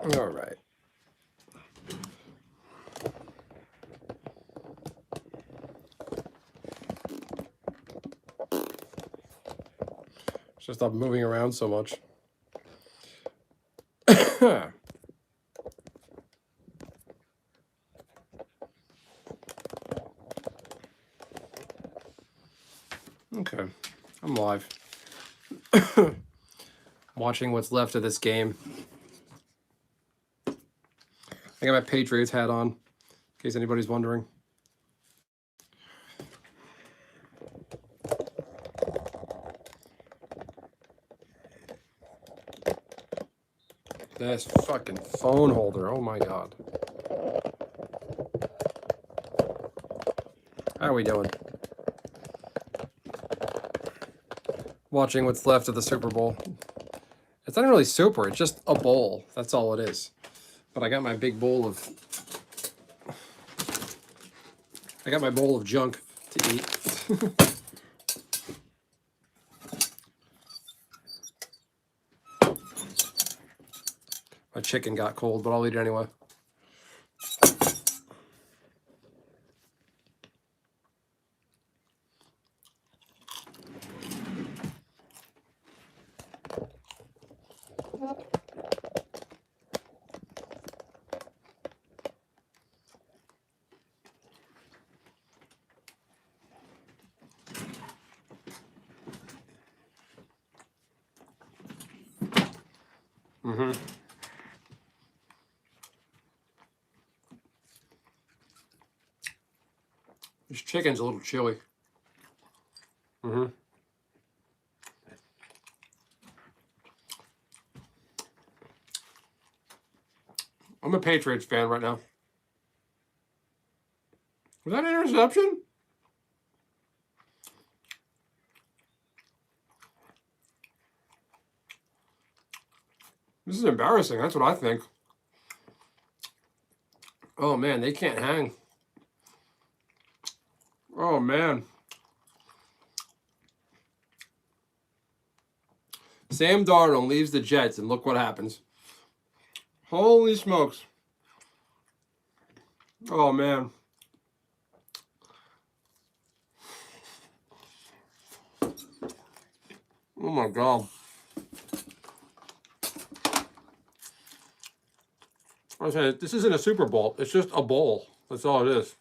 All right. Just stop moving around so much. Okay, I'm live. Watching what's left of this game. I got my Patriots hat on, in case anybody's wondering. This fucking phone holder, oh my god. How are we doing? Watching what's left of the Super Bowl. It's not really super, it's just a bowl. That's all it is. But I got my big bowl of... I got my bowl of junk to eat. My chicken got cold, but I'll eat it anyway. Mm-hmm. This chicken's a little chilly. Mm-hmm. I'm a Patriots fan right now. Was that an interception? This is embarrassing. That's what I think. Oh, man, they can't hang. Oh, man. Sam Darnold leaves the Jets, and look what happens. Holy smokes. Oh, man. Oh, my God. I said, this isn't a Super Bowl. It's just a bowl. That's all it is.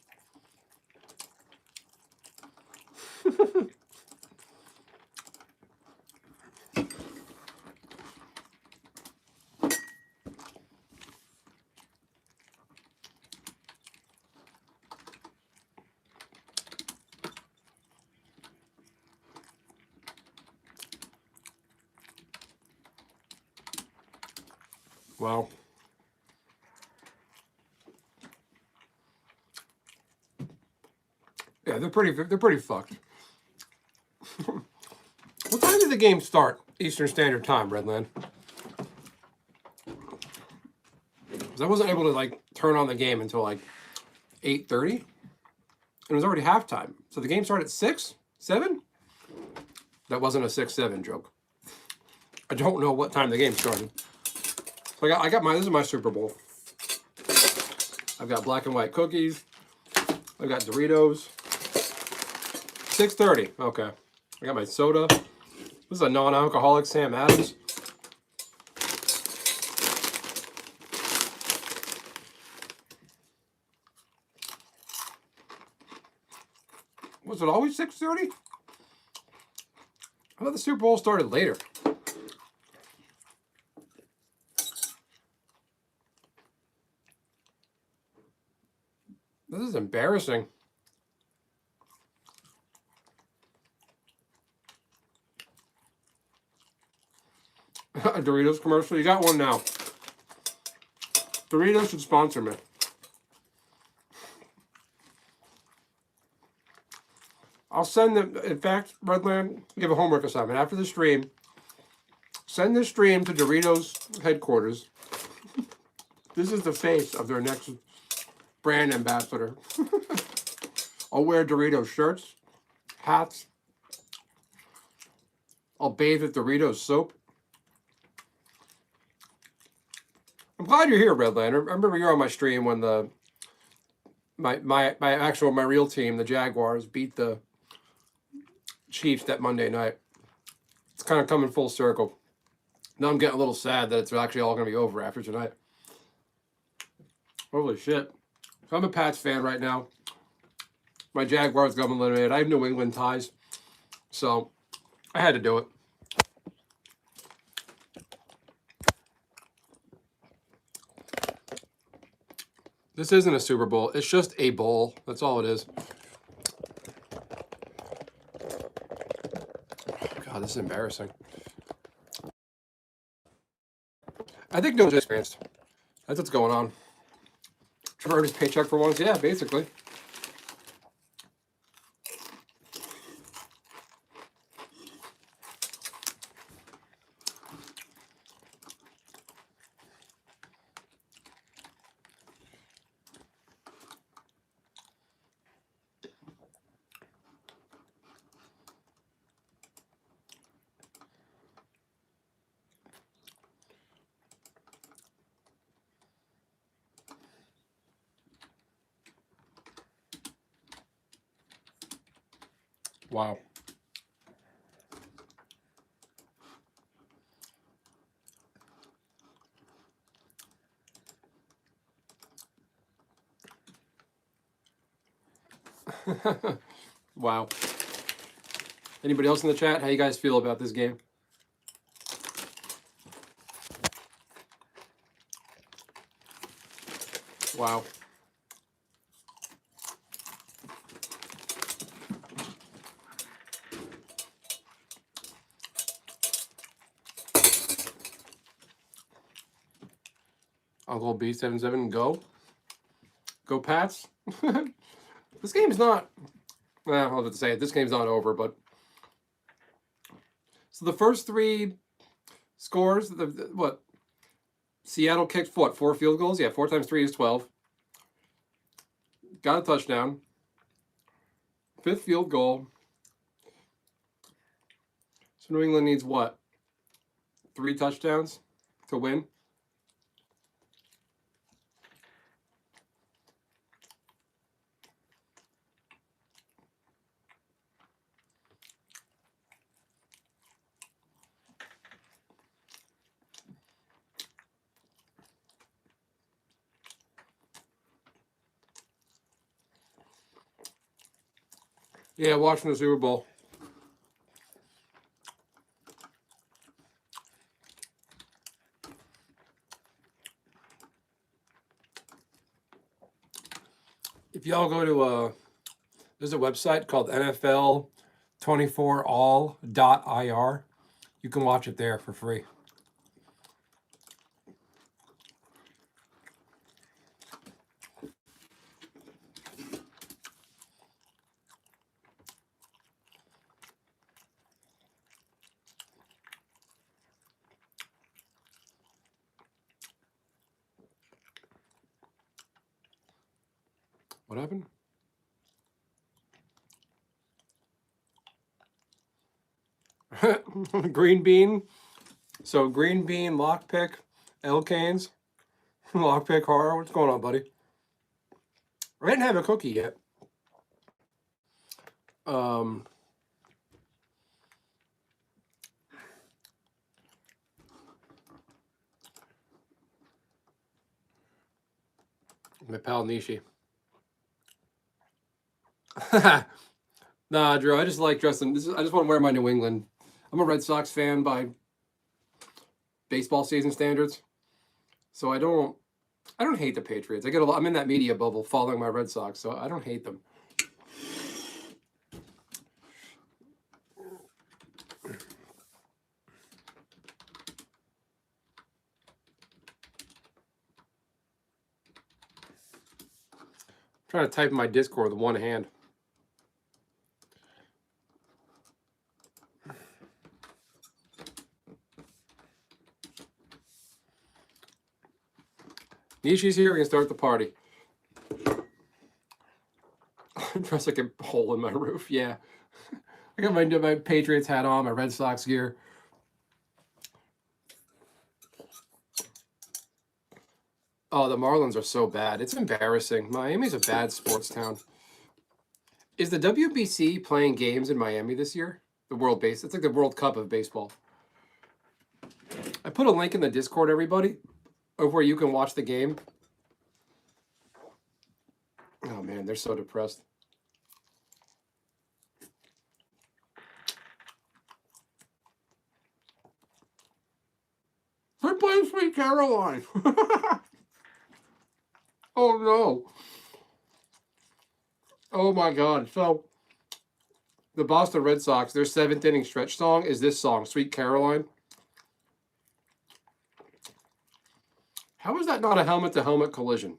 Wow. Yeah, they're pretty fucked. What time did the game start? Eastern Standard Time, Redland. Because I wasn't able to like turn on the game until like 8:30, and it was already halftime. So the game started at 6, 7. That wasn't a 6-7 joke. I don't know what time the game started. So I got my, this is my Super Bowl. I've got black and white cookies. I've got Doritos. 6:30. Okay. I got my soda. This is a non-alcoholic Sam Adams. Was it always 6:30? I thought the Super Bowl started later. This is embarrassing. A Doritos commercial? You got one now. Doritos should sponsor me. I'll send them, in fact, Redland, give a homework assignment. After the stream, send this stream to Doritos headquarters. This is the face of their next brand ambassador. I'll wear Doritos shirts, hats. I'll bathe with Doritos soap. I'm glad you're here, Redland. I remember you were on my stream when my real team, the Jaguars, beat the Chiefs that Monday night. It's kind of coming full circle. Now I'm getting a little sad that it's actually all going to be over after tonight. Holy shit. So I'm a Pats fan right now. My Jaguars got eliminated. I have New England ties. So I had to do it. This isn't a Super Bowl. It's just a bowl. That's all it is. God, this is embarrassing. I think no one's experienced. That's what's going on. Trevor earned his paycheck for once. Yeah, basically. Wow. Wow. Anybody else in the chat? How you guys feel about this game? Wow. Uncle B77, go. Go Pats. This game's not, well, I'll have to say it. This game's not over, but. So the first three scores, what? Seattle kicked, what, 4 field goals? Yeah, 4 times 3 is 12. Got a touchdown. 5th field goal. So New England needs what? 3 touchdowns to win? Yeah, watching the Super Bowl. If y'all go to there's a website called NFL24all.ir. You can watch it there for free. What happened? Green bean. So green bean, lockpick, L Canes, lockpick horror. What's going on, buddy? I didn't have a cookie yet. My pal Nishi. Nah, Drew. I just like dressing. I just want to wear my New England. I'm a Red Sox fan by baseball season standards, so I don't hate the Patriots. I'm in that media bubble following my Red Sox, so I don't hate them. I'm trying to type in my Discord with one hand. Nishi's here. We can start the party. Dress like a hole in my roof. Yeah. I got my Patriots hat on, my Red Sox gear. Oh, the Marlins are so bad. It's embarrassing. Miami's a bad sports town. Is the WBC playing games in Miami this year? The World Base. It's like the World Cup of baseball. I put a link in the Discord, everybody, of where you can watch the game. Oh man, they're so depressed. They're playing Sweet Caroline. Oh no. Oh my God. So the Boston Red Sox, their 7th inning stretch song is this song, Sweet Caroline. How is that not a helmet-to-helmet collision?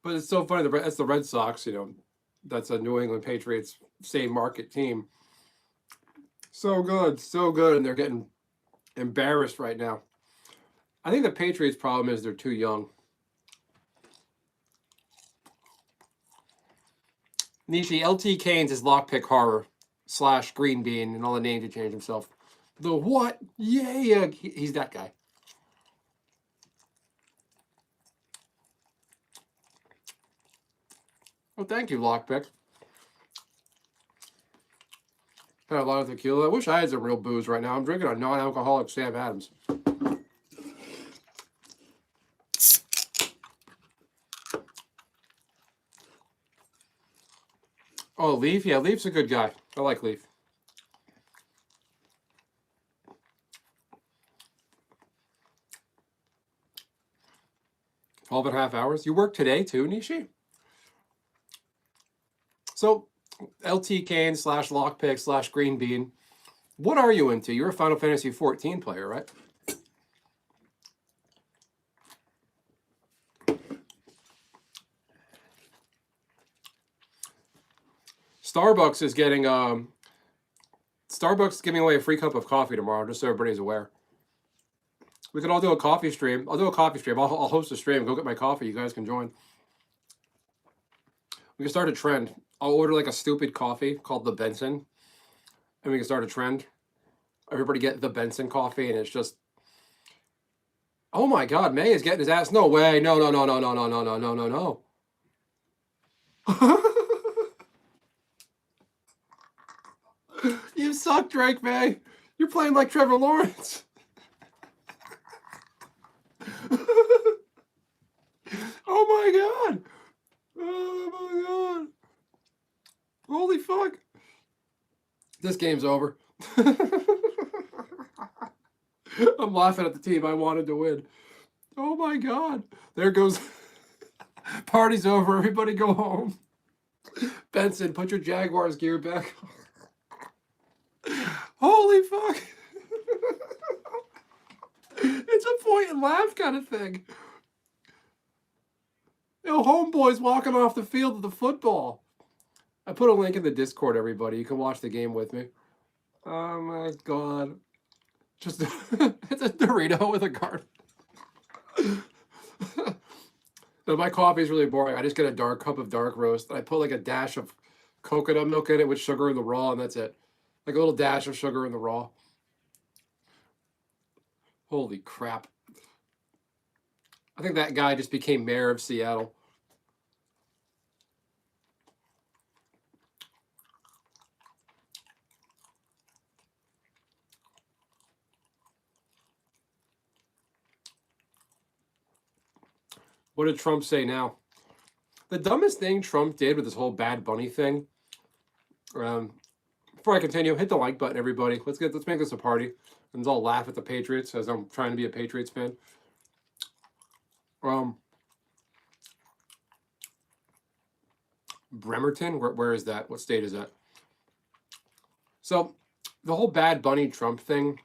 But it's so funny. That's the Red Sox, you know. That's a New England Patriots same market team. So good, and they're getting embarrassed right now. I think the Patriots' problem is they're too young. Nishi, LT Kane's is Lockpick Horror / Green Bean, and all the names he changed himself. The what? Yeah, he's that guy. Oh, thank you, Lockpick. Had a lot of tequila. I wish I had some real booze right now. I'm drinking a non-alcoholic Sam Adams. Oh, Leaf? Yeah, Leaf's a good guy. I like Leaf. 12.5 hours? You work today too, Nishi? So, LT Kane / Lockpick / Green Bean. What are you into? You're a Final Fantasy 14 player, right? Starbucks is getting Starbucks is giving away a free cup of coffee tomorrow, just so everybody's aware. We could all do a coffee stream. I'll do a coffee stream. I'll host a stream. Go get my coffee. You guys can join. We can start a trend. I'll order like a stupid coffee called the Benson, and we can start a trend. Everybody get the Benson coffee, and it's just, oh my God, May is getting his ass. No way. No. You suck, Drake May. You're playing like Trevor Lawrence. Oh my God. Oh my God. Holy fuck. This game's over. I'm laughing at the team I wanted to win. Oh my God. There goes. Party's over. Everybody go home. Benson, put your Jaguars gear back. Holy fuck. It's a point and laugh kind of thing. You know, homeboys walking off the field of the football. I put a link in the Discord, everybody. You can watch the game with me. Oh my God. Just, it's a Dorito with a garden. No, my coffee is really boring. I just get a dark cup of dark roast. I put like a dash of coconut milk in it with sugar in the raw, and that's it. Like a little dash of sugar in the raw. Holy crap. I think that guy just became mayor of Seattle. What did Trump say now? The dumbest thing Trump did with this whole Bad Bunny thing. Before I continue, hit the like button, everybody. Let's make this a party. And let's all laugh at the Patriots as I'm trying to be a Patriots fan. Bremerton? Where is that? What state is that? So, the whole Bad Bunny Trump thing.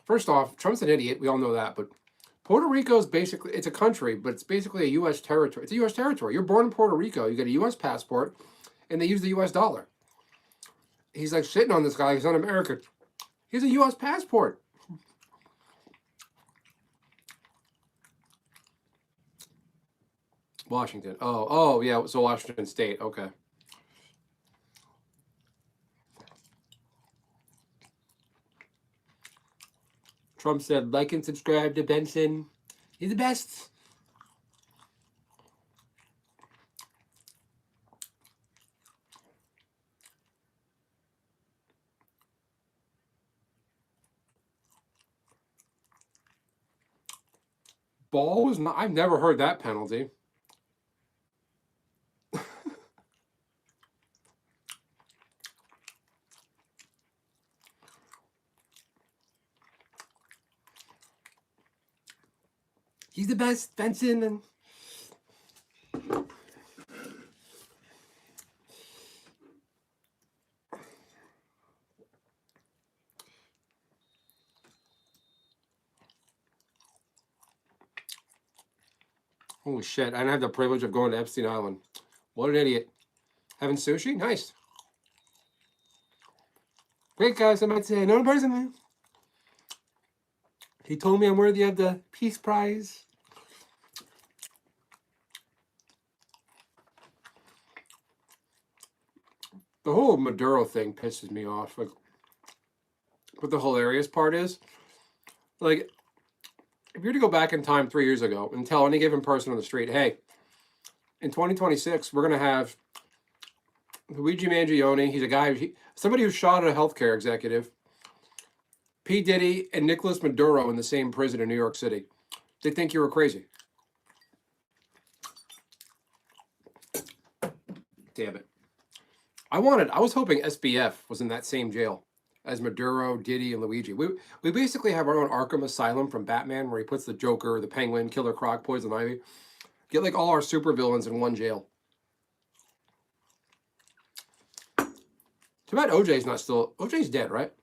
First off, Trump's an idiot. We all know that. But Puerto Rico is basically, it's a country, but it's basically a U.S. territory. It's a U.S. territory. You're born in Puerto Rico. You get a U.S. passport, and they use the U.S. dollar. He's like shitting on this guy. He's not American. He has a U.S. passport. Washington. Oh, yeah. So Washington State. Okay. Trump said, like and subscribe to Benson. He's the best. Ball was not. I've never heard that penalty. He's the best, Benson. And holy shit! I didn't have the privilege of going to Epstein Island. What an idiot! Having sushi, nice. Great guys, I might say. No person. He told me I'm worthy of the Peace Prize. The whole Maduro thing pisses me off. Like, but the hilarious part is, like, if you were to go back in time 3 years ago and tell any given person on the street, hey, in 2026, we're going to have Luigi Mangione. He's a guy, somebody who shot at a healthcare executive. P. Diddy and Nicolas Maduro in the same prison in New York City. They think you were crazy. Damn it. I was hoping SBF was in that same jail as Maduro, Diddy, and Luigi. We basically have our own Arkham Asylum from Batman where he puts the Joker, the Penguin, Killer Croc, Poison Ivy. Get like all our supervillains in one jail. Too bad OJ's not still. OJ's dead, right?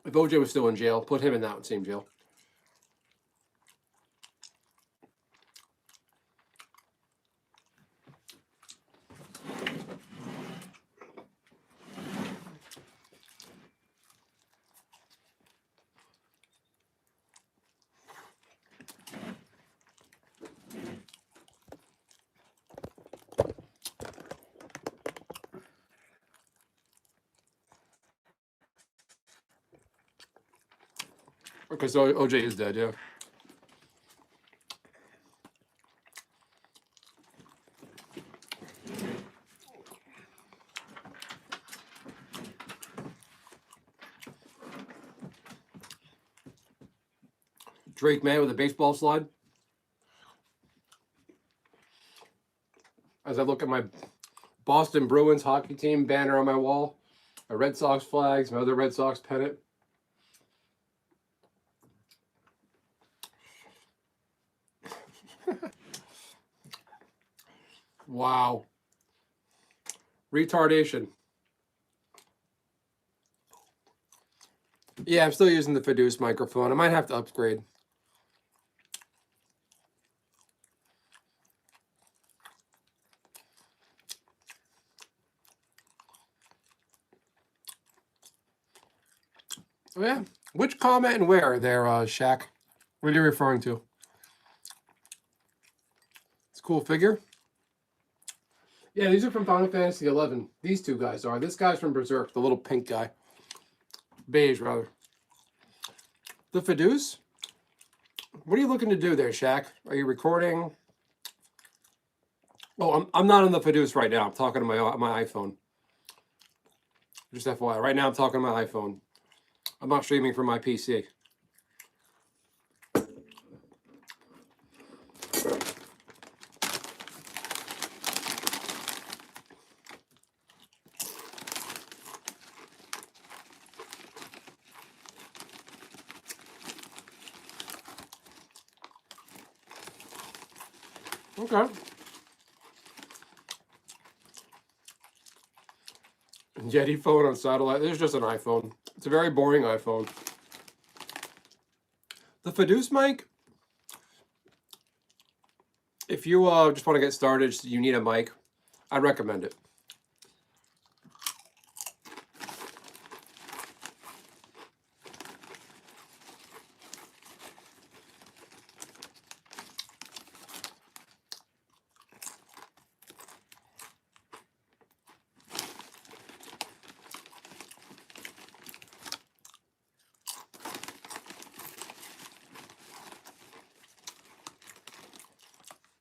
If OJ was still in jail, put him in that same jail. Okay, so OJ is dead, yeah. Drake man with a baseball slide. As I look at my Boston Bruins hockey team banner on my wall, my Red Sox flags, my other Red Sox pennant. Wow. Retardation. Yeah, I'm still using the Fiduce microphone. I might have to upgrade. Oh, yeah. Which comment and where there, Shaq? What are you referring to? It's a cool figure. Yeah, these are from Final Fantasy XI. These two guys are. This guy's from Berserk, the little pink guy. Beige, rather. The Fiduce? What are you looking to do there, Shaq? Are you recording? Oh, I'm not on the Fiduce right now. I'm talking to my iPhone. Just FYI. Right now I'm talking to my iPhone. I'm not streaming from my PC. Okay. Yeti phone on satellite. This is just an iPhone. It's a very boring iPhone. The Fiduce mic, if you just want to get started, you need a mic, I'd recommend it.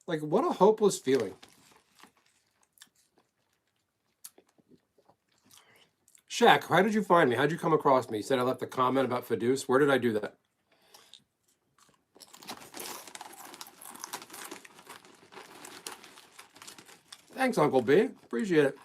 Like, what a hopeless feeling. Shaq, how did you find me? How did you come across me? You said I left a comment about Fidus. Where did I do that? Thanks, Uncle B. Appreciate it.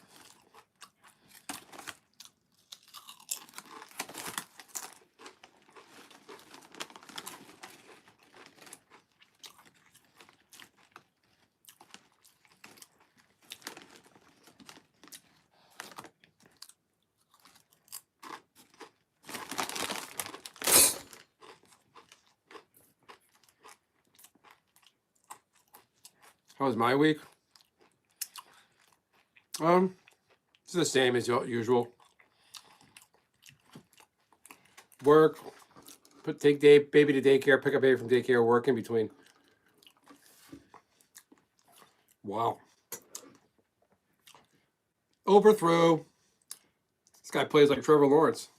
How was my week? It's the same as usual. Work, take baby to daycare, pick up baby from daycare, work in between. Wow. Overthrow. This guy plays like Trevor Lawrence.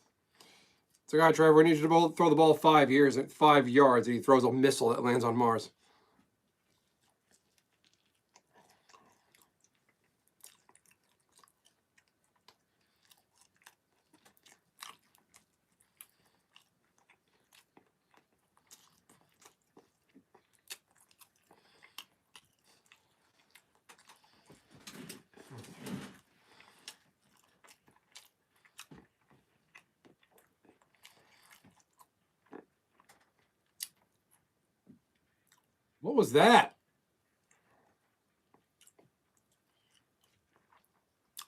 It's a guy, Trevor, I need you to throw the ball 5 years at 5 yards, and he throws a missile that lands on Mars. What was that?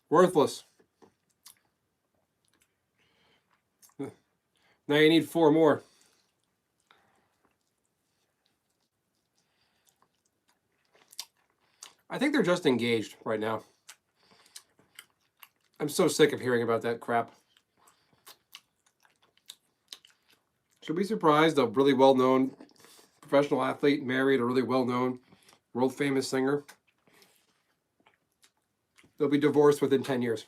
Worthless. Now you need 4 more. I think they're just engaged right now. I'm so sick of hearing about that crap. Should be surprised a really well-known professional athlete married a really well-known, world-famous singer. They'll be divorced within 10 years.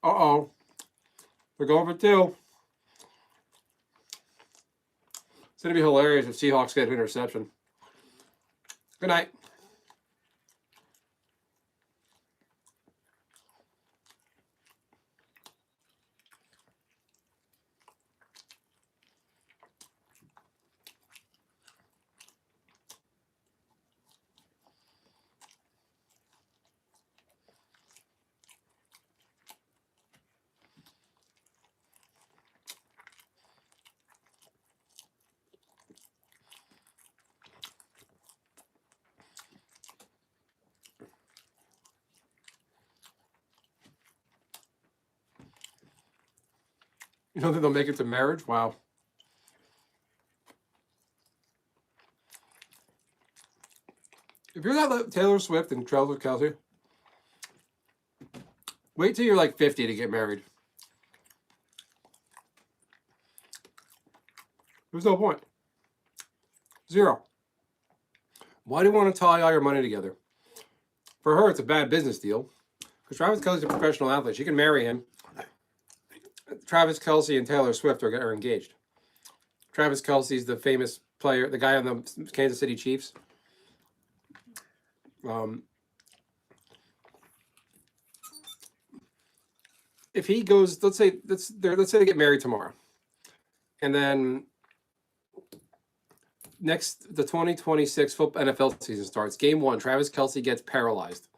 Uh-oh. They're going for 2. It's going to be hilarious if Seahawks get an interception. Good night. You don't think they'll make it to marriage? Wow. If you're not like Taylor Swift and Travis Kelce, wait till you're like 50 to get married. There's no point. 0. Why do you want to tie all your money together? For her, it's a bad business deal. Because Travis Kelce's a professional athlete. She can marry him. Travis Kelce and Taylor Swift are engaged. Travis Kelce's the famous player, the guy on the Kansas City Chiefs. If he goes, let's say they get married tomorrow, and then the 2026 NFL season starts. Game 1, Travis Kelce gets paralyzed.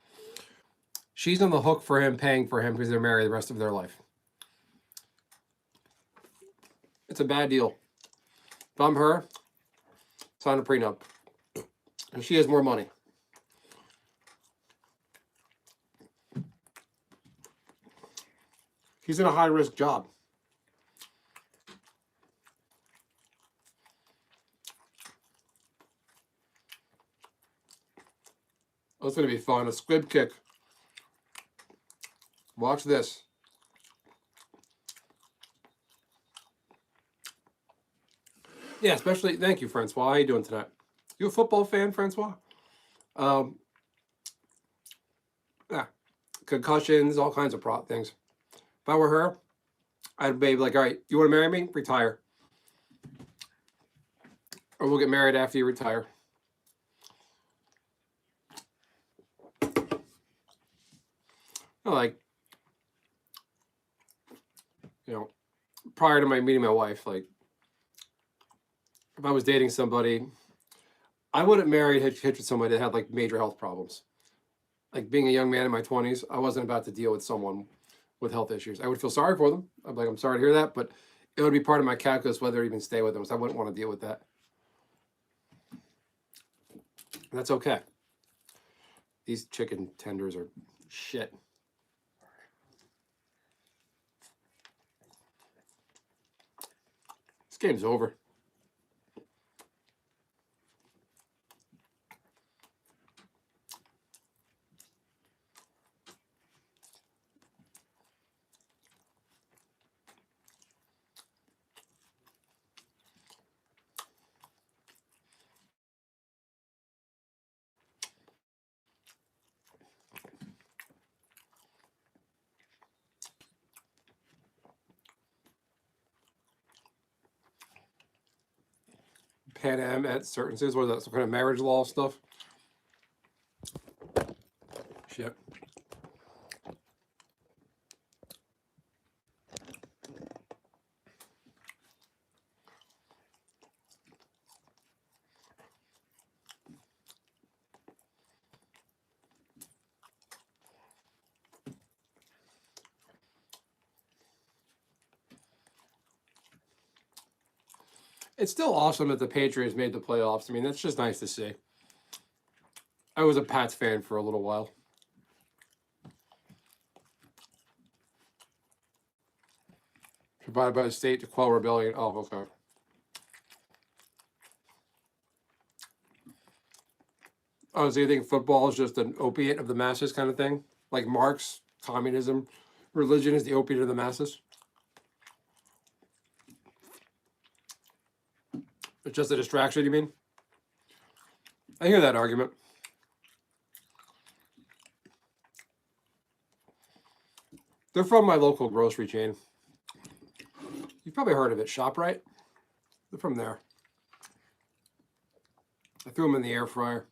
She's on the hook for him, paying for him because they're married the rest of their life. It's a bad deal. If I'm her, sign a prenup. And she has more money. He's in a high-risk job. Oh, it's going to be fun. A squib kick. Watch this. Yeah, especially, thank you, Francois. How you doing tonight? You a football fan, Francois? Yeah, concussions, all kinds of things. If I were her, I'd be like, all right, you want to marry me? Retire. Or we'll get married after you retire. Like, you know, prior to my meeting my wife, like, if I was dating somebody, I wouldn't marry hitch with somebody that had like major health problems. Like being a young man in my 20s, I wasn't about to deal with someone with health issues. I would feel sorry for them. I'm like, I'm sorry to hear that, but it would be part of my calculus whether to even stay with them. So I wouldn't want to deal with that. And that's okay. These chicken tenders are shit. This game's over. Pan Am at certain cities. What is that? Some kind of marriage law stuff? Shit. It's still awesome that the Patriots made the playoffs. I mean, that's just nice to see. I was a Pats fan for a little while. Provided by the state to quell rebellion. Oh, okay. Oh, so you think football is just an opiate of the masses kind of thing? Like Marx, communism, religion is the opiate of the masses? It's just a distraction, you mean? I hear that argument. They're from my local grocery chain. You've probably heard of it, ShopRite. They're from there. I threw them in the air fryer.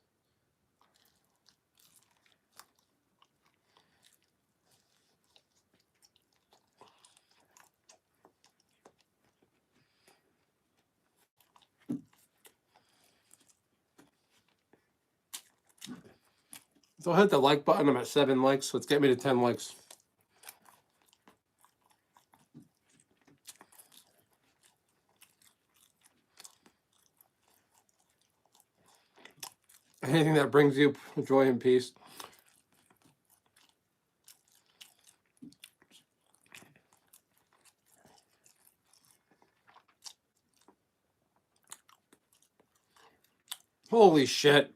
So hit the like button. I'm at 7 likes. Let's get me to 10 likes. Anything that brings you joy and peace. Holy shit.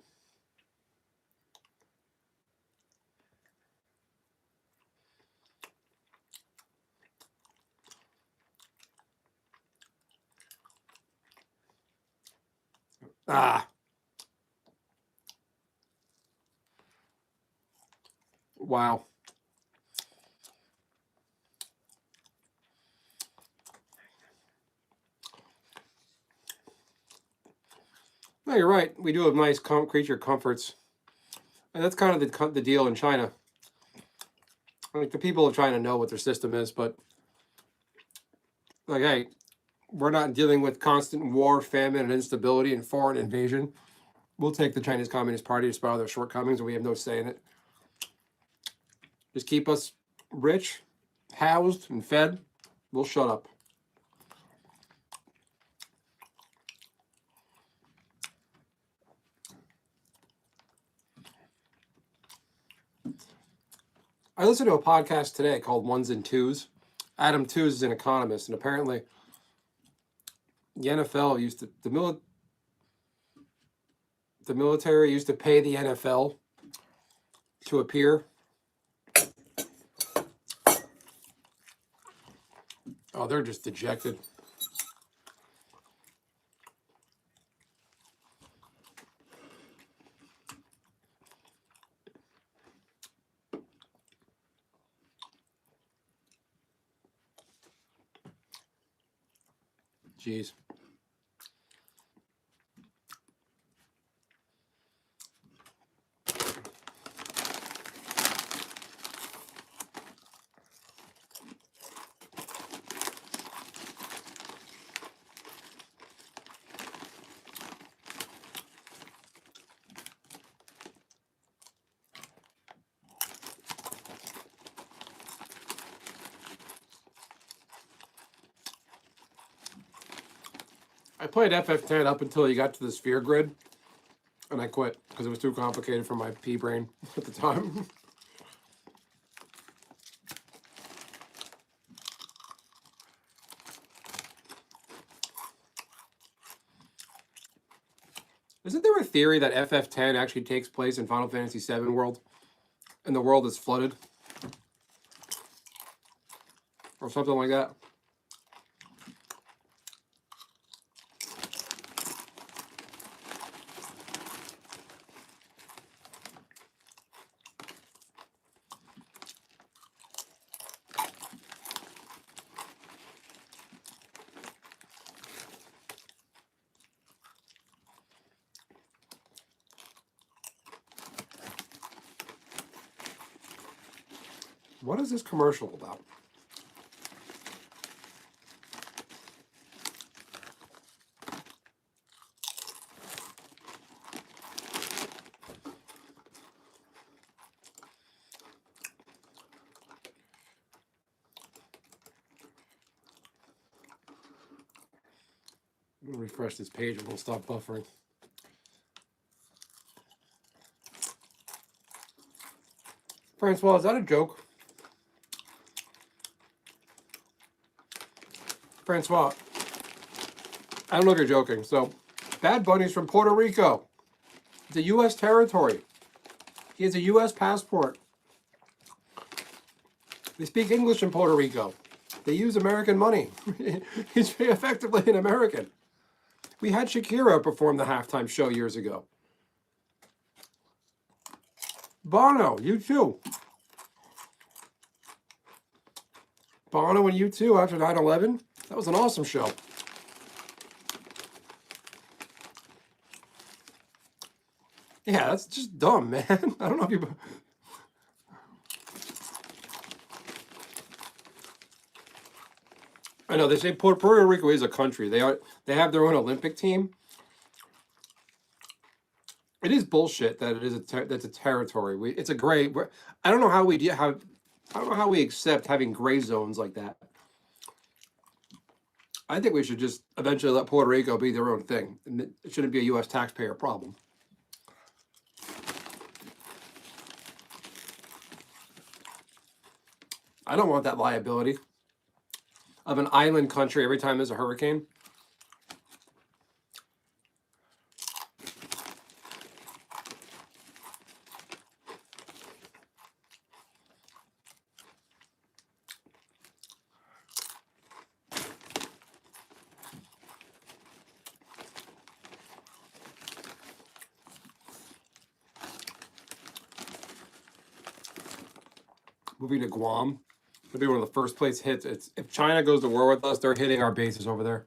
Ah. Wow. No, you're right. We do have nice creature comforts. And that's kind of the deal in China. Like, the people of China know what their system is, but like, hey, we're not dealing with constant war, famine, and instability and foreign invasion. We'll take the Chinese Communist Party despite all their shortcomings, and we have no say in it. Just keep us rich, housed, and fed. We'll shut up. I listened to a podcast today called Ones and Twos. Adam Tooze is an economist, and apparently the NFL used to the military used to pay the NFL to appear. Oh, they're just dejected. Jeez. I played FF10 up until you got to the sphere grid, and I quit because it was too complicated for my pea brain at the time. Isn't there a theory that FF10 actually takes place in Final Fantasy VII world, and the world is flooded, or something like that? What is this commercial about? I'm gonna refresh this page and we'll stop buffering. Francois, is that a joke? Francois, I don't know if you're joking. So, Bad Bunny's from Puerto Rico. It's a U.S. territory. He has a U.S. passport. They speak English in Puerto Rico. They use American money. He's effectively an American. We had Shakira perform the halftime show years ago. Bono, U2. Bono and U2 after 9/11. That was an awesome show. Yeah, that's just dumb, man. I don't know if you... I know, they say Puerto Rico is a country. They have their own Olympic team. It is bullshit that it is that's a territory. It's a gray... I don't know how we have... I don't know how we accept having gray zones like that. I think we should just eventually let Puerto Rico be their own thing. And it shouldn't be a U.S. taxpayer problem. I don't want that liability of an island country every time there's a hurricane. Moving to Guam. It'll be one of the first place hits. If China goes to war with us, they're hitting our bases over there.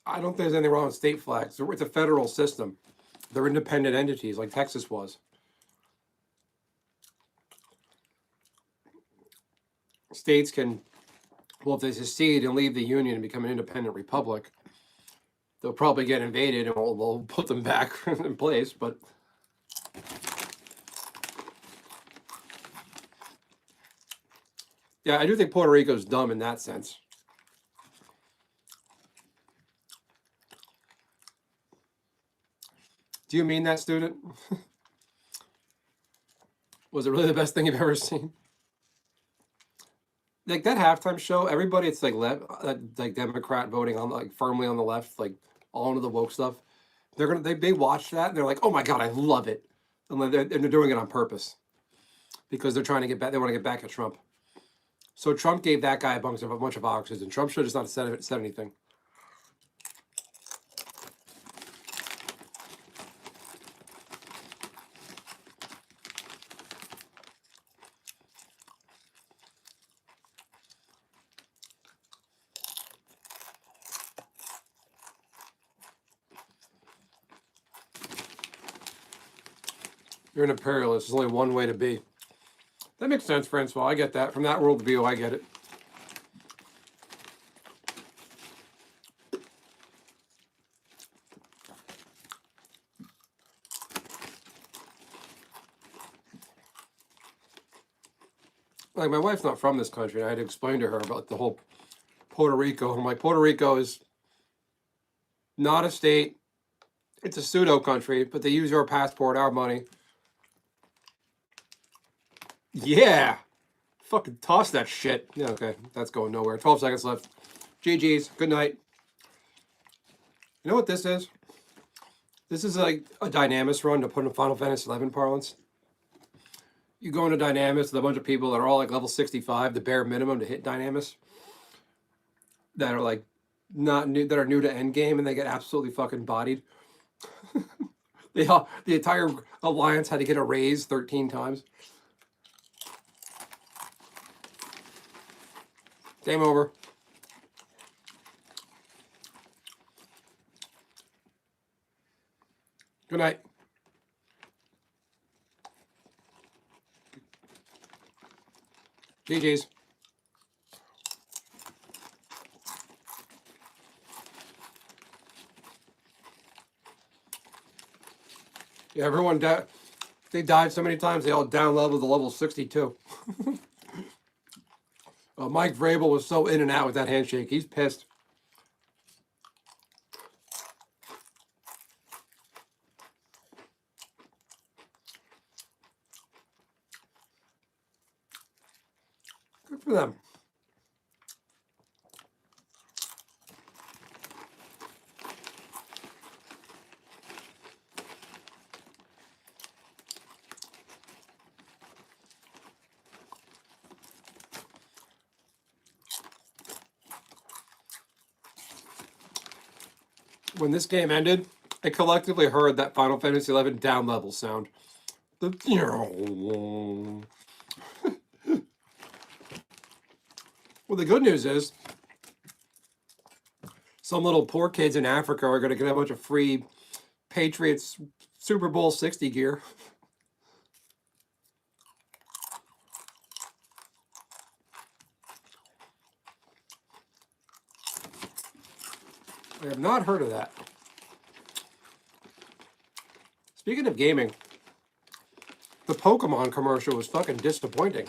I don't think there's anything wrong with state flags. It's a federal system. They're independent entities like Texas was. States can Well, if they secede and leave the Union and become an independent republic, they'll probably get invaded and we'll put them back in place. But yeah, I do think Puerto Rico's dumb in that sense. Do you mean that, student? Was it really the best thing you've ever seen? Like that halftime show, everybody it's like left, like Democrat voting on like firmly on the left, like all into the woke stuff. They watch that and they're like, oh my god, I love it, and they're doing it on purpose because they're trying to get back. They want to get back at Trump. So Trump gave that guy a bunch of oxygen. Trump should have just not said anything. You're an imperialist. There's only one way to be. That makes sense, Francois. I get that. From that worldview, I get it. Like, my wife's not from this country. I had to explain to her about the whole Puerto Rico. I'm like, Puerto Rico is not a state. It's a pseudo country, but they use our passport, our money. Yeah. Fucking toss that shit. Yeah, okay. That's going nowhere. 12 seconds left. GG's. Good night. You know what this is? This is like a Dynamis run to put in Final Fantasy 11 parlance. You go into Dynamis with a bunch of people that are all like level 65, the bare minimum to hit Dynamis. That are like not new, that are new to endgame, and they get absolutely fucking bodied. The entire alliance had to get a raise 13 times. Game over. Good night. GG's. Yeah, everyone died. They died so many times, they all down leveled to level 62. Mike Vrabel was so in and out with that handshake. He's pissed. Good for them. When this game ended, I collectively heard that Final Fantasy 11 down level sound. The well, the good news is some little poor kids in Africa are going to get a bunch of free Patriots Super Bowl 60 gear. I have not heard of that. Speaking of gaming, the Pokemon commercial was fucking disappointing.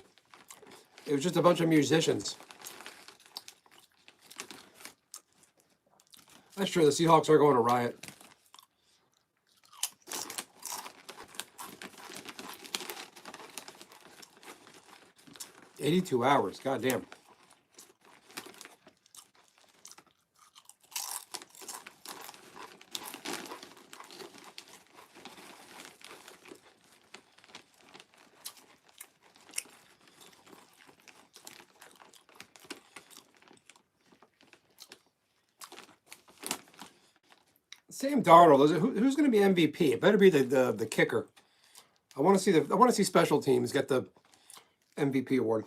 It was just a bunch of musicians. That's true, the Seahawks are going to riot. $82 hours, goddamn. Sam Darnold, who's going to be MVP? It better be the kicker. I want to see special teams get the MVP award.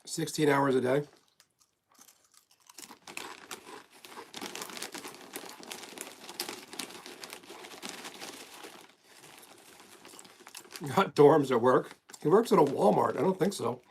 $16 hours a day. You got dorms at work. He works at a Walmart. I don't think so.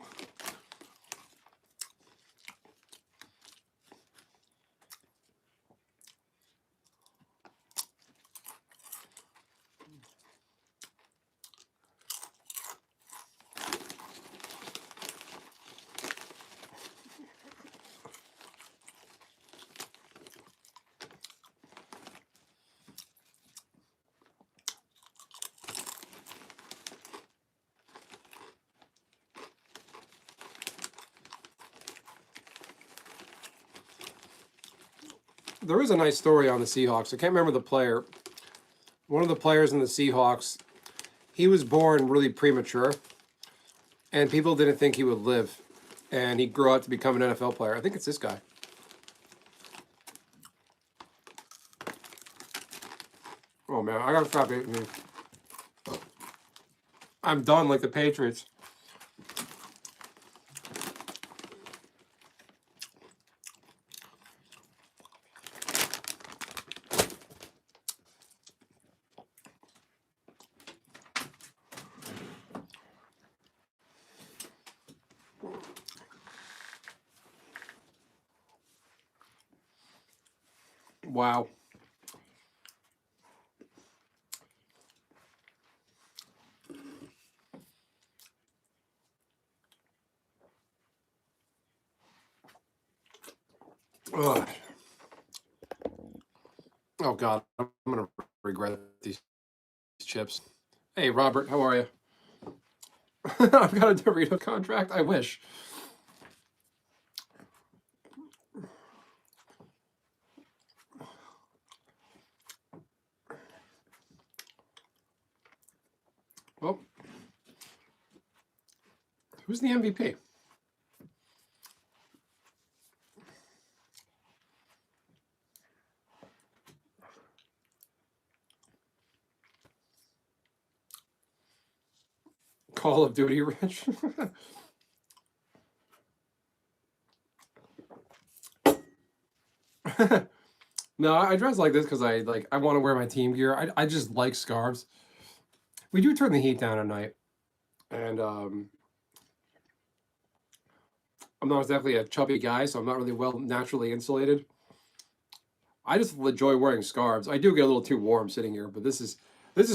There is a nice story on the Seahawks. I can't remember the player. One of the players in the Seahawks, he was born really premature, and people didn't think he would live. And he grew up to become an NFL player. I think it's this guy. Oh, man, I got to stop eating these. I'm done like the Patriots. Wow. Ugh. Oh, God. I'm going to regret these chips. Hey, Robert, how are you? I've got a Dorito contract. I wish. Well, who's the MVP? Call of Duty, Rich. No, I dress like this because I want to wear my team gear. I just like scarves. We do turn the heat down at night, and I'm not exactly a chubby guy, so I'm not really well naturally insulated. I just enjoy wearing scarves. I do get a little too warm sitting here, but this is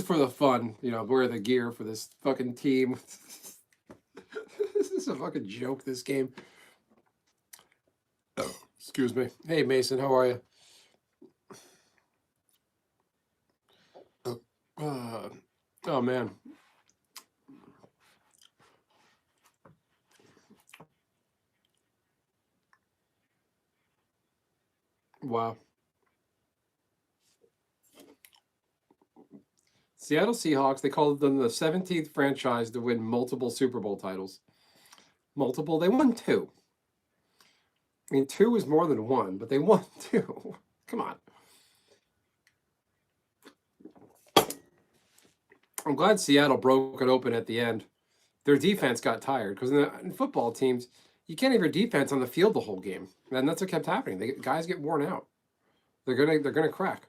for the fun. You know, wear the gear for this fucking team. This is a fucking joke. This game. Excuse me. Hey, Mason, how are you? Uh, oh man. Wow. Seattle Seahawks, they called them the 17th franchise to win multiple Super Bowl titles. Multiple? They won two. I mean, two is more than one, but they won two. Come on. I'm glad Seattle broke it open at the end. Their defense got tired because in football teams, you can't have your defense on the field the whole game, and that's what kept happening. Guys get worn out. They're gonna crack.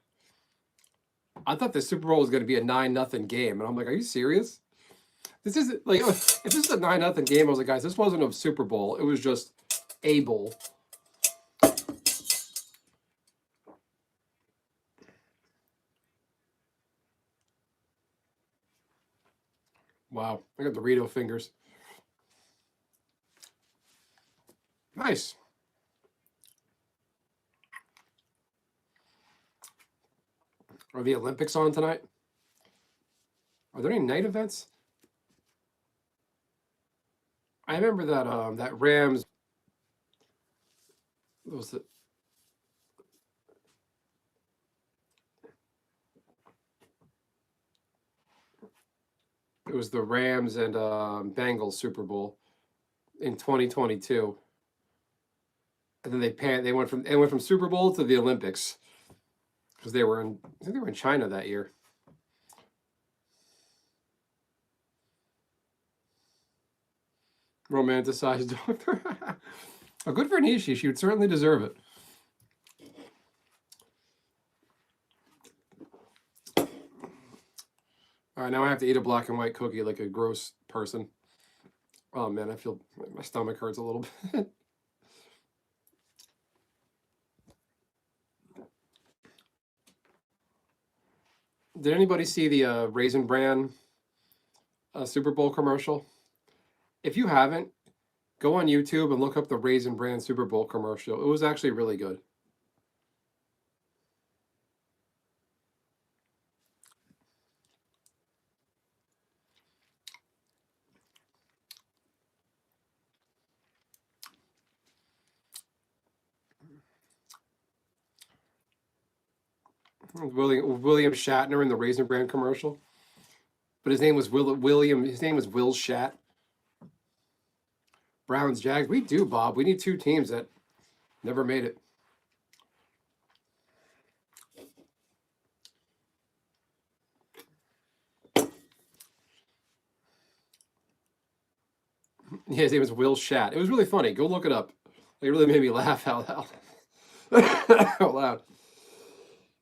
I thought the Super Bowl was gonna be a 9-0 game, and I'm like, are you serious? This isn't like if this is a 9-0 game. I was like, guys, this wasn't a Super Bowl. It was just a bowl. Wow, I got Dorito fingers. Nice. Are the Olympics on tonight? Are there any night events? I remember that Rams was the, it was the Rams and Bengals Super Bowl in 2022, and then they went from Super Bowl to the Olympics because I think they were in China that year. Romanticized doctor. Oh, good for Nishi. She would certainly deserve it. All right, now I have to eat a black and white cookie like a gross person. Oh man, I feel my stomach hurts a little bit. Did anybody see the Raisin Bran Super Bowl commercial? If you haven't, go on YouTube and look up the Raisin Bran Super Bowl commercial. It was actually really good. William Shatner in the Raisin Bran commercial, but his name was William. His name was Will Shat. Browns Jags. We do, Bob. We need two teams that never made it. Yeah, his name was Will Shat. It was really funny. Go look it up. It really made me laugh out loud. Out loud.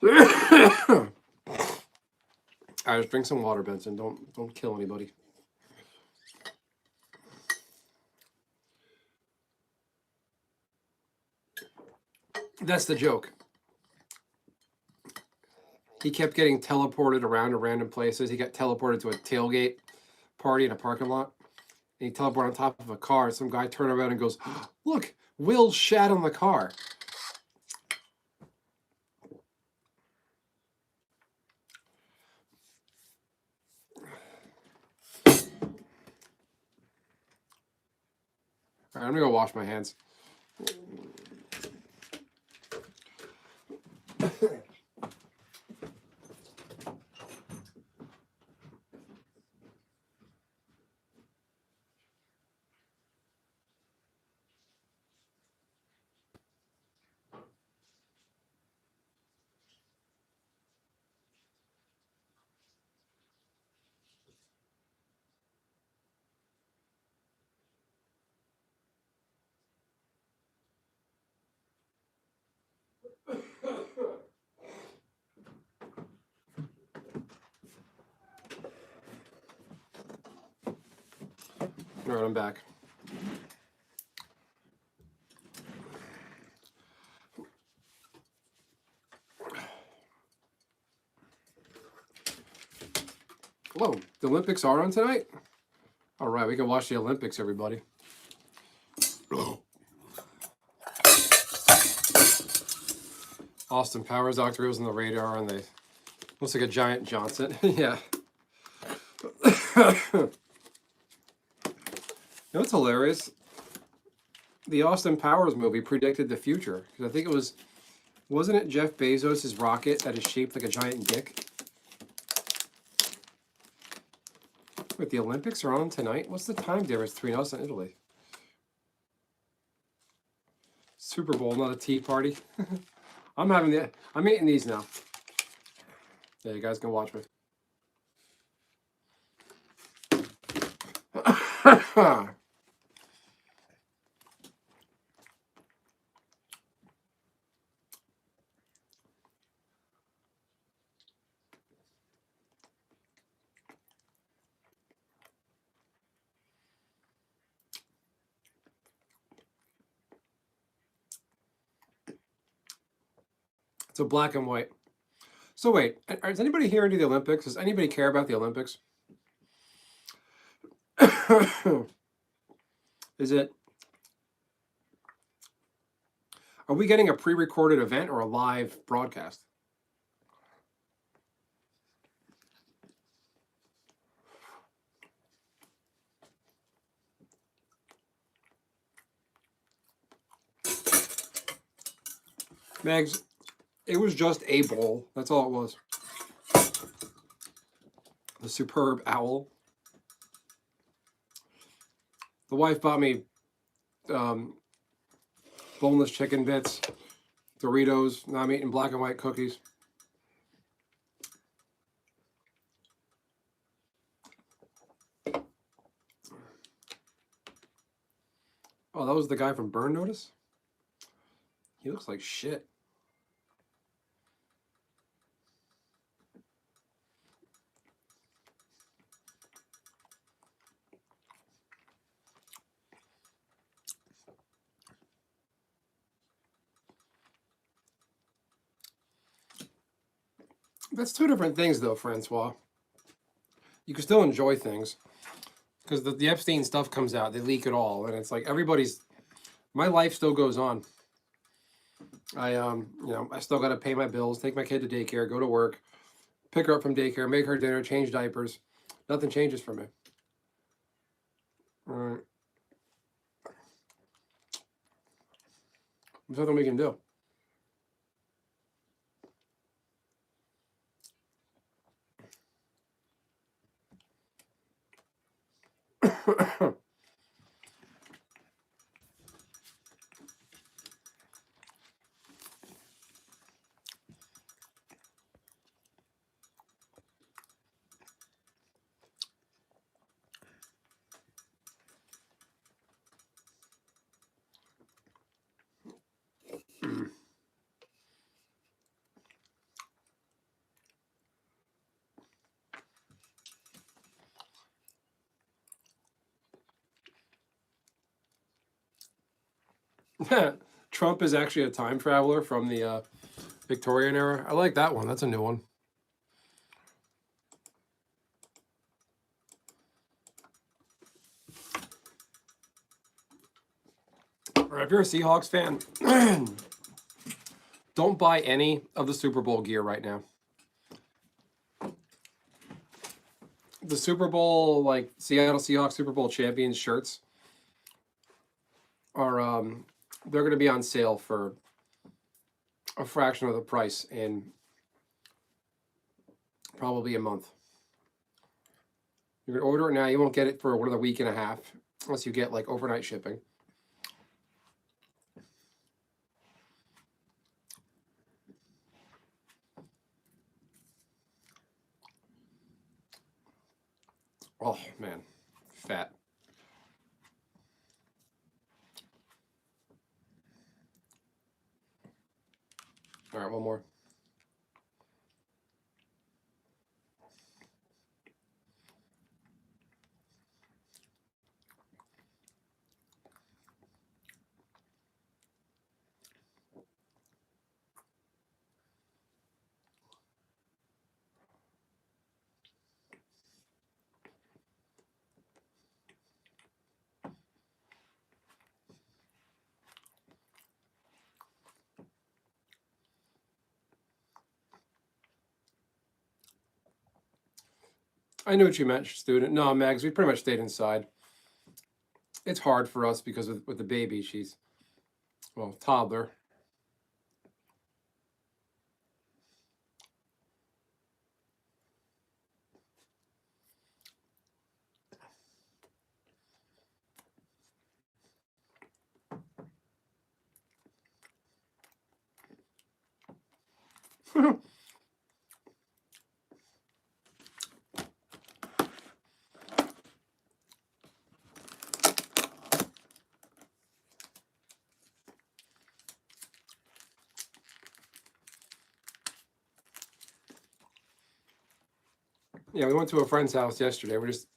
All right, just drink some water, Benson. Don't kill anybody. That's the joke. He kept getting teleported around to random places. He got teleported to a tailgate party in a parking lot. And he teleported on top of a car. Some guy turned around and goes, "Look, Will Shat on the car." All right, I'm gonna go wash my hands. All right, I'm back. Whoa, the Olympics are on tonight? All right, we can watch the Olympics, everybody. Austin Powers, Dr. Who's on the radar, and they looks like a giant Johnson. Yeah. You know what's hilarious? The Austin Powers movie predicted the future. Because I think wasn't it Jeff Bezos' rocket that is shaped like a giant dick? Wait, the Olympics are on tonight? What's the time difference between us and Italy? Super Bowl, not a tea party. I'm eating these now. Yeah, you guys can watch me. It's a black and white. So wait, is anybody here into the Olympics? Does anybody care about the Olympics? Is it? Are we getting a pre-recorded event or a live broadcast? Megs, it was just a bowl. That's all it was. The superb owl. The wife bought me boneless chicken bits, Doritos. Now I'm eating black and white cookies. Oh, that was the guy from Burn Notice? He looks like shit. That's two different things, though, Francois. You can still enjoy things because the Epstein stuff comes out. They leak it all, and it's like everybody's. My life still goes on. I still got to pay my bills, take my kid to daycare, go to work, pick her up from daycare, make her dinner, change diapers. Nothing changes for me. All right. There's nothing we can do. Trump is actually a time traveler from the Victorian era. I like that one. That's a new one. All right, if you're a Seahawks fan, don't buy any of the Super Bowl gear right now. The Super Bowl, like Seattle Seahawks Super Bowl champions shirts, are they're going to be on sale for a fraction of the price in probably a month. You can order it now. You won't get it for another week and a half unless you get like overnight shipping. Oh man, fat. All right, one more. I knew what you meant, student. No, Mags, we pretty much stayed inside. It's hard for us because with the baby, she's, well, toddler. Yeah, we went to a friend's house yesterday. We're just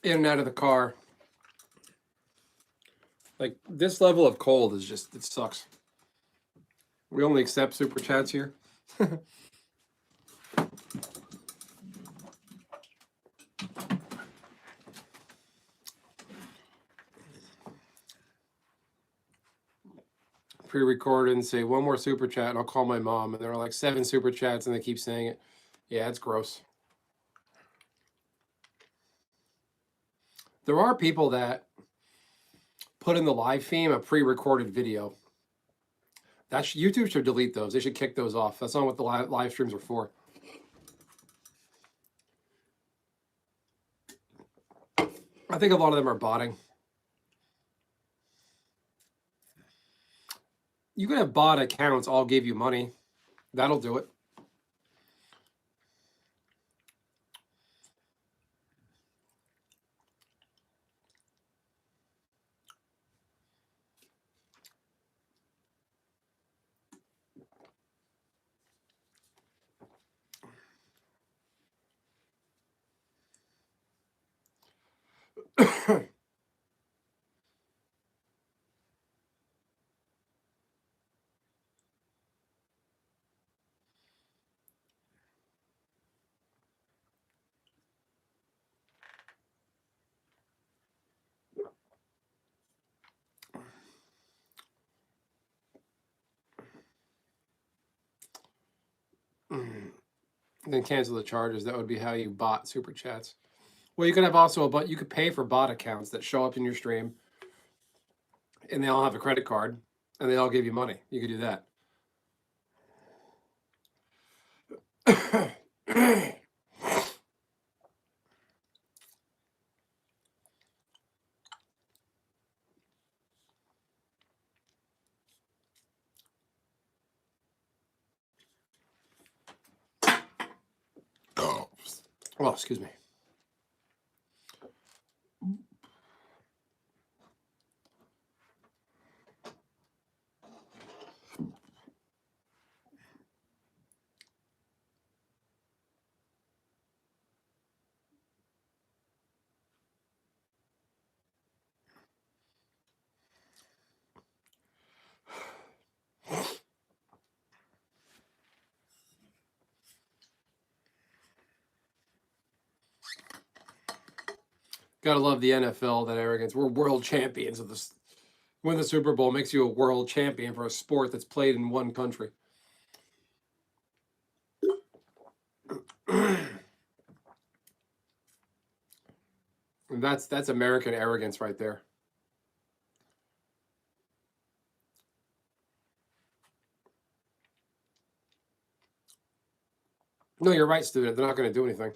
in and out of the car. Like, this level of cold is just, it sucks. We only accept super chats here. Pre-recorded and say one more super chat and I'll call my mom. And there are like 7 super chats and they keep saying it. Yeah, it's gross. There are people that put in the live theme a pre-recorded video. YouTube should delete those. They should kick those off. That's not what the live streams are for. I think a lot of them are botting. You could have bot accounts all give you money. That'll do it. then cancel the charges. That would be how you bot super chats. Well, you could have also you could pay for bot accounts that show up in your stream, and they all have a credit card, and they all give you money. You could do that. Oh, excuse me. Gotta love the NFL, that arrogance. We're world champions of this. Win the Super Bowl makes you a world champion for a sport that's played in one country. And that's American arrogance right there. No, you're right, student. They're not going to do anything.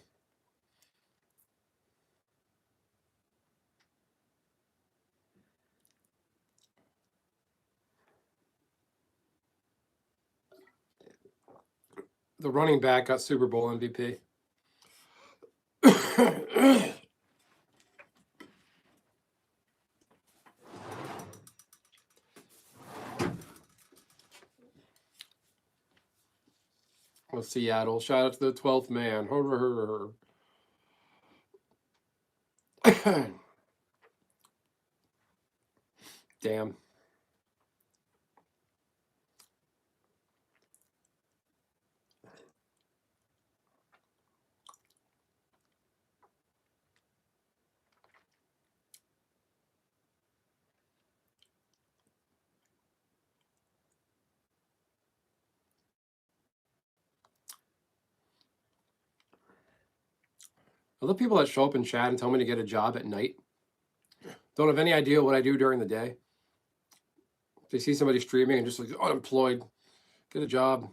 The running back got Super Bowl MVP. Well, Seattle. Shout out to the 12th man. Damn. Are the people that show up in chat and tell me to get a job at night don't have any idea what I do during the day? They see somebody streaming and just like, unemployed, get a job.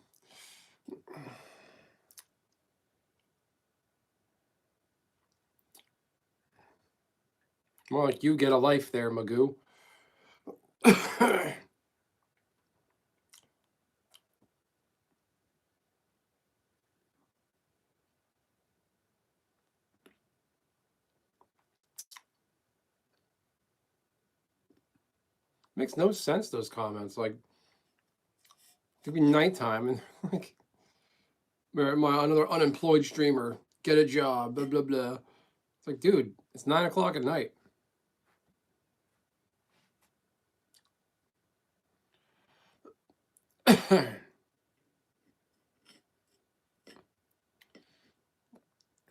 More like you get a life there, Magoo. Makes no sense, those comments. Like, it could be nighttime and like, another unemployed streamer, get a job, blah, blah, blah. It's like, dude, it's 9 o'clock at night.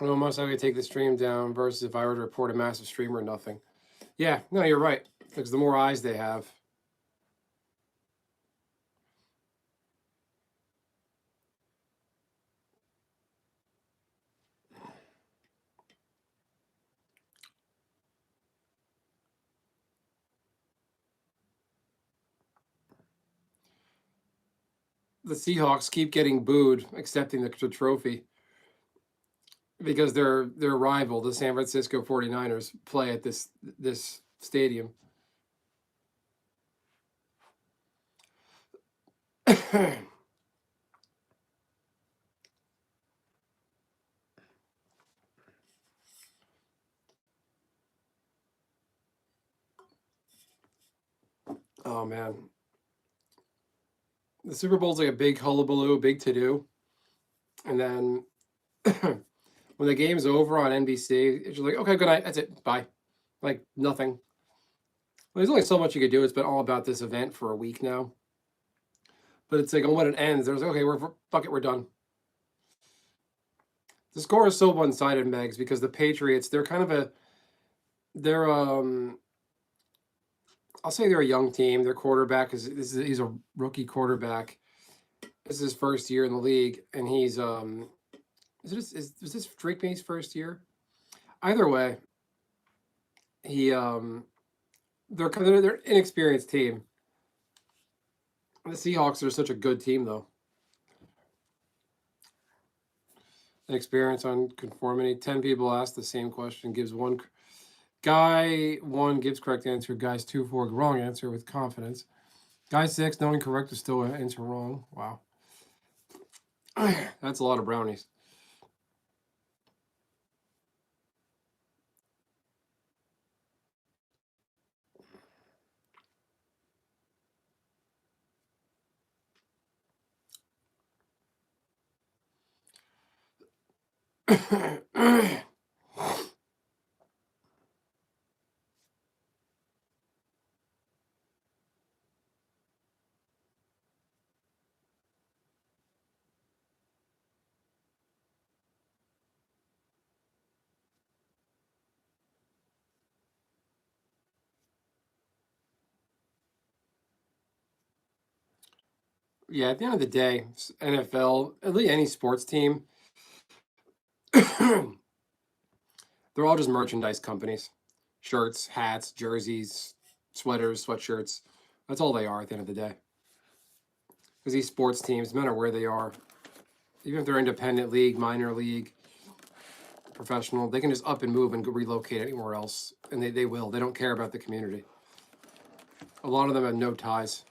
Almost I could take the stream down versus if I were to report a massive stream or nothing. Yeah, no, you're right. Because the more eyes they have. The Seahawks keep getting booed, accepting the trophy. Because their rival, the San Francisco 49ers, play at this stadium. Oh man. The Super Bowl's like a big hullabaloo, big to-do. And then when the game's over on NBC, it's just like, okay, good night, that's it, bye. Like, nothing. Well, there's only so much you could do. It's been all about this event for a week now. But it's like, when it ends, there's okay, fuck it, we're done. The score is so one-sided, Megs, because the Patriots, they're kind of I'll say they're a young team. Their quarterback he's a rookie quarterback. This is his first year in the league, and he's Was this Drake May's first year? Either way, he they're an inexperienced team. The Seahawks are such a good team though. Experience on conformity. 10 people ask the same question, gives one guy one gives correct answer, guys 2 4 wrong answer with confidence. Guy 6 knowing correct is still answer wrong. Wow. That's a lot of brownies. Yeah, at the end of the day, NFL, at least any sports team, they're all just merchandise companies. Shirts, hats, jerseys, sweaters, sweatshirts. That's all they are at the end of the day. Because these sports teams, no matter where they are, even if they're independent league, minor league, professional, they can just up and move and relocate anywhere else. And they will. They don't care about the community. A lot of them have no ties.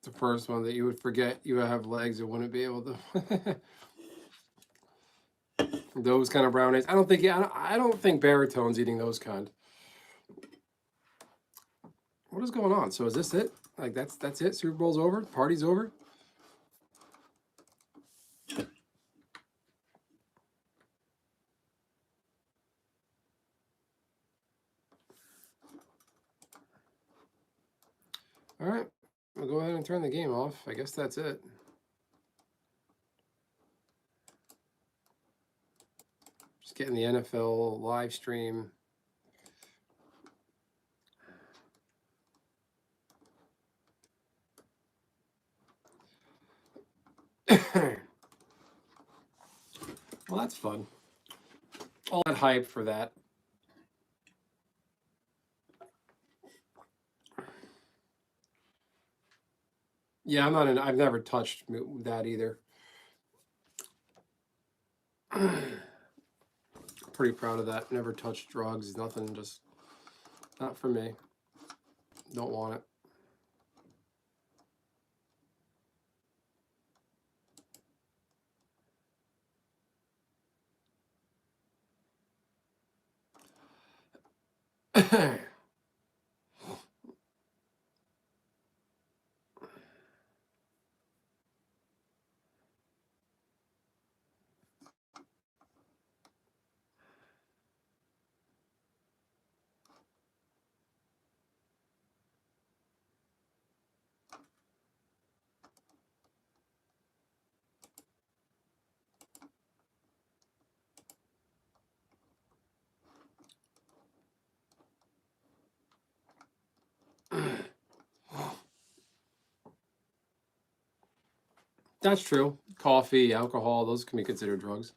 The first one that you would forget you have legs and wouldn't be able to. Those kind of brownies. I don't think baritone's eating those kind. What is going on? So is this it? Like that's it? Super Bowl's over? Party's over? All right. We'll go ahead and turn the game off. I guess that's it. Just getting the NFL live stream. Well, that's fun. All that hype for that. Yeah, I've never touched that either. Pretty proud of that. Never touched drugs, nothing, just not for me. Don't want it. That's true. Coffee, alcohol, those can be considered drugs.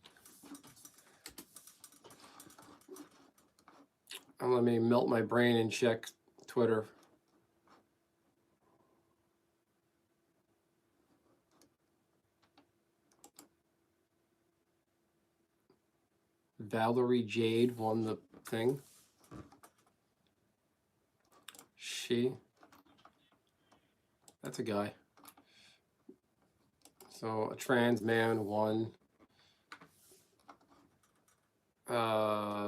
And let me melt my brain and check Twitter. Valerie Jade won the thing. That's a guy. So a trans man won.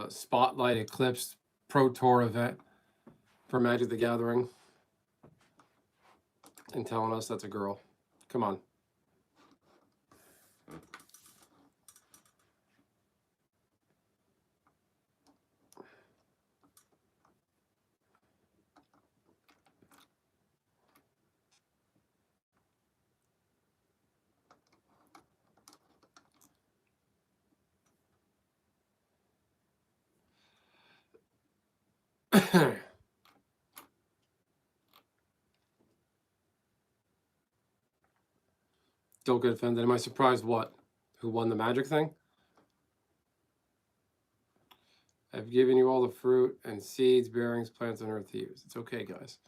Spotlight Eclipse Pro Tour event for Magic the Gathering. And telling us that's a girl. Come on. Don't get offended. Am I surprised what? Who won the magic thing? I've given you all the fruit and seeds, bearings, plants on earth to use. It's okay, guys.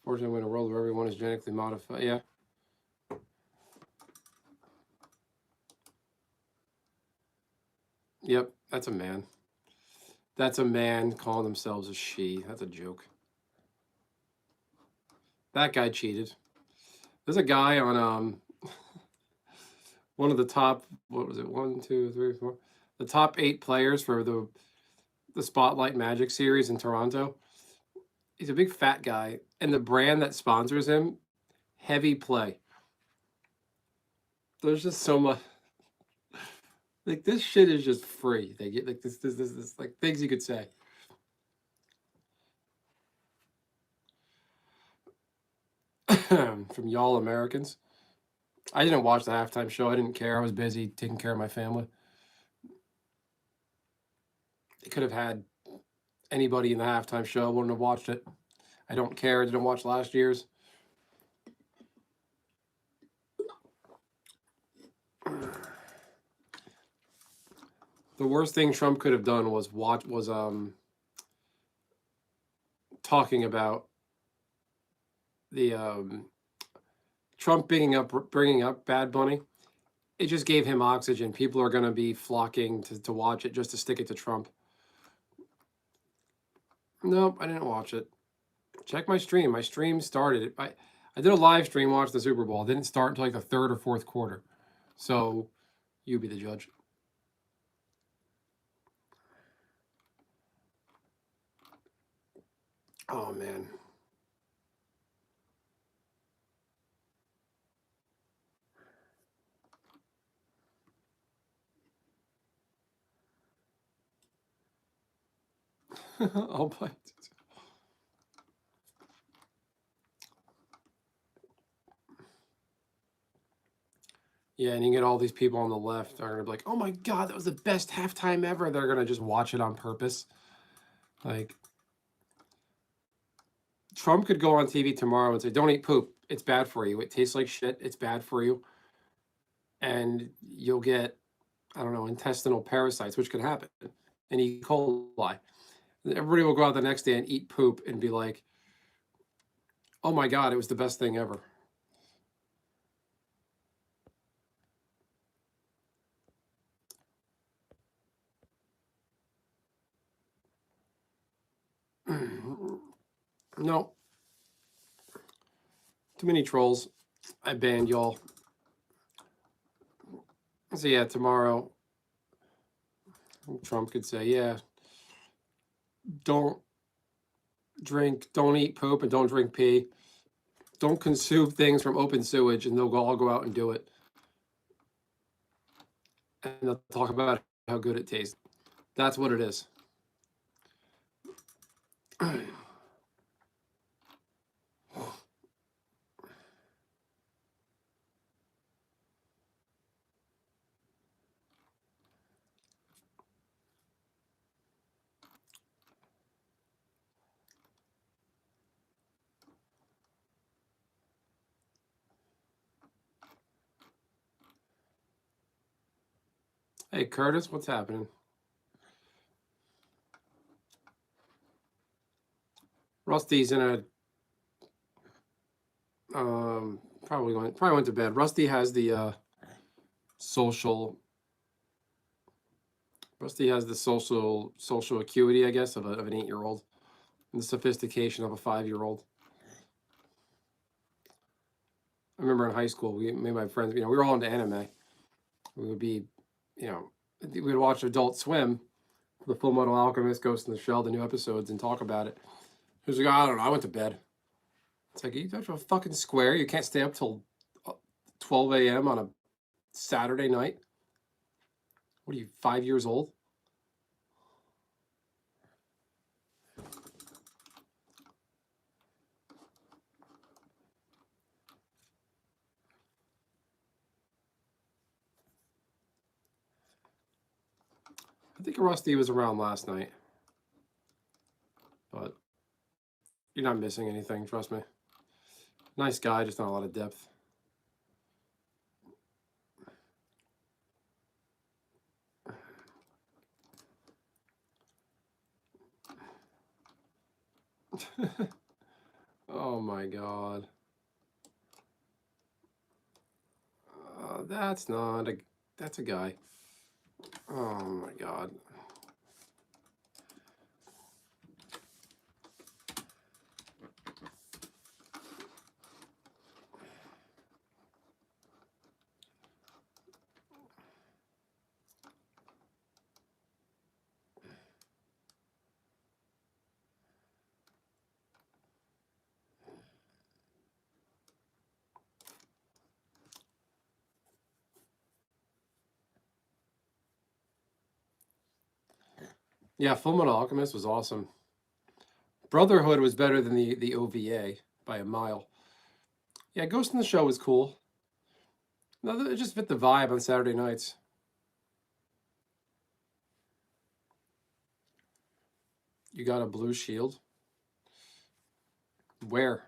Fortunately, in a world where everyone is genetically modified. Yeah. Yep, that's a man. That's a man calling themselves a she. That's a joke. That guy cheated. There's a guy on one of the top, what was it? 1, 2, 3, 4. The top 8 players for the Spotlight Magic series in Toronto. He's a big fat guy, and the brand that sponsors him, Heavy Play. There's just so much. Like, this shit is just free. They get like this like things you could say. From y'all Americans. I didn't watch the halftime show. I didn't care. I was busy taking care of my family. They could have had anybody in the halftime show. I wouldn't have watched it. I don't care. I didn't watch last year's. The worst thing Trump could have done was talking about the Trump bringing up Bad Bunny. It just gave him oxygen. People are going to be flocking to watch it just to stick it to Trump. Nope, I didn't watch it. Check my stream. My stream started. I did a live stream, watch the Super Bowl. It didn't start until like the third or fourth quarter. So you be the judge. Oh, man. I'll bite. Yeah, and you get all these people on the left are going to be like, oh my God, that was the best halftime ever. They're going to just watch it on purpose. Like, Trump could go on TV tomorrow and say, don't eat poop. It's bad for you. It tastes like shit. It's bad for you. And you'll get, I don't know, intestinal parasites, which could happen. And E. coli. Everybody will go out the next day and eat poop and be like, oh my God, it was the best thing ever. No. Too many trolls. I banned y'all. So yeah, tomorrow, Trump could say, yeah, don't eat poop and don't drink pee. Don't consume things from open sewage, and they'll all go out and do it. And they'll talk about how good it tastes. That's what it is. Hey, Curtis, what's happening? Rusty's in a probably went to bed. Rusty has the social acuity, I guess, of an 8-year-old, and the sophistication of a 5-year-old. I remember in high school, me and my friends, we were all into anime. We would be, we would watch Adult Swim, The Full Metal Alchemist, Ghost in the Shell, the new episodes, and talk about it. He was like, I don't know, I went to bed. It's like, you touch a fucking square. You can't stay up till 12 a.m. on a Saturday night. What are you, 5 years old? I think Rusty was around last night. But you're not missing anything, trust me. Nice guy, just not a lot of depth. Oh my god. That's not a... That's a guy. Oh my god. Yeah, Fullmetal Alchemist was awesome. Brotherhood was better than the OVA by a mile. Yeah, Ghost in the Shell was cool. No, it just fit the vibe on Saturday nights. You got a blue shield? Where?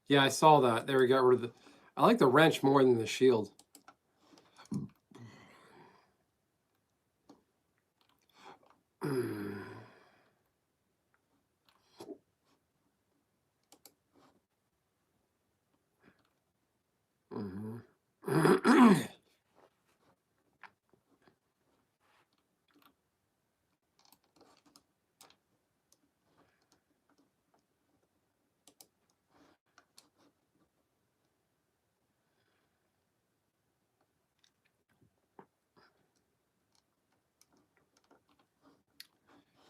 Yeah, I saw that. There we got rid of the... I like the wrench more than the shield.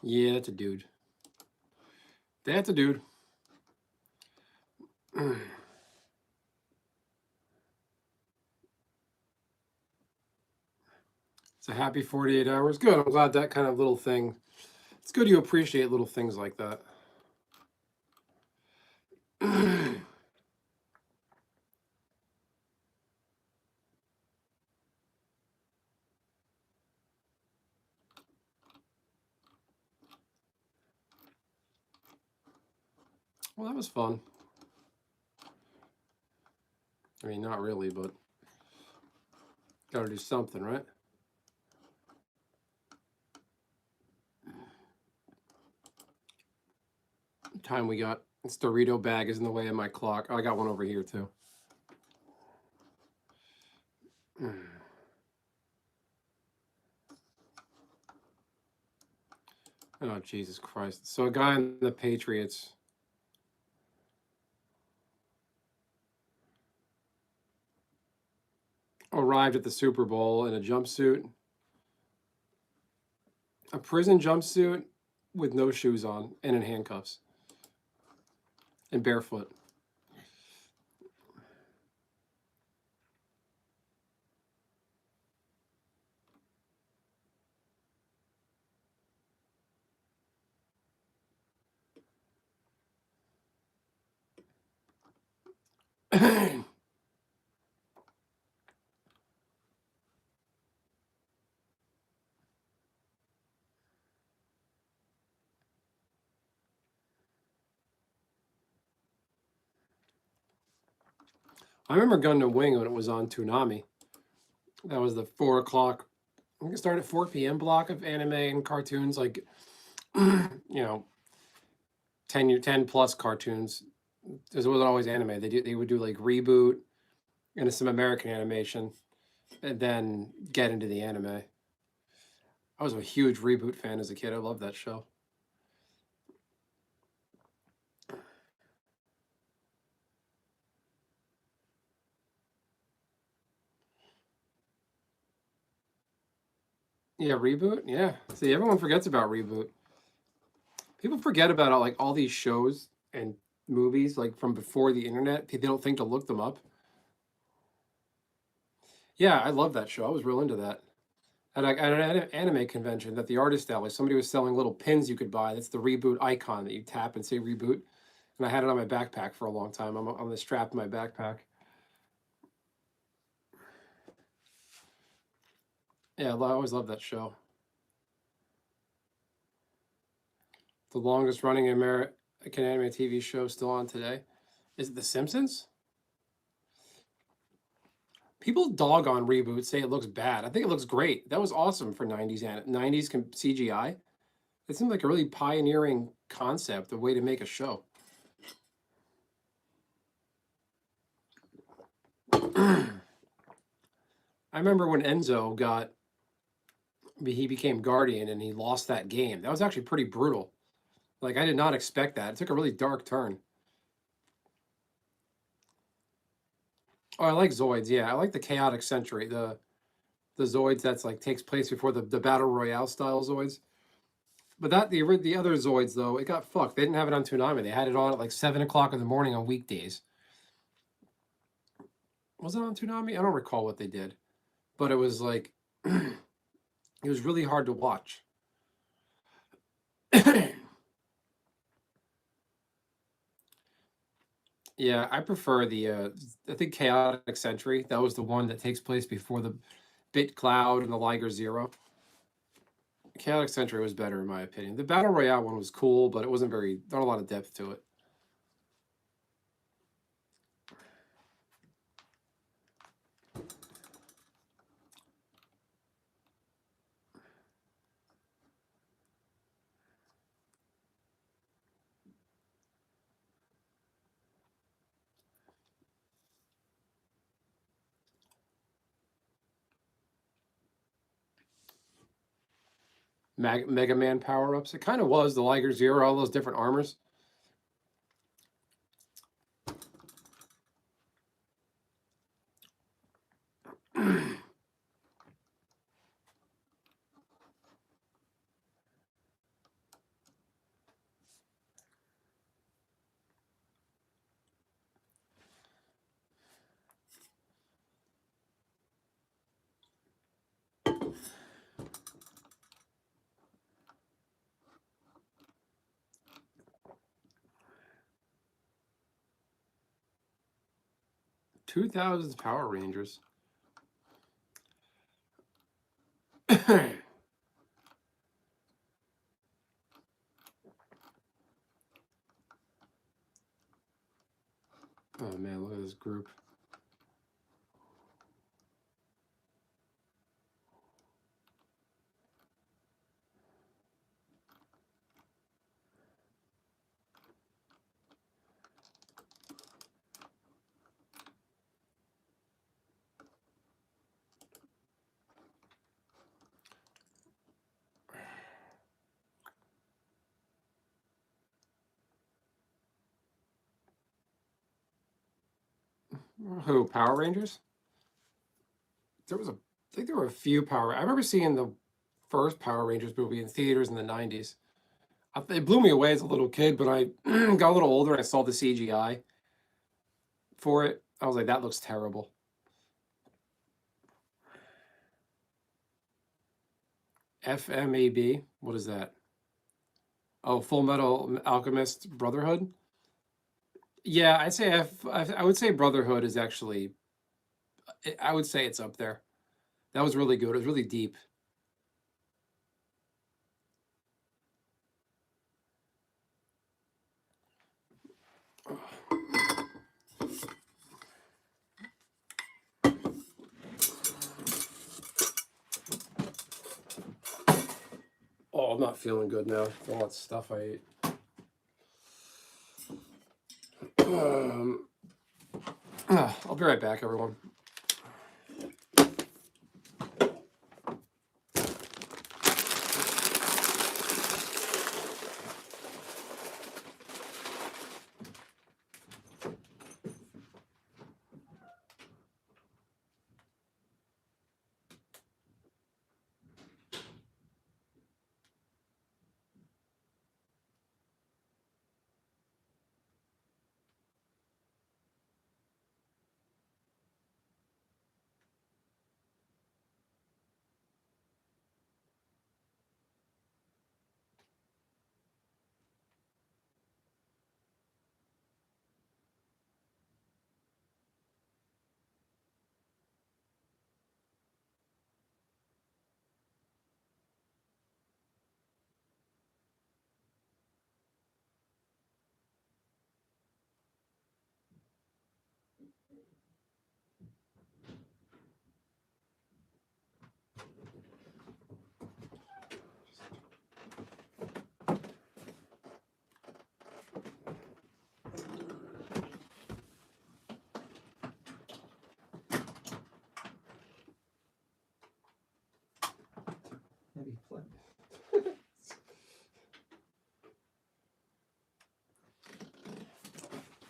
Yeah, that's a dude. That's a dude. It's a happy 48 hours. Good. I'm glad that kind of little thing. It's good you appreciate little things like that. Well, that was fun. I mean, not really, but gotta do something, right? Time we got. This Dorito bag is in the way of my clock. Oh, I got one over here, too. Oh, Jesus Christ. So a guy in the Patriots arrived at the Super Bowl in a jumpsuit. A prison jumpsuit with no shoes on and in handcuffs. And barefoot. I remember Gun to Wing when it was on Toonami. That was the 4 o'clock We can start at 4 p.m. block of anime and cartoons, like, you know, 10 plus cartoons. There wasn't always anime. They would do like Reboot and some American animation, and then get into the anime. I was a huge Reboot fan as a kid. I loved that show. Yeah, Reboot. Yeah. See, everyone forgets about Reboot. People forget about like all these shows and movies like from before the internet. They don't think to look them up. Yeah, I love that show. I was real into that. At an anime convention that the artist established, somebody was selling little pins you could buy. That's the Reboot icon that you tap and say Reboot. And I had it on my backpack for a long time. I'm on the strap in my backpack. Yeah, I always loved that show. The longest running American anime TV show still on today. Is it The Simpsons? People dog on Reboot, say it looks bad. I think it looks great. That was awesome for 90s CGI. It seemed like a really pioneering concept, a way to make a show. I remember when Enzo he became Guardian and he lost that game. That was actually pretty brutal. Like, I did not expect that. It took a really dark turn. Oh, I like Zoids. Yeah, I like the Chaotic Century. The Zoids that's like takes place before the Battle Royale style Zoids. But the other Zoids though, it got fucked. They didn't have it on Toonami. They had it on at like 7 o'clock in the morning on weekdays. Was it on Toonami? I don't recall what they did, but it was like it was really hard to watch. Yeah, I prefer I think Chaotic Century. That was the one that takes place before the Bit Cloud and the Liger Zero. Chaotic Century was better in my opinion. The Battle Royale one was cool, but it wasn't not a lot of depth to it. Mega Man power ups. It kind of was the Liger Zero, all those different armors. $2,000 Power Rangers. Oh man, look at this group. Who, Power Rangers? I think there were a few I remember seeing the first Power Rangers movie in theaters in the 90s. It blew me away as a little kid, but I got a little older and I saw the CGI for it. I was like, that looks terrible. FMAB? What is that? Oh, Full Metal Alchemist Brotherhood? Yeah, I would say Brotherhood is actually, I would say it's up there. That was really good. It was really deep. I'm not feeling good now. All that stuff I ate. I'll be right back, everyone.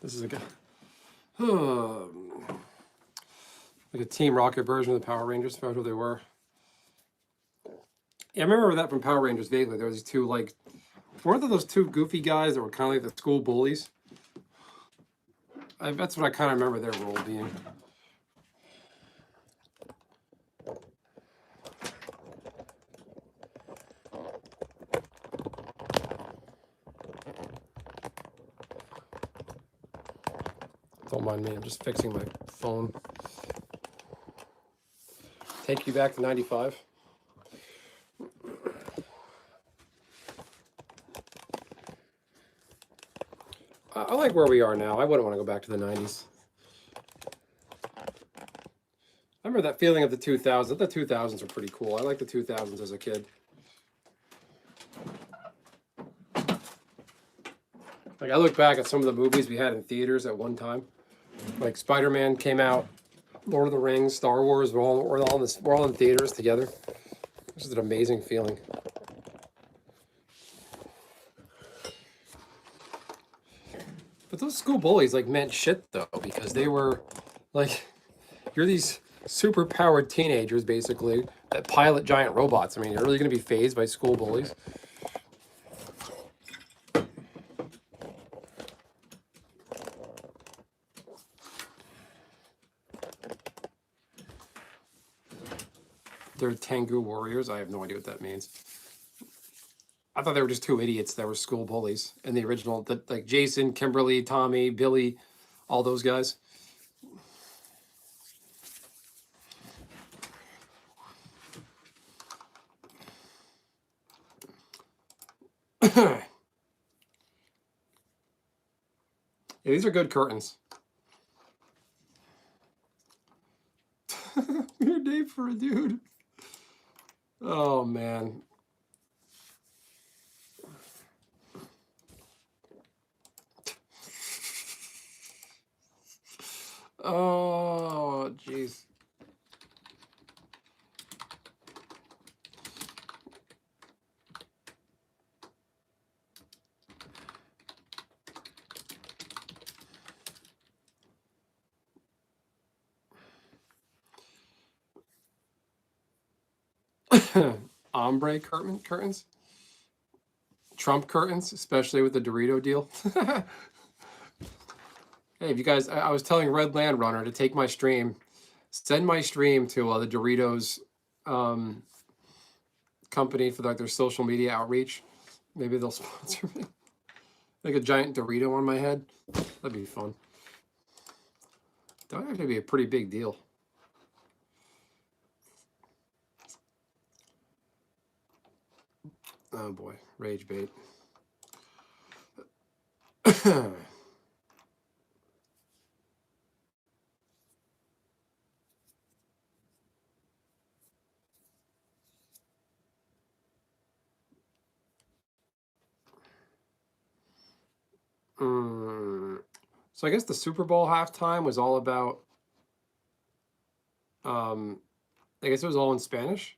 This is like a Team Rocket version of the Power Rangers. I forgot who they were. Yeah, I remember that from Power Rangers vaguely. There was these two, like, weren't there those two goofy guys that were kind of like the school bullies? That's what I kind of remember their role being. Don't mind me, I'm just fixing my phone. Take you back to 95. I like where we are now. I wouldn't want to go back to the 90s. I remember that feeling of the 2000s. The 2000s were pretty cool. I liked the 2000s as a kid. Like, I look back at some of the movies we had in theaters at one time. Like, Spider-Man came out, Lord of the Rings, Star Wars, we're all in theaters together. This is an amazing feeling. But those school bullies, like, meant shit, though, because they were, like, you're these super-powered teenagers, basically, that pilot giant robots. I mean, you're really going to be fazed by school bullies? They're Tengu warriors. I have no idea what that means. I thought they were just two idiots that were school bullies in the original, like Jason, Kimberly, Tommy, Billy, all those guys. Yeah, these are good curtains. Your day for a dude. Oh, man. Oh, jeez. Ombre curtains. Trump curtains, especially with the Dorito deal. Hey, if you guys, I was telling Red Land Runner to take my stream, send my stream to the Doritos company for like their social media outreach. Maybe they'll sponsor me. Like a giant Dorito on my head. That'd be fun. That would actually be a pretty big deal. Oh boy, rage bait. So I guess the Super Bowl halftime was all about. Um, I guess it was all in Spanish.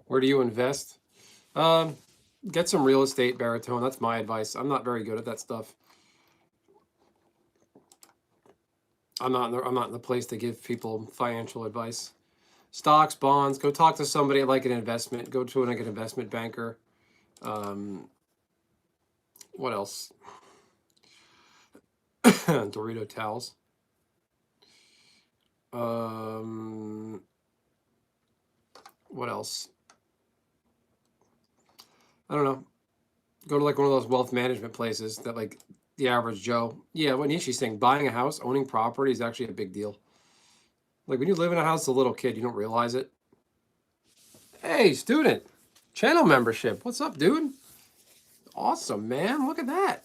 Where do you invest? Um, get some real estate, baritone. That's my advice. I'm not very good at that stuff. I'm not in the place to give people financial advice. Stocks, bonds. Go talk to somebody like an investment. Go to like an investment banker. Um, what else? Dorito towels. Um, what else? I don't know. Go to like one of those wealth management places that like the average Joe. Yeah, what Nishi's saying, buying a house, owning property is actually a big deal. Like when you live in a house as a little kid, you don't realize it. Hey, student, channel membership. What's up, dude? Awesome, man. Look at that.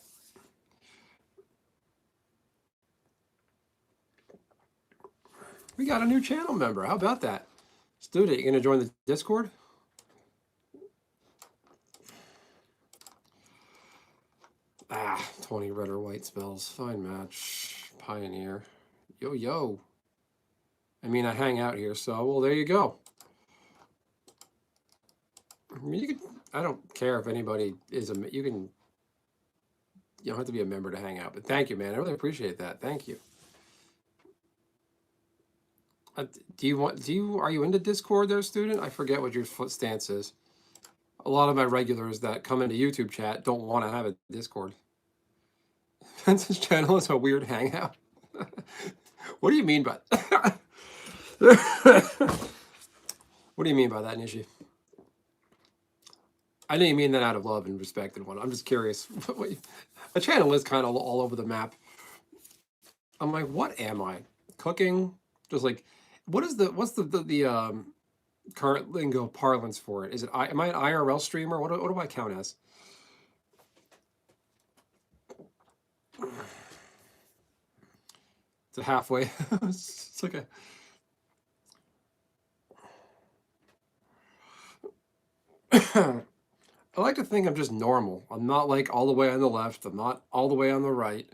We got a new channel member. How about that? Student, you gonna join the Discord? Ah, 20 red or white spells. Fine match. Pioneer. Yo, yo. I mean, I hang out here, so, well, there you go. I mean, you could, I don't care if anybody is a, you can, you don't have to be a member to hang out, but thank you, man. I really appreciate that. Thank you. Are you into Discord there, student? I forget what your stance is. A lot of my regulars that come into YouTube chat don't want to have a Discord. Vince's channel is a weird hangout. What do you mean by What do you mean by that, Nishi? I didn't mean that out of love and respect and whatnot. I'm just curious. The channel is kind of all over the map. I'm like, what am I? Cooking? Just like, what's the current lingo parlance for it? Is it am I an IRL streamer? What do I count as? It's a halfway. It's like a. I like to think I'm just normal. I'm not like all the way on the left. I'm not all the way on the right.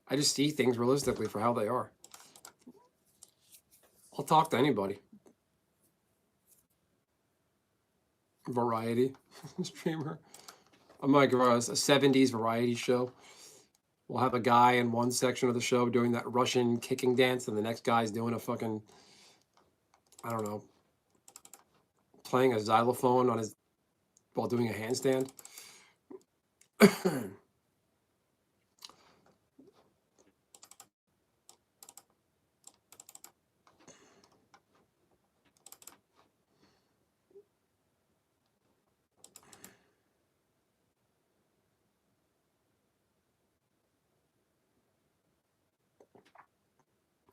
I just see things realistically for how they are. I'll talk to anybody. Variety streamer. I'm like a 70s variety show. We'll have a guy in one section of the show doing that Russian kicking dance, and the next guy's doing a fucking, I don't know, playing a xylophone on his while doing a handstand.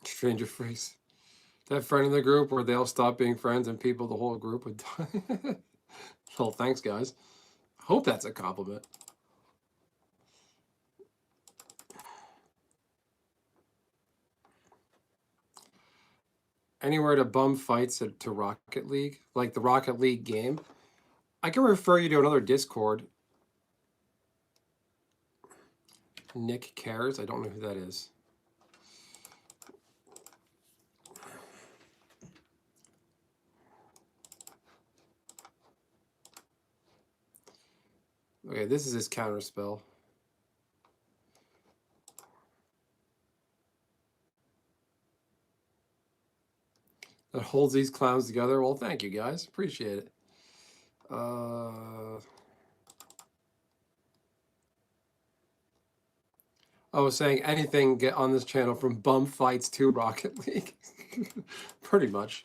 Stranger freaks. That friend in the group where they'll stop being friends and people, the whole group would die. Well, thanks, guys. Hope that's a compliment. Anywhere to bum fights to Rocket League, like the Rocket League game. I can refer you to another Discord. Nick Cares. I don't know who that is. Okay, this is his counterspell. That holds these clowns together. Well, thank you guys. Appreciate it. I was saying anything get on this channel from bum fights to Rocket League. Pretty much.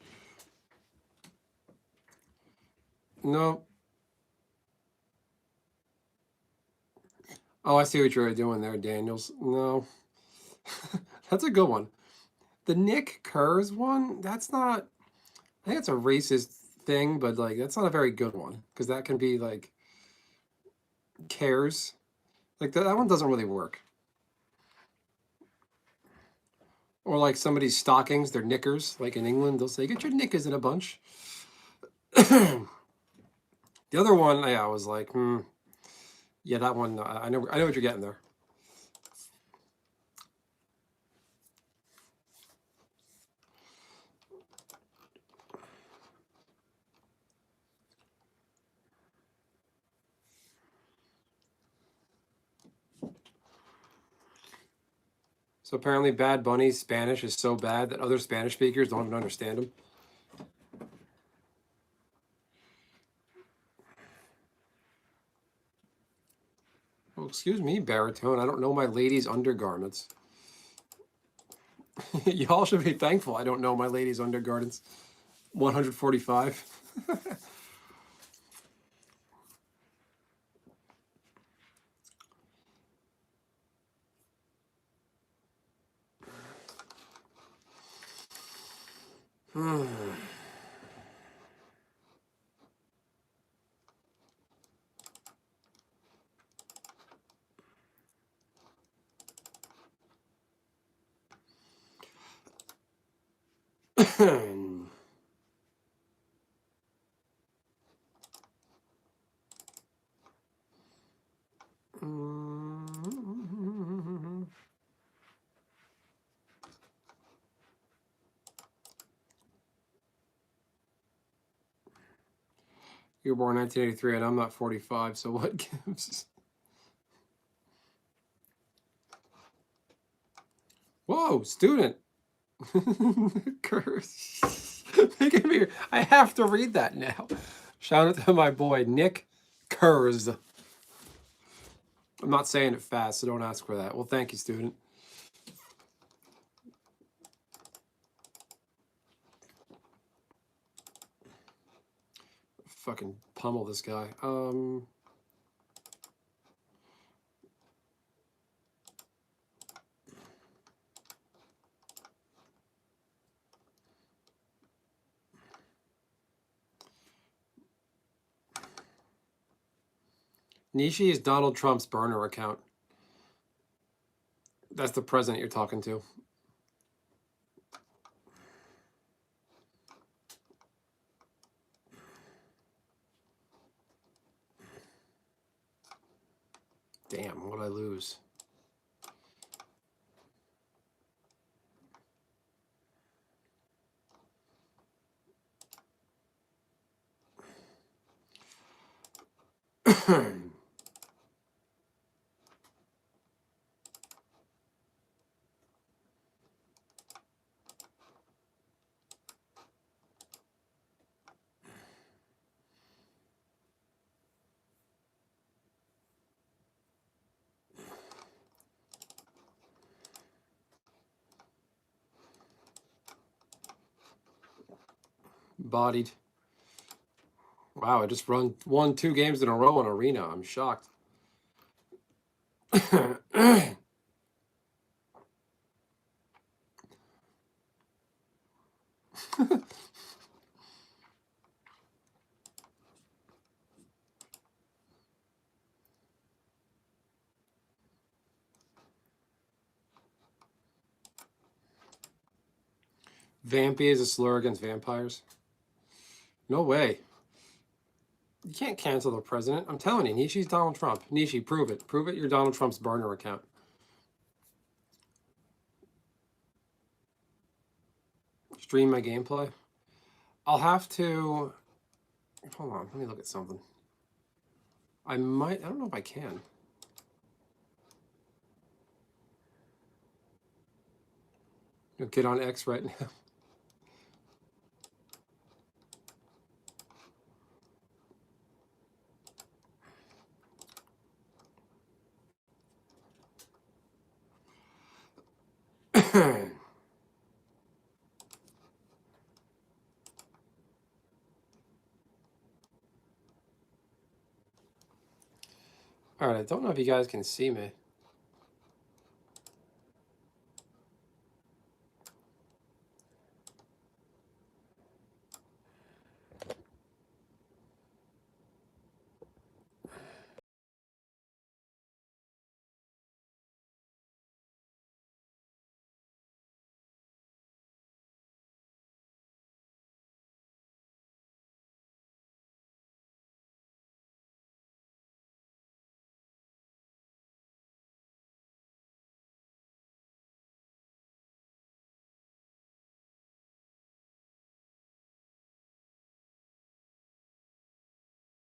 No. Oh, I see what you're doing there, Daniels. No. That's a good one. The Nick Kurz one, that's not, I think it's a racist thing, but like that's not a very good one because that can be like cares. Like that one doesn't really work. Or like somebody's stockings, their knickers. Like in England, they'll say, "Get your knickers in a bunch." The other one, yeah, I was like, yeah, that one. I know what you're getting there. So apparently, Bad Bunny's Spanish is so bad that other Spanish speakers don't even understand him. Well, excuse me, baritone. I don't know my lady's undergarments. Y'all should be thankful I don't know my lady's undergarments. 145. You were born 1983 and I'm not 45, so what gives? Whoa, student. Curse. Making me, I have to read that now. Shout out to my boy, Nick Kurz. I'm not saying it fast, so don't ask for that. Well, thank you, student. Fucking pummel this guy. Nishi is Donald Trump's burner account. That's the president you're talking to. Damn, what'd I lose? Bodied. Wow, I just won 2 games in a row in Arena. I'm shocked. Vampy is a slur against vampires. No way. You can't cancel the president. I'm telling you, Nishi's Donald Trump. Nishi, prove it. Prove it you're Donald Trump's burner account. Stream my gameplay. I'll have to... Hold on, let me look at something. I don't know if I can. You'll get on X right now. All right, I don't know if you guys can see me.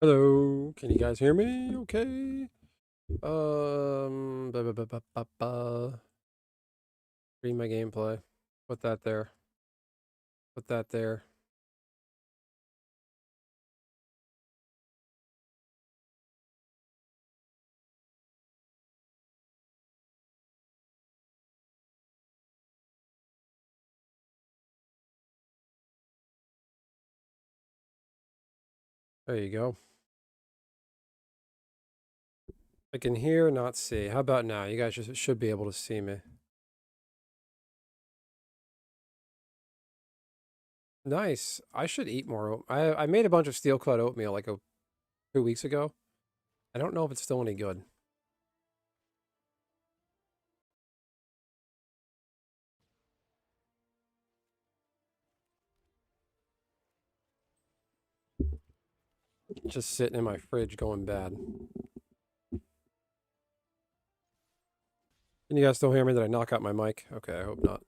Hello, can you guys hear me? Okay. Read my gameplay. Put that there. Put that there. There you go. I can hear, not see. How about now? You guys should be able to see me. Nice. I should eat more oat. I made a bunch of steel cut oatmeal like 2 weeks ago. I don't know if it's still any good. It's just sitting in my fridge going bad. Can you guys still hear me? Did I knock out my mic? Okay, I hope not.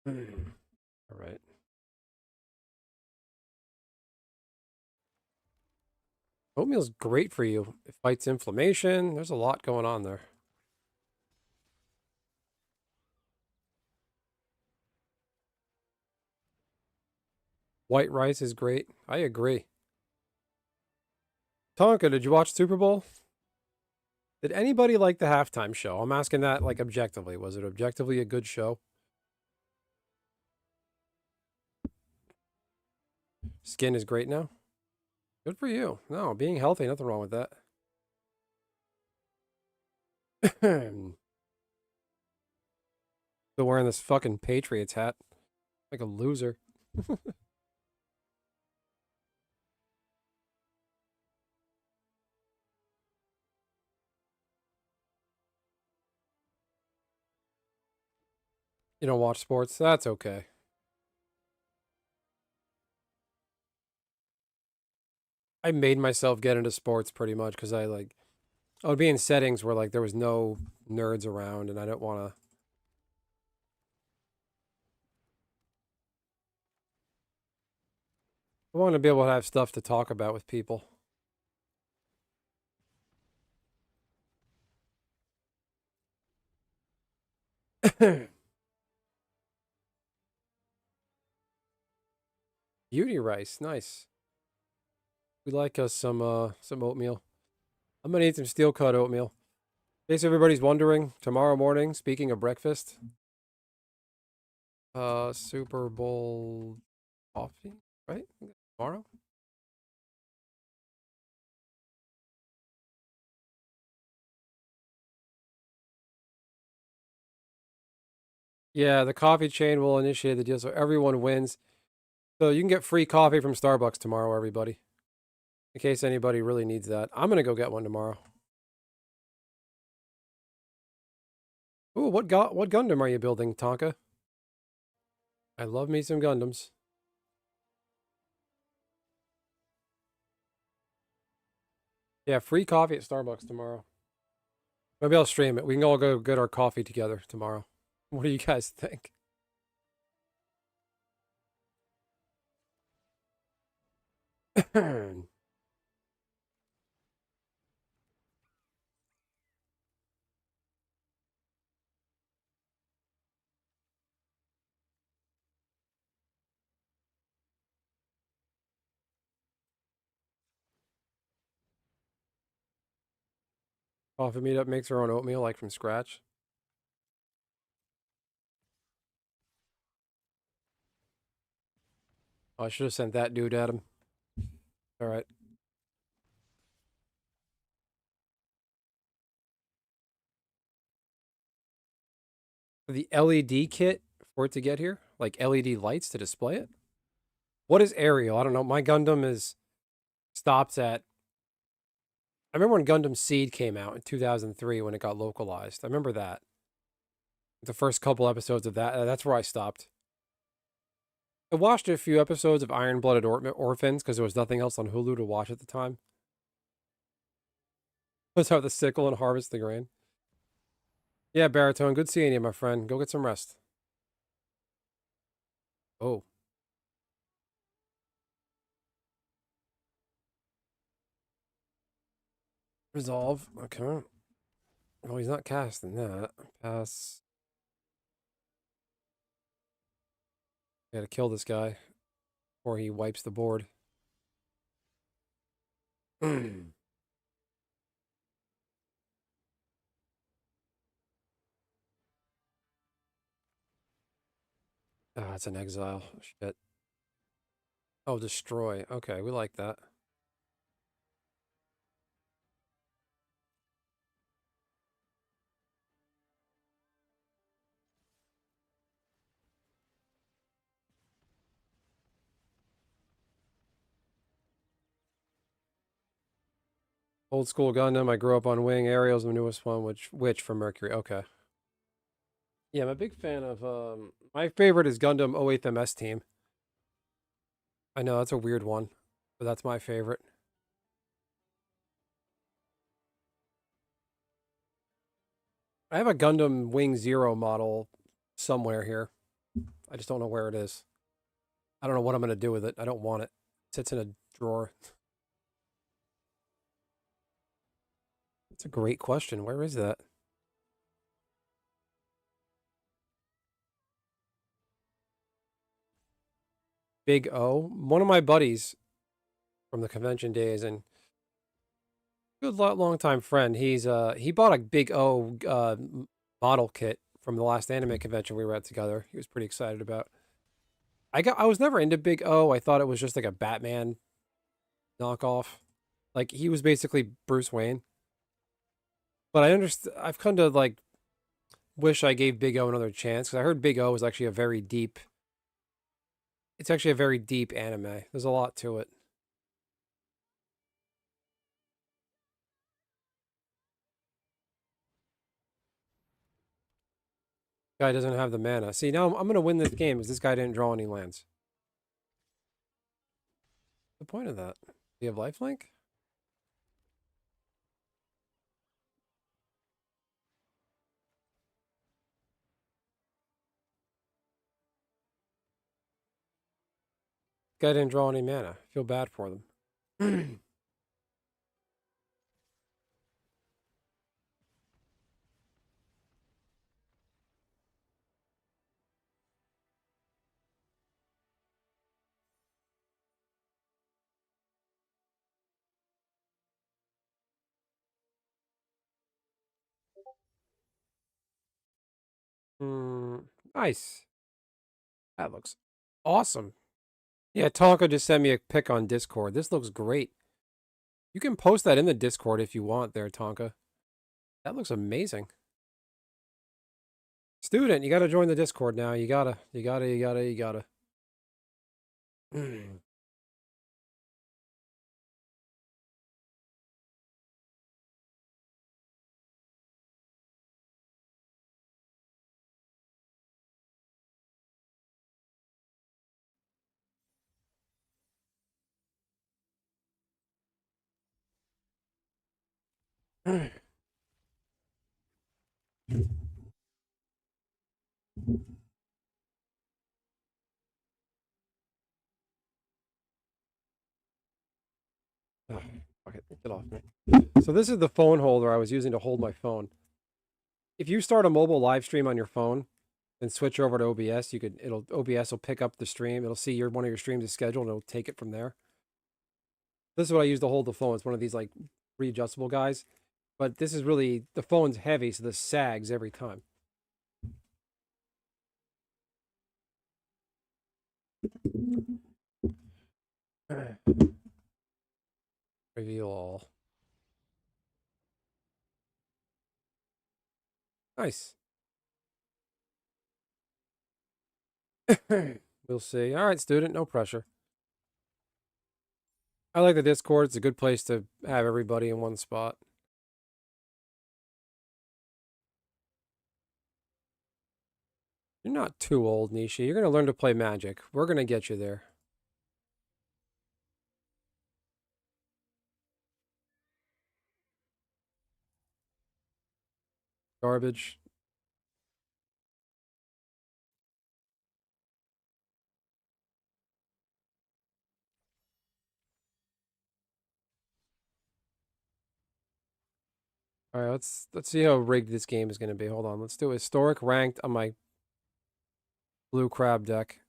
All right. Oatmeal's great for you. It fights inflammation. There's a lot going on there. White rice is great. I agree. Tonka, did you watch Super Bowl? Did anybody like the halftime show? I'm asking that like objectively. Was it objectively a good show? Skin is great now. Good for you. No, being healthy, nothing wrong with that. Still wearing this fucking Patriots hat. Like a loser. You don't watch sports? That's okay. I made myself get into sports pretty much because I would be in settings where like there was no nerds around and I don't want to. I want to be able to have stuff to talk about with people. Beauty rice, nice. We like us some oatmeal. I'm gonna eat some steel cut oatmeal. In case everybody's wondering, tomorrow morning, speaking of breakfast, Super Bowl coffee, right? Tomorrow? Yeah, the coffee chain will initiate the deal so everyone wins. So you can get free coffee from Starbucks tomorrow, everybody. In case anybody really needs that. I'm gonna go get one tomorrow. Ooh, what Gundam are you building, Tonka? I love me some Gundams. Yeah, free coffee at Starbucks tomorrow. Maybe I'll stream it. We can all go get our coffee together tomorrow. What do you guys think? Coffee Meetup makes her own oatmeal, like from scratch. Oh, I should have sent that dude at him. All right. The LED kit for it to get here? Like LED lights to display it? What is aerial? I don't know. My Gundam is stops at. I remember when Gundam Seed came out in 2003 when it got localized. I remember that. The first couple episodes of that, that's where I stopped. I watched a few episodes of Iron Blooded Orphans because there was nothing else on Hulu to watch at the time. Let's have the sickle and harvest the grain. Yeah, Baritone, good seeing you, my friend. Go get some rest. Oh. Resolve. Okay. Well, he's not casting that. Pass. Gotta kill this guy before he wipes the board. Ah, it's an exile. Shit. Oh, destroy. Okay, we like that. Old school Gundam. I grew up on Wing. Ariel's the newest one, which from Mercury. Okay. Yeah, I'm a big fan of my favorite is Gundam 08th MS Team. I know that's a weird one, but that's my favorite. I have a Gundam Wing Zero model somewhere here. I just don't know where it is. I don't know what I'm going to do with it. I don't want it. It sits in a drawer. That's a great question. Where is that? Big O. One of my buddies from the convention days and good long time friend. He bought a Big O model kit from the last anime convention we were at together. He was pretty excited about. I was never into Big O. I thought it was just like a Batman knockoff. Like he was basically Bruce Wayne. But I understand. I've come to like wish I gave Big O another chance because I heard Big O was actually a very deep. It's actually a very deep anime. There's a lot to it. Guy doesn't have the mana. See, now I'm gonna win this game because this guy didn't draw any lands. What's the point of that? Do you have lifelink? Guy didn't draw any mana. I feel bad for them. Nice. That looks awesome. Yeah, Tonka just sent me a pic on Discord. This looks great. You can post that in the Discord if you want there, Tonka. That looks amazing. Student, you gotta join the Discord now. You gotta. Ugh, fuck it, get off me. So this is the phone holder I was using to hold my phone. If you start a mobile live stream on your phone and switch over to OBS, OBS will pick up the stream. It'll see one of your streams is scheduled and it'll take it from there. This is what I use to hold the phone. It's one of these like readjustable guys. But this is really the phone's heavy, so this sags every time. Reveal all. Nice. We'll see. All right, student, no pressure. I like the Discord. It's a good place to have everybody in one spot. You're not too old, Nishi. You're going to learn to play Magic. We're going to get you there. Garbage. All right, let's see how rigged this game is going to be. Hold on. Let's do historic ranked on my blue crab deck.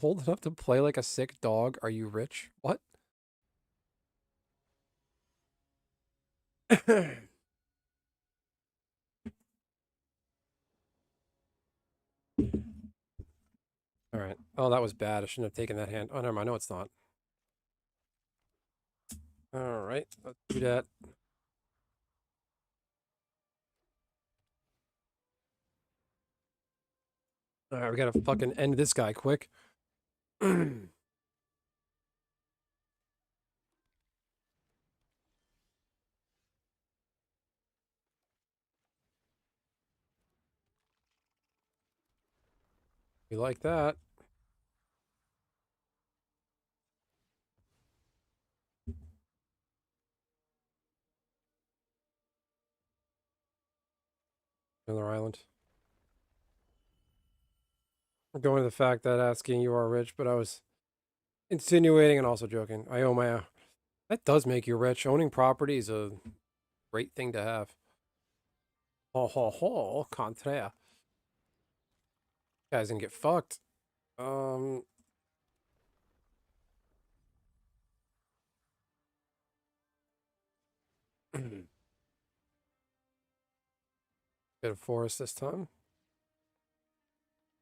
Hold it up to play like a sick dog. Are you rich? What? All right. Oh, that was bad. I shouldn't have taken that hand. Oh, never mind. No, it's not. All right. Let's do that. All right. We got to fucking end this guy quick. You like that? Miller Island. We're going to the fact that asking you are rich, but I was insinuating and also joking. I owe my. That does make you rich. Owning property is a great thing to have. Ho ho ho, contraire. Guy's gonna get fucked. Um. Bit of forest this time.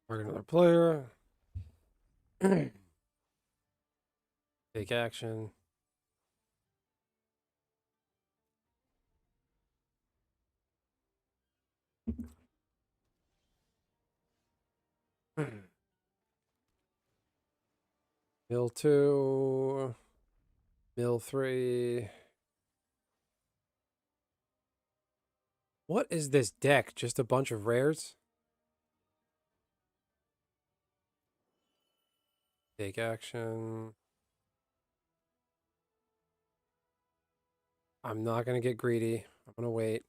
Target another player. Take action. Mill 2. Mill 3. What is this deck? Just a bunch of rares? Take action. I'm not going to get greedy. I'm going to wait.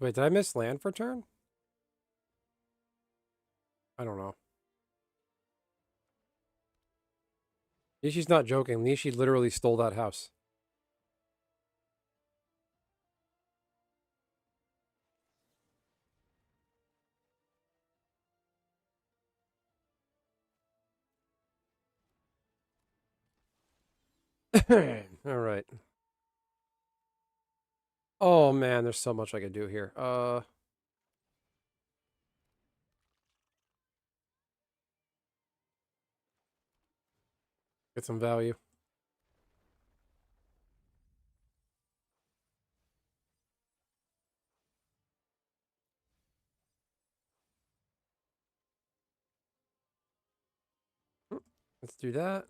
Wait, did I miss land for turn? I don't know. Nishi's not joking. Nishi literally stole that house. All right. Oh man, there's so much I could do here. Get some value. Let's do that.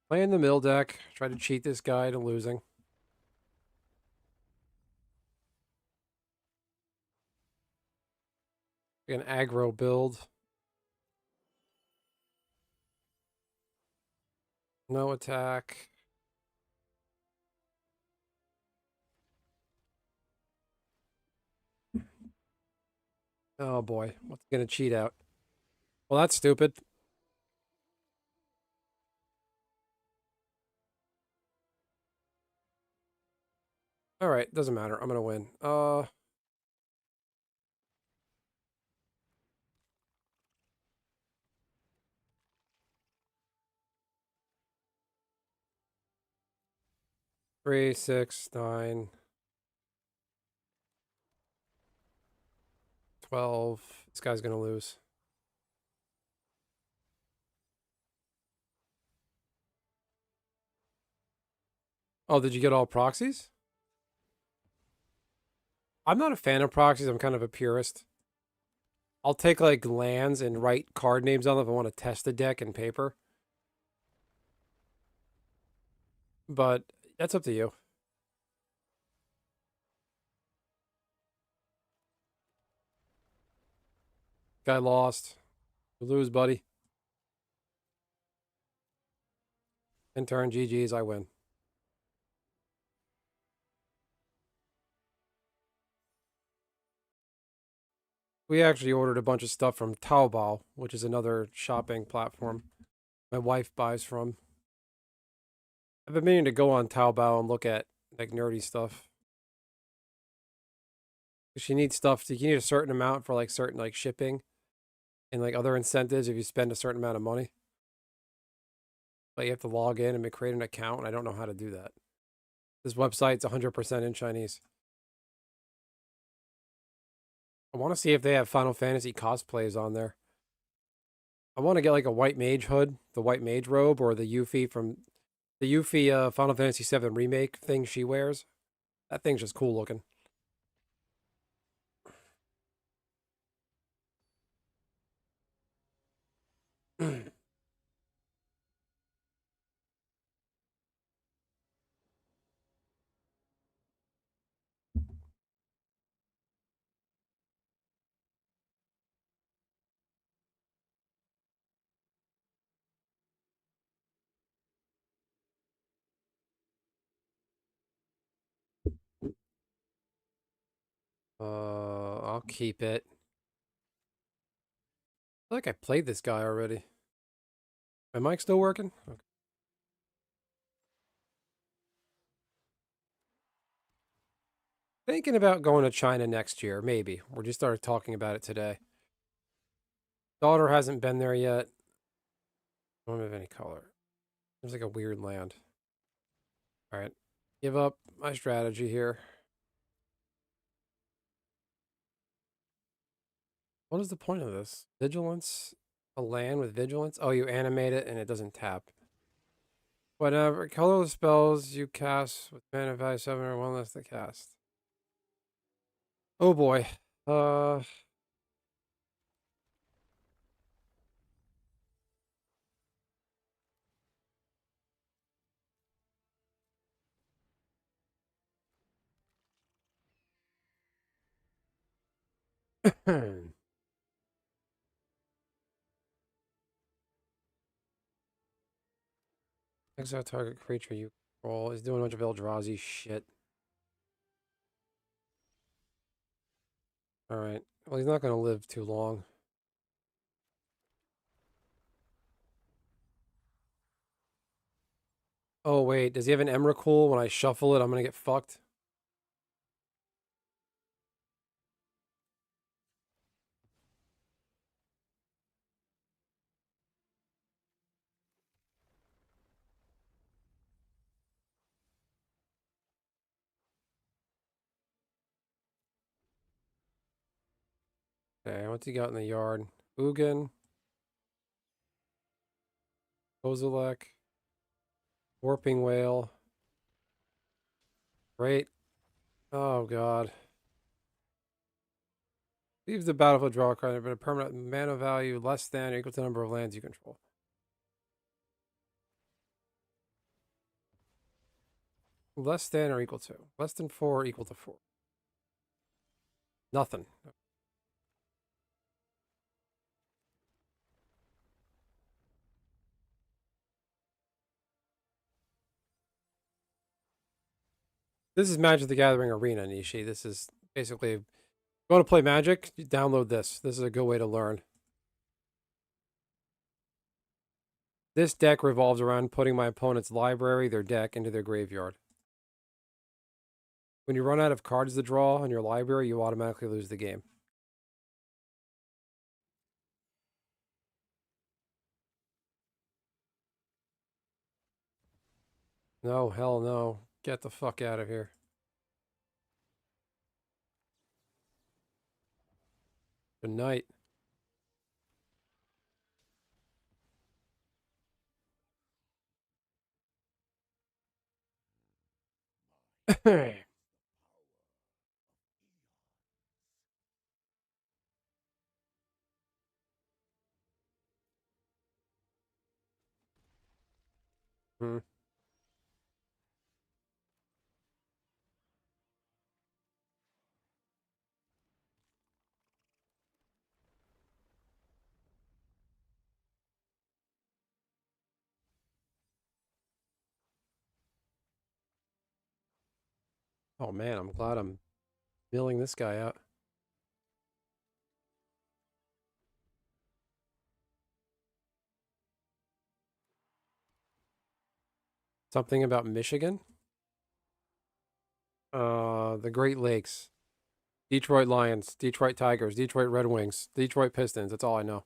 Playing the mill deck. Try to cheat this guy to losing. An aggro build. No attack. Oh boy, what's he gonna cheat out? Well, that's stupid. All right, doesn't matter. I'm gonna win. 3, 6, 9, 12. This guy's gonna lose. Oh, did you get all proxies? I'm not a fan of proxies. I'm kind of a purist. I'll take like lands and write card names on them if I want to test the deck in paper. But that's up to you. Guy lost. You lose, buddy. In turn, GG's, I win. We actually ordered a bunch of stuff from Taobao, which is another shopping platform my wife buys from. I've been meaning to go on Taobao and look at like nerdy stuff. She needs stuff. You need a certain amount for like certain like shipping and like other incentives if you spend a certain amount of money. But you have to log in and create an account, and I don't know how to do that. This website's 100% in Chinese. I want to see if they have Final Fantasy cosplays on there. I want to get like a white mage hood, the white mage robe, or the Yuffie from the Yuffie Final Fantasy VII remake thing she wears. That thing's just cool looking. I'll keep it. I feel like I played this guy already. My mic still working? Okay. Thinking about going to China next year, maybe. We just started talking about it today. Daughter hasn't been there yet. I don't have any color. There's like a weird land. All right. Give up my strategy here. What is the point of this? Vigilance? A land with vigilance? Oh, you animate it and it doesn't tap. Whatever. Colorless spells you cast with mana value 7 or 1 less to cast. Oh boy. Uh. Exile target creature you control is doing a bunch of Eldrazi shit. Alright. Well, he's not going to live too long. Oh, wait. Does he have an Emrakul? When I shuffle it, I'm going to get fucked. Okay, what's he got in the yard? Ugin. Kozilek. Warping Whale. Great. Oh, God. Leaves the battlefield, draw a card, but a permanent mana value less than or equal to the number of lands you control. Less than or equal to. Less than 4 or equal to 4. Nothing. This is Magic the Gathering Arena, Nishi. This is basically, if you want to play Magic, you download this. This is a good way to learn. This deck revolves around putting my opponent's library, their deck, into their graveyard. When you run out of cards to draw in your library, you automatically lose the game. No, hell no. Get the fuck out of here. Good night. Hmm. Oh man, I'm glad I'm milling this guy out. Something about Michigan? The Great Lakes. Detroit Lions, Detroit Tigers, Detroit Red Wings, Detroit Pistons. That's all I know.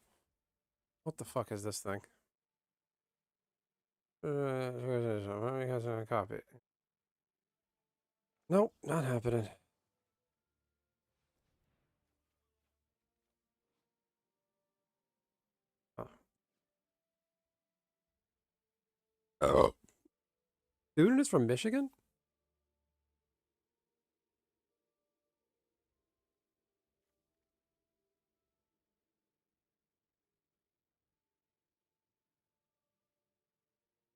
What the fuck is this thing? Copy. Nope, not happening. Oh. Student is from Michigan?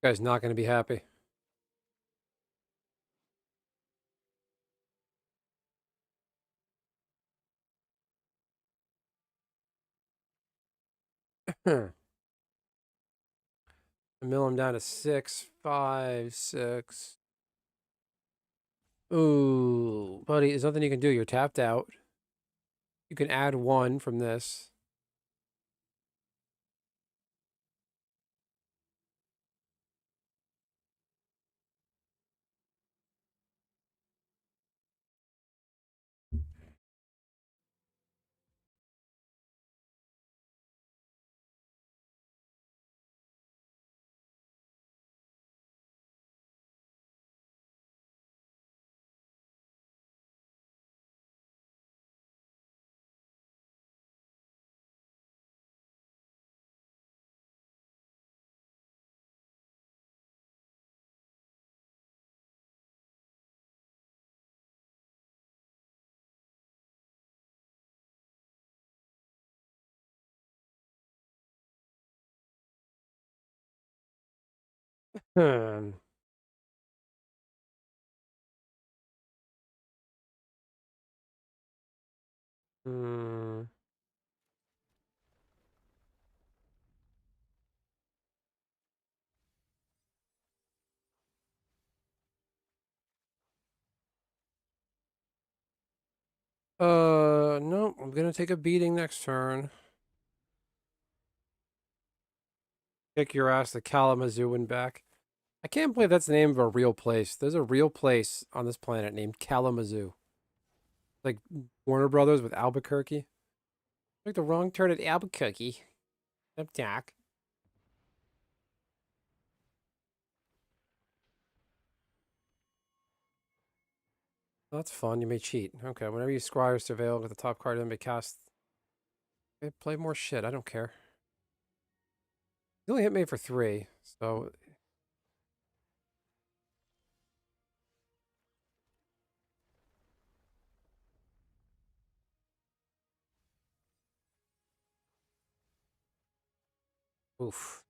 Guy's not going to be happy. I mill him down to 6, 5, 6. Ooh, buddy, there's nothing you can do. You're tapped out. You can add 1 from this. Hmm. Hmm. No, I'm gonna take a beating next turn. Kick your ass to Kalamazoo and back. I can't believe that's the name of a real place. There's a real place on this planet named Kalamazoo. Like Warner Brothers with Albuquerque. Like the wrong turn at Albuquerque. Attack. That's fun. You may cheat. Okay, whenever you scry or surveil with the top card, then may cast. Okay, play more shit. I don't care. He only hit me for 3, so. Oof.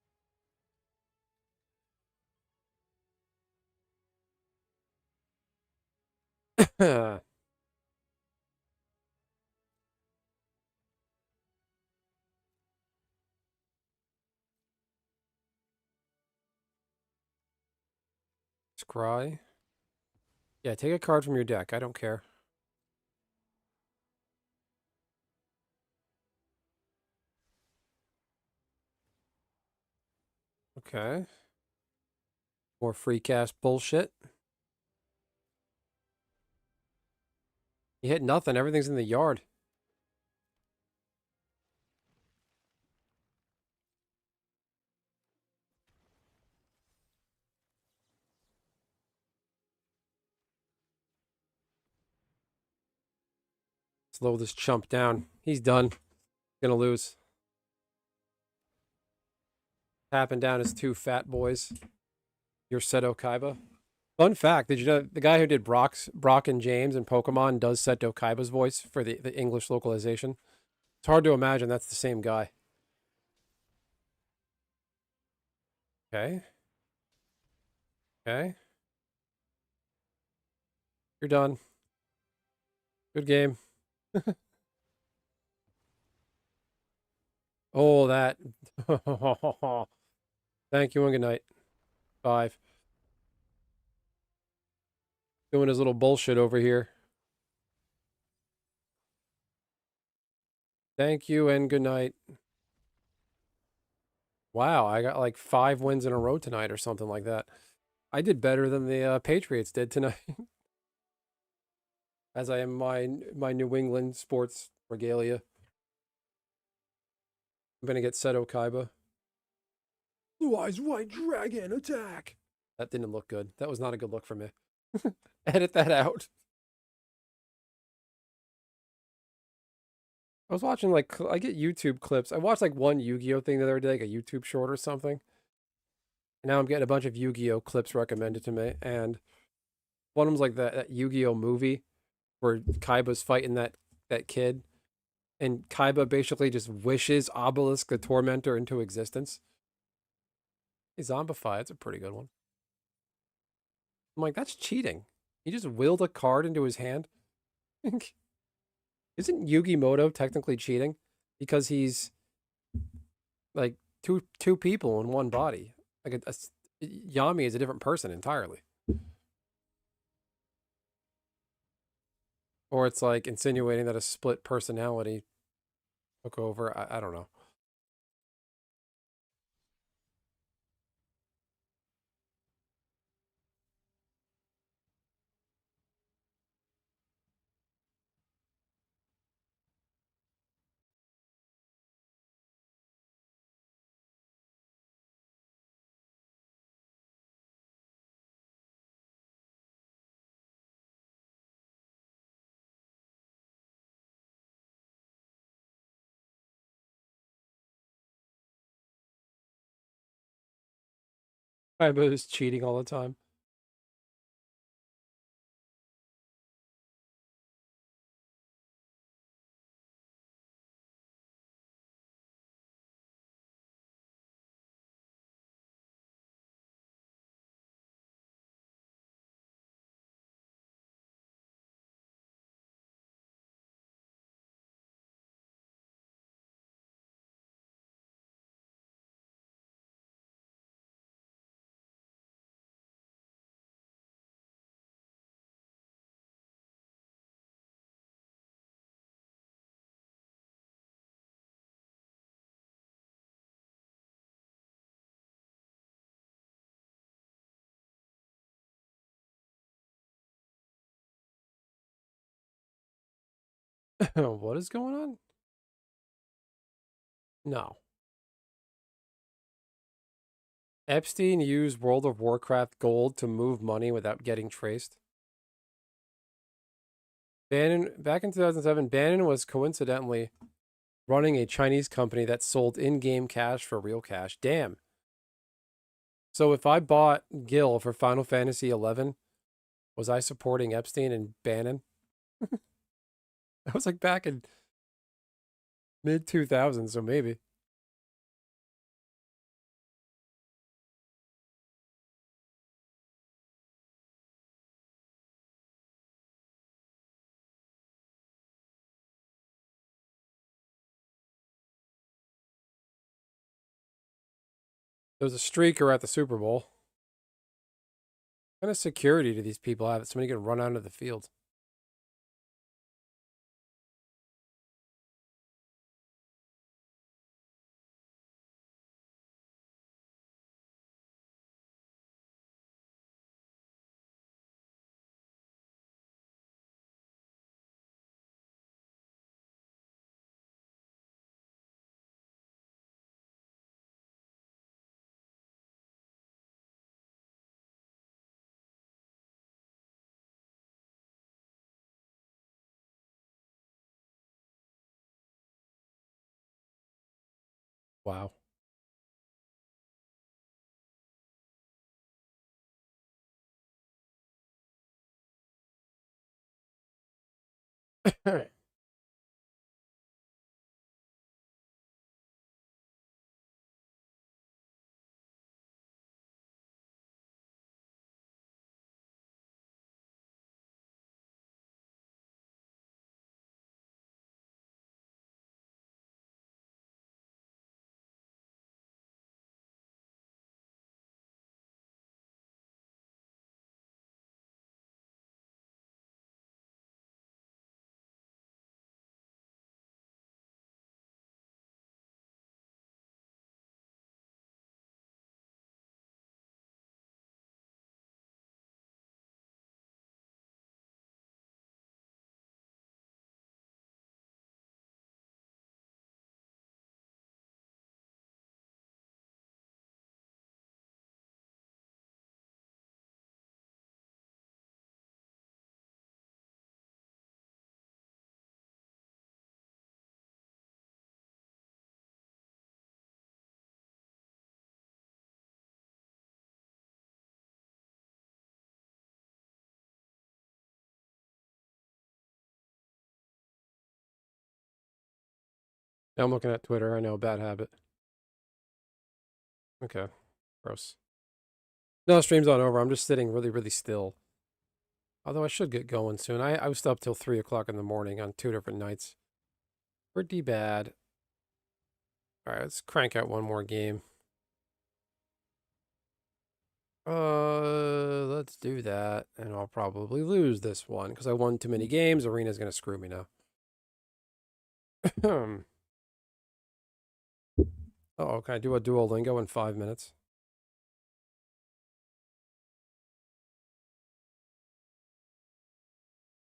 Scry. Yeah, take a card from your deck. I don't care. Okay. More free cast bullshit. He hit nothing. Everything's in the yard. Slow this chump down. He's done. Gonna lose. Tapping down his two fat boys. Your Seto Kaiba. Fun fact, did you know the guy who did Brock and James in Pokemon does Seto Kaiba's voice for the English localization? It's hard to imagine that's the same guy. Okay. Okay. You're done. Good game. Oh, that. Thank you and good night. 5. Doing his little bullshit over here. Thank you and good night. Wow, I got like 5 wins in a row tonight or something like that. I did better than the Patriots did tonight. As I am my New England sports regalia. I'm gonna get Seto Kaiba. Blue Eyes White Dragon attack. That didn't look good. That was not a good look for me. Edit that out. I was watching like I get YouTube clips. I watched like one Yu-Gi-Oh thing the other day, like a YouTube short or something. And now I'm getting a bunch of Yu-Gi-Oh clips recommended to me, and one of them's like that Yu-Gi-Oh movie where Kaiba's fighting that kid, and Kaiba basically just wishes Obelisk the Tormentor into existence. Hey, Zombify, it's a pretty good one. I'm like, that's cheating. He just willed a card into his hand. Isn't Yugi Moto technically cheating? Because he's like two people in one body. Like Yami is a different person entirely. Or it's like insinuating that a split personality took over. I don't know. Kaiba is cheating all the time. What is going on? No. Epstein used World of Warcraft gold to move money without getting traced. Bannon, back in 2007, Bannon was coincidentally running a Chinese company that sold in-game cash for real cash. Damn. So if I bought Gil for Final Fantasy 11, was I supporting Epstein and Bannon? That was like back in mid 2000s, so maybe. There was a streaker at the Super Bowl. What kind of security do these people have that somebody can run out of the field? Wow. All right. Now I'm looking at Twitter. I know, bad habit. Okay. Gross. No, stream's not over. I'm just sitting really, really still. Although I should get going soon. I was up till 3 o'clock in the morning on 2 different nights. Pretty bad. All right, let's crank out one more game. Let's do that. And I'll probably lose this one because I won too many games. Arena's going to screw me now. Oh, can I do a Duolingo in 5 minutes?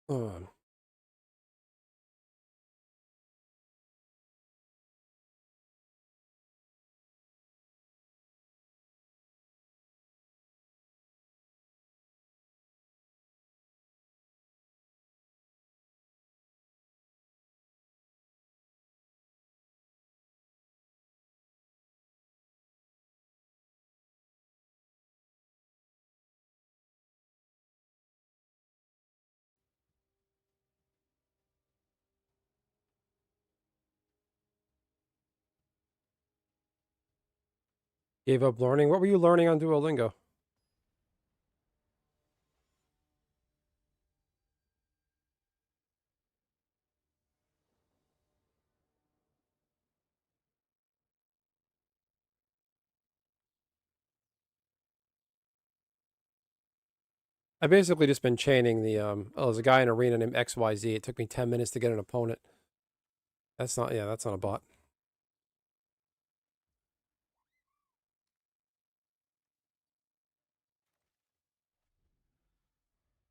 Oh, gave up learning. What were you learning on Duolingo? I basically just been chaining the oh, there's a guy in Arena named XYZ. It took me 10 minutes to get an opponent. That's not, yeah, that's not a bot.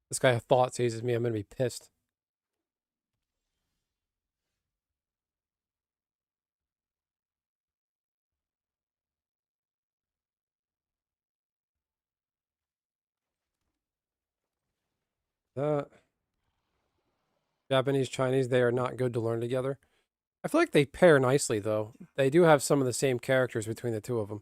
This guy thought seizes me. I'm going to be pissed. Uh, Japanese, Chinese, they are not good to learn together. I feel like they pair nicely, though. They do have some of the same characters between the two of them.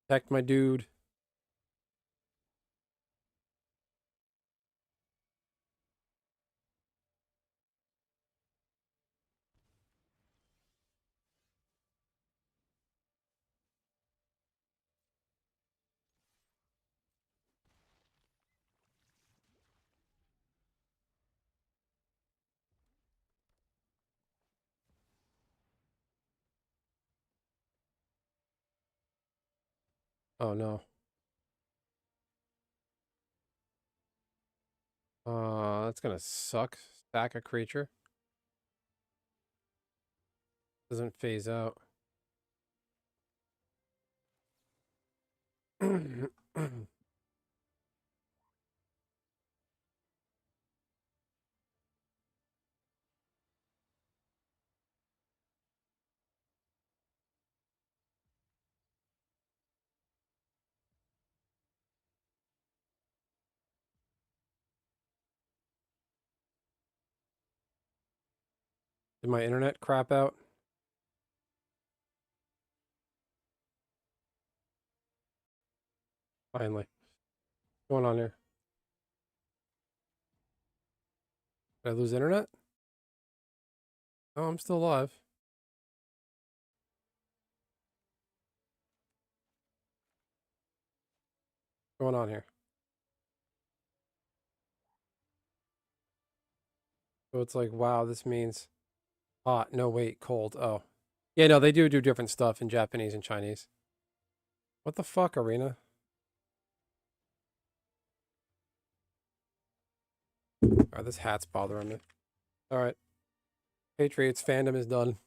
Protect my dude. Oh, no. That's going to suck. Stack a creature. Doesn't phase out. Did my internet crap out? Finally. What's going on here? Did I lose internet? Oh, I'm still alive. What's going on here? So it's like, wow, this means hot. No, wait, cold. Oh. Yeah, no, they do different stuff in Japanese and Chinese. What the fuck, Arena? Alright, this hat's bothering me. Alright. Patriots fandom is done.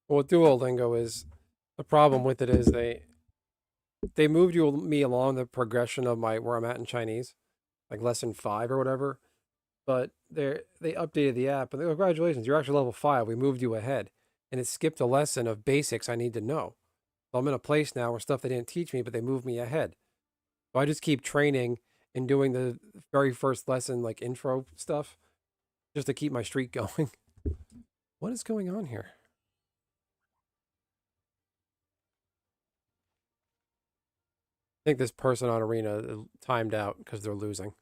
Well, with Duolingo is the problem with it is they moved me along the progression of my where I'm at in Chinese, like lesson 5 or whatever. But they updated the app and they go, congratulations, you're actually level 5. We moved you ahead, and it skipped a lesson of basics I need to know. So I'm in a place now where stuff they didn't teach me, but they moved me ahead. So I just keep training and doing the very first lesson, like intro stuff, just to keep my streak going. What is going on here? I think this person on Arena timed out because they're losing.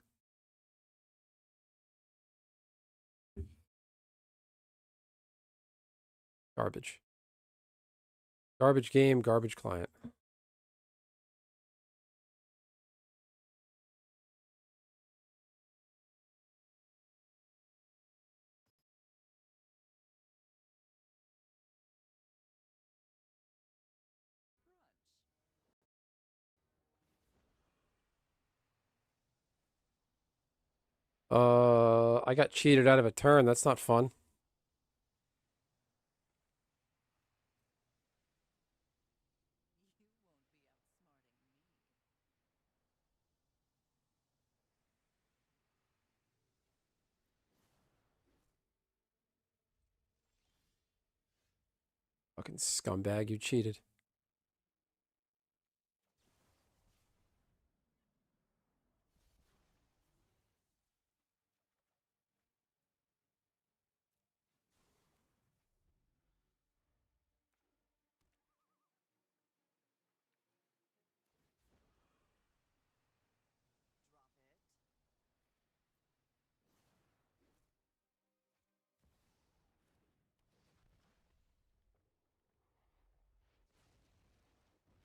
Garbage. Garbage game, garbage client. I got cheated out of a turn. That's not fun. Fucking scumbag, you cheated.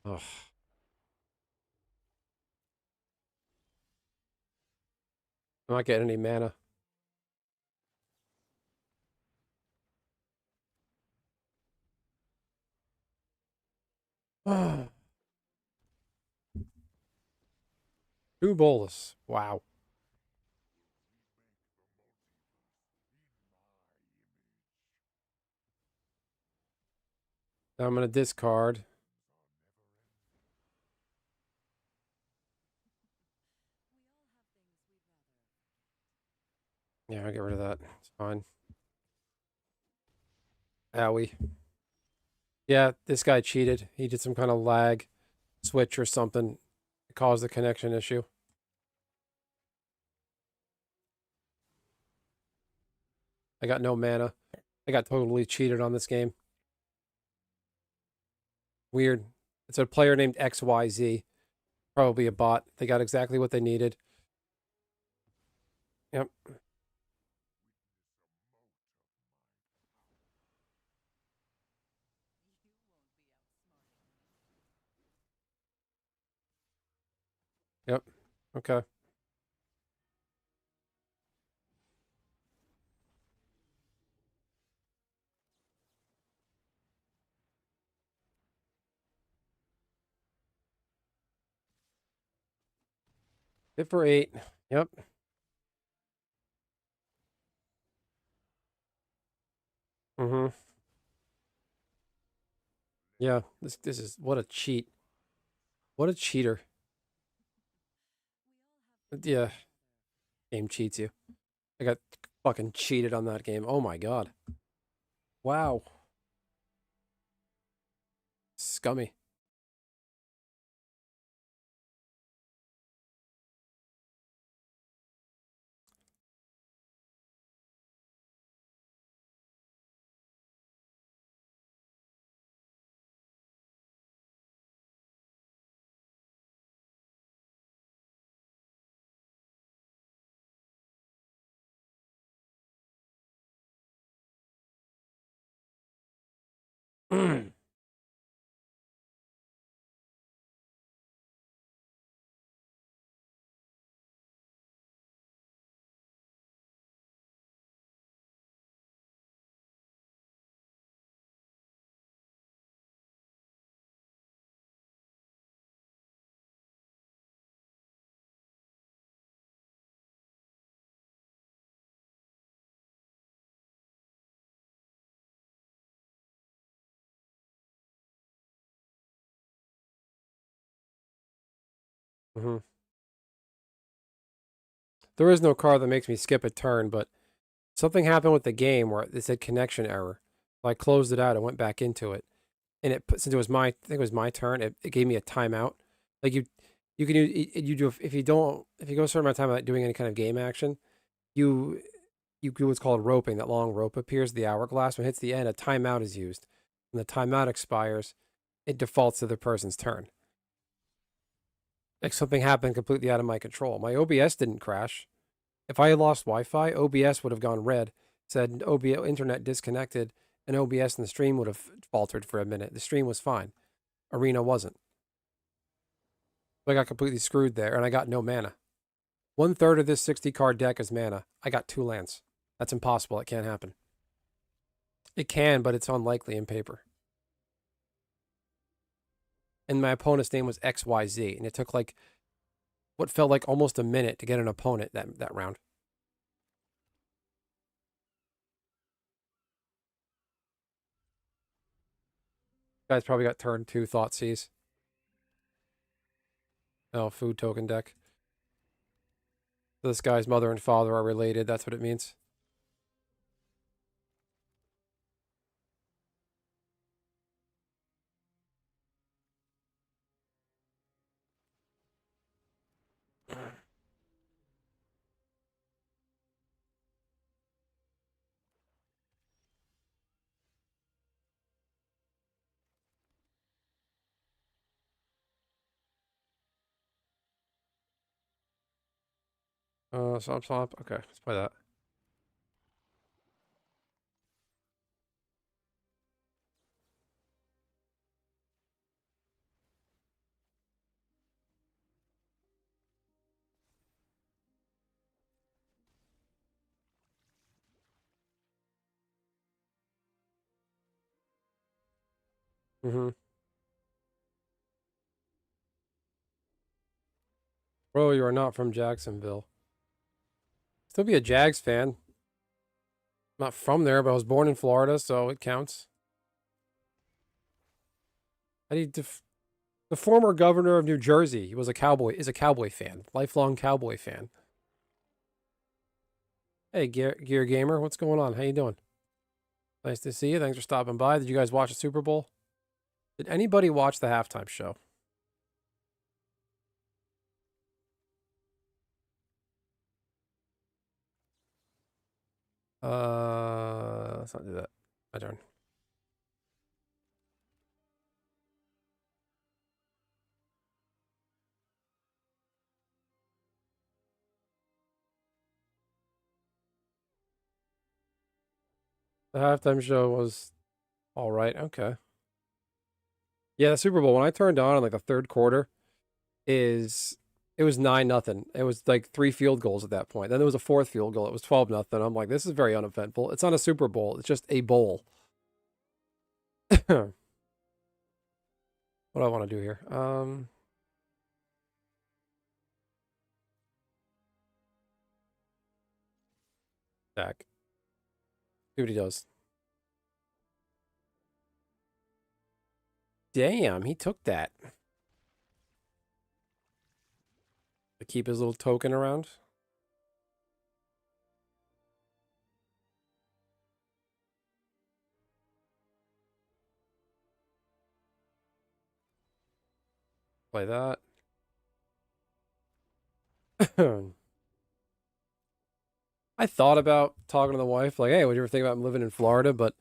Ugh. I'm not getting any mana. Two bolus. Wow. Now I'm gonna discard. Yeah, I'll get rid of that. It's fine. Owie. Yeah, this guy cheated. He did some kind of lag switch or something. It caused the connection issue. I got no mana. I got totally cheated on this game. Weird. It's a player named XYZ. Probably a bot. They got exactly what they needed. Yep. Yep. Okay. Hit for 8. Yep. Mm-hmm. Yeah. This is what a cheat. What a cheater. Yeah. Game cheats you. I got fucking cheated on that game. Oh my god. Wow. Scummy. Hmm. There is no car that makes me skip a turn, but something happened with the game where it said connection error. I closed it out and went back into it, and since it was my, I think it was my turn. It gave me a timeout. Like you can you do if you don't, if you go a certain amount of time without doing any kind of game action, you you do what's called roping. That long rope appears, the hourglass. When it hits the end, a timeout is used. When the timeout expires, it defaults to the person's turn. Like something happened completely out of my control. My OBS didn't crash. If I had lost Wi-Fi, OBS would have gone red, said OBS internet disconnected, and OBS and the stream would have faltered for a minute. The stream was fine. Arena wasn't. So I got completely screwed there, and I got no mana. 1/3 of this 60 card deck is mana. I got 2 lands. That's impossible. It can't happen. It can, but it's unlikely in paper. And my opponent's name was XYZ, and it took like what felt like almost a minute to get an opponent that round. Guys probably got turn 2 Thoughtseize. Oh, food token deck. This guy's mother and father are related. That's what it means. Swamp Swamp. Okay, let's play that. Mm-hmm. Bro, you are not from Jacksonville. Still be a Jags fan. Not from there, but I was born in Florida, so it counts. How do you the former governor of New Jersey, he was a cowboy, is a cowboy fan, lifelong cowboy fan. Hey, Gear Gamer, what's going on? How you doing? Nice to see you. Thanks for stopping by. Did you guys watch the Super Bowl? Did anybody watch the halftime show? Let's not do that. My turn. The halftime show was all right. Okay. Yeah, the Super Bowl, when I turned on in like the third quarter, is it was 9-0. It was like 3 field goals at that point. Then there was a fourth field goal. It was 12-0. I'm like, this is very uneventful. It's not a Super Bowl. It's just a bowl. What do I want to do here? Back. See what he does. Damn, he took that. To keep his little token around. Play that. I thought about talking to the wife, like, hey, would you ever think about living in Florida? But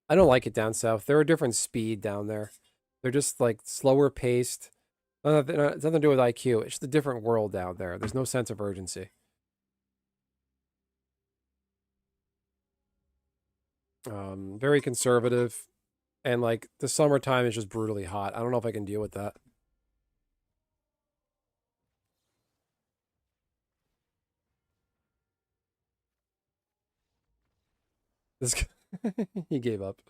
I don't like it down south. They're a different speed down there. They're just like slower paced. It's nothing to do with IQ. It's just a different world down there. There's no sense of urgency. Very conservative. And like the summertime is just brutally hot. I don't know if I can deal with that. This he gave up.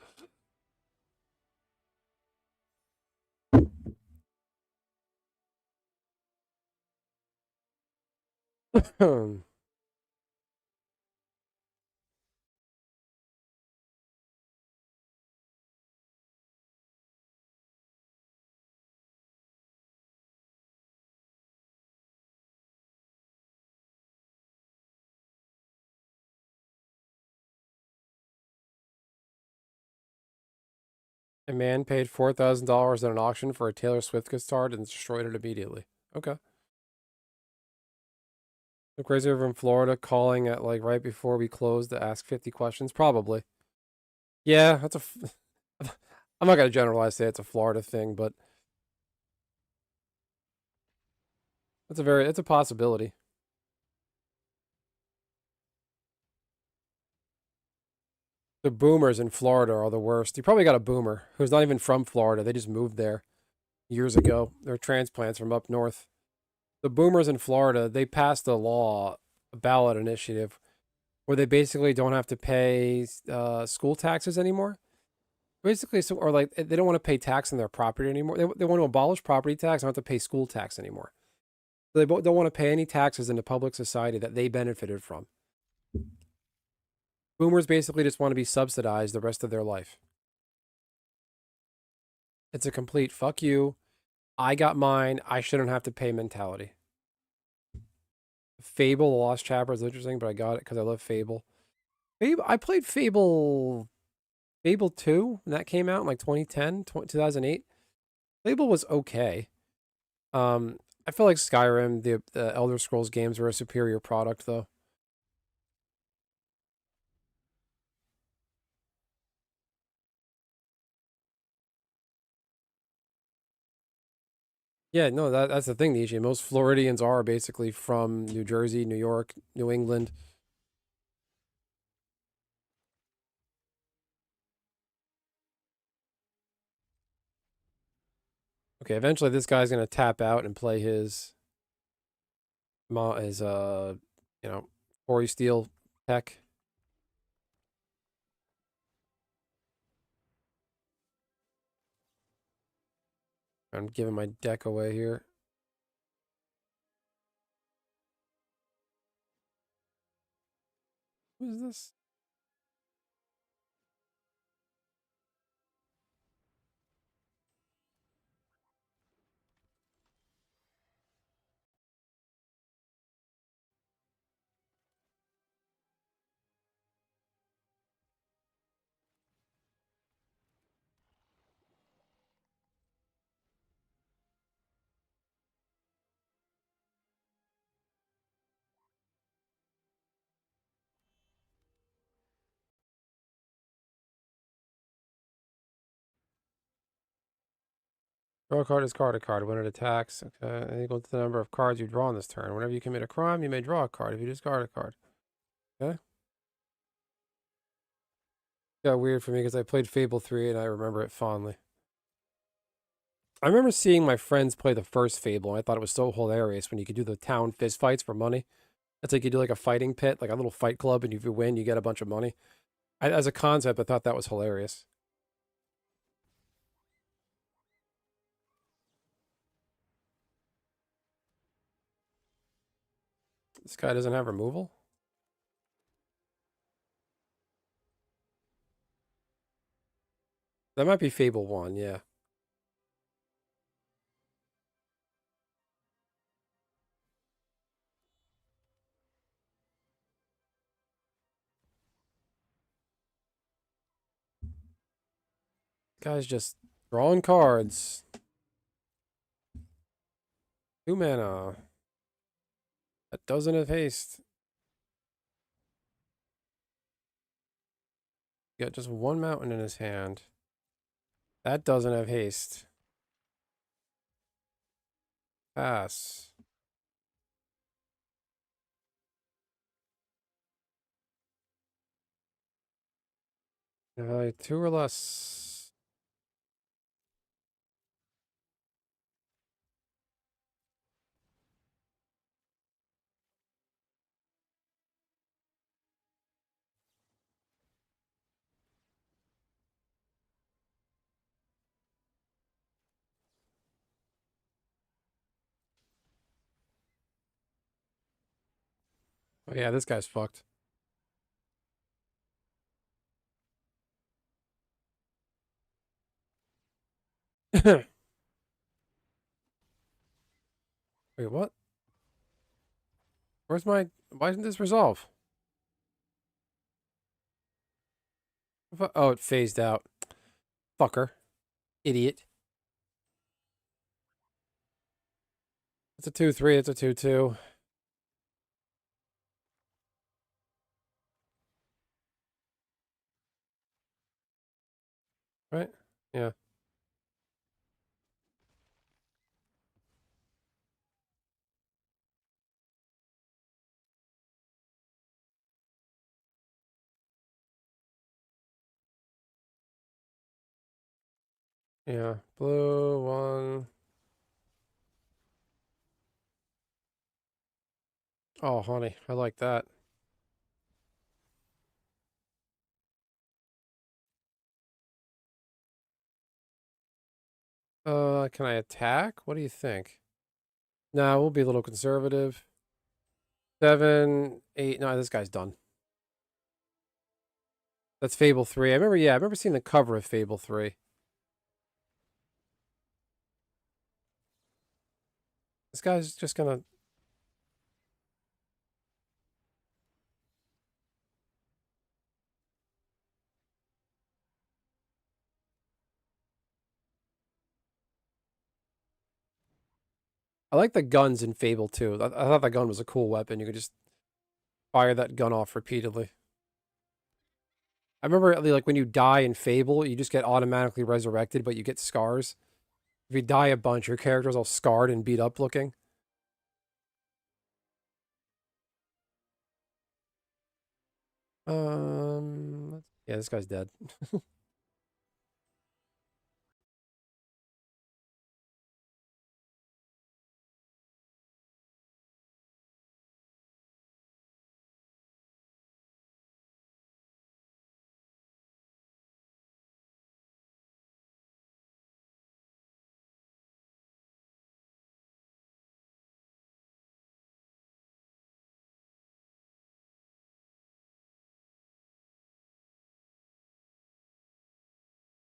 A man paid $4,000 at an auction for a Taylor Swift guitar and destroyed it immediately. Okay. The crazy over in Florida calling at like right before we close to ask 50 questions? Probably. Yeah, that's a. I'm not gonna generalize say it's a Florida thing, but it's a possibility. The boomers in Florida are the worst. You probably got a boomer who's not even from Florida. They just moved there years ago. They're transplants from up north. The boomers in Florida, they passed a law, a ballot initiative, where they basically don't have to pay school taxes anymore. Basically, so or like they don't want to pay tax on their property anymore. They want to abolish property tax, don't have to pay school tax anymore. So they don't want to pay any taxes into public society that they benefited from. Boomers basically just want to be subsidized the rest of their life. It's a complete fuck you. I got mine. I shouldn't have to pay mentality. Fable, the Lost Chapter is interesting, but I got it because I love Fable. Fable. I played Fable 2 when that came out in like 2010, 2008. Fable was okay. I feel like Skyrim, the Elder Scrolls games were a superior product though. Yeah, no, that's the thing, Nishi. Most Floridians are basically from New Jersey, New York, New England. Okay, eventually this guy's gonna tap out and play his you know, Ori Steel tech. I'm giving my deck away here. What is this? Draw a card, discard a card when it attacks. Okay, equal to the number of cards you draw on this turn. Whenever you commit a crime, you may draw a card if you discard a card. Okay. Got weird for me because I played Fable 3 and I remember it fondly. I remember seeing my friends play the first Fable and I thought it was so hilarious when you could do the town fist fights for money. That's like you do like a fighting pit, like a little fight club, and if you win, you get a bunch of money. As a concept, I thought that was hilarious. This guy doesn't have removal? That might be Fable 1, yeah. Guy's just drawing cards. 2 mana. That doesn't have haste. Got just 1 mountain in his hand. That doesn't have haste. Pass. Two or less. Oh yeah, this guy's fucked. Wait, what? Where's my... Why didn't this resolve? Oh, it phased out. Fucker. Idiot. It's a 2-3, it's a 2-2. Right? Yeah. Yeah. Blue, 1. Oh, honey, I like that. Can I attack? What do you think? Nah, we'll be a little conservative. 7, 8. No, this guy's done. That's Fable 3. I remember seeing the cover of Fable 3. This guy's just gonna... I like the guns in Fable 2. I thought that gun was a cool weapon. You could just fire that gun off repeatedly. I remember, like, when you die in Fable, you just get automatically resurrected, but you get scars. If you die a bunch, your character's all scarred and beat up looking. Yeah, this guy's dead.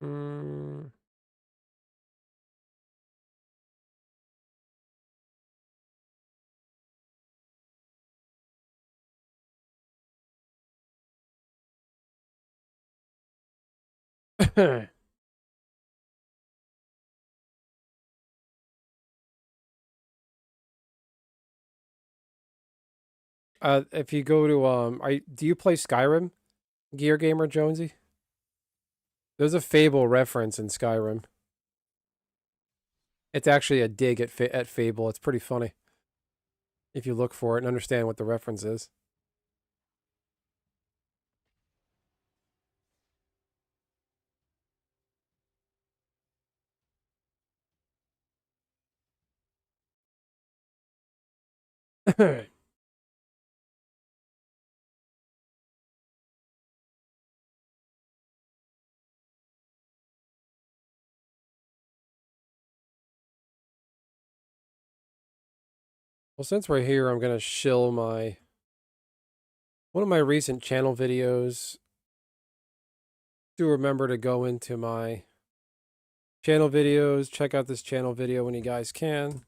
Mm. If you go to do you play Skyrim, Gear Gamer Jonesy? There's a Fable reference in Skyrim. It's actually a dig at Fable. It's pretty funny if you look for it and understand what the reference is. Well, since we're here, I'm gonna shill one of my recent channel videos. Do remember to go into my channel videos, check out this channel video when you guys can.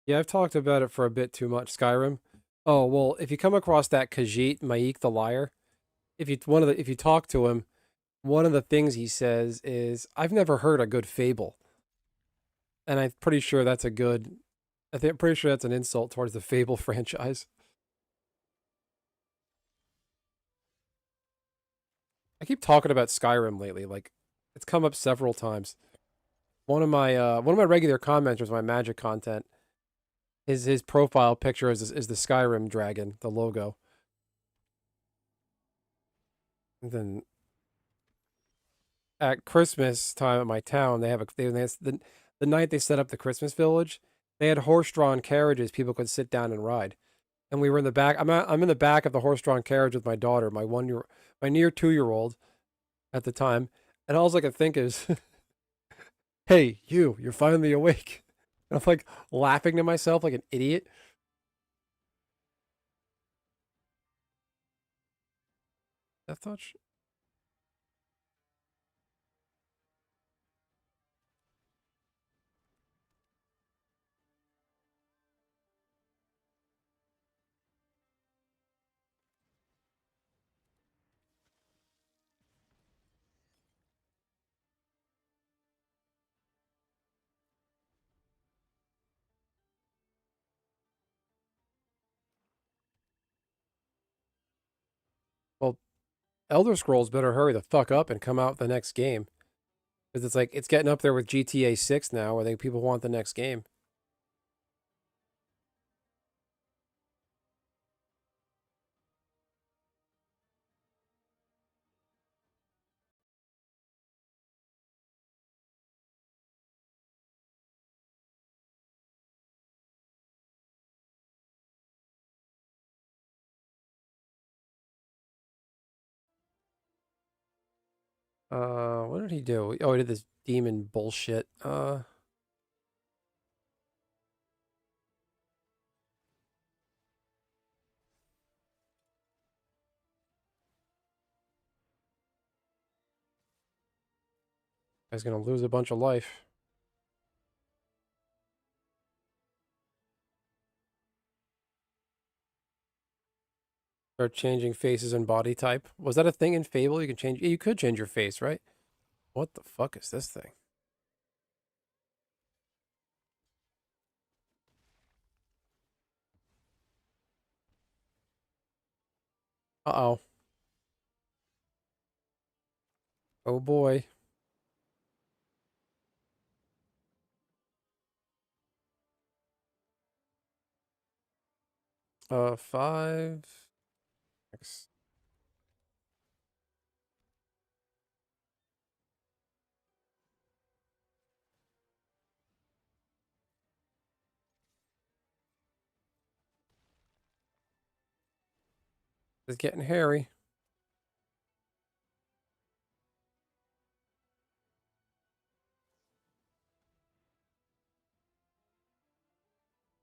Yeah, I've talked about it for a bit too much, Skyrim. Oh, well, if you come across that Khajiit, Maik the Liar, if you talk to him, one of the things he says is, "I've never heard a good fable," and I'm pretty sure that's a good. I'm pretty sure that's an insult towards the Fable franchise. I keep talking about Skyrim lately. Like, it's come up several times. One of my regular commenters, my Magic content, his profile picture is the Skyrim dragon, the logo. And then at Christmas time at my town, they have the night they set up the Christmas village. They had horse-drawn carriages people could sit down and ride. And we were in the back. I'm in the back of the horse-drawn carriage with my daughter, my near 2-year-old at the time. And all I could think is, "Hey, you're finally awake." And I'm like laughing to myself like an idiot. Death Touch. Well, Elder Scrolls better hurry the fuck up and come out the next game. Because it's like, it's getting up there with GTA 6 now, where people want the next game. What did he do? Oh, he did this demon bullshit. Guy's gonna lose a bunch of life. Start changing faces and body type. Was that a thing in Fable? You can change. You could change your face, right? What the fuck is this thing? Uh-oh. Oh boy. 5. X. It's getting hairy.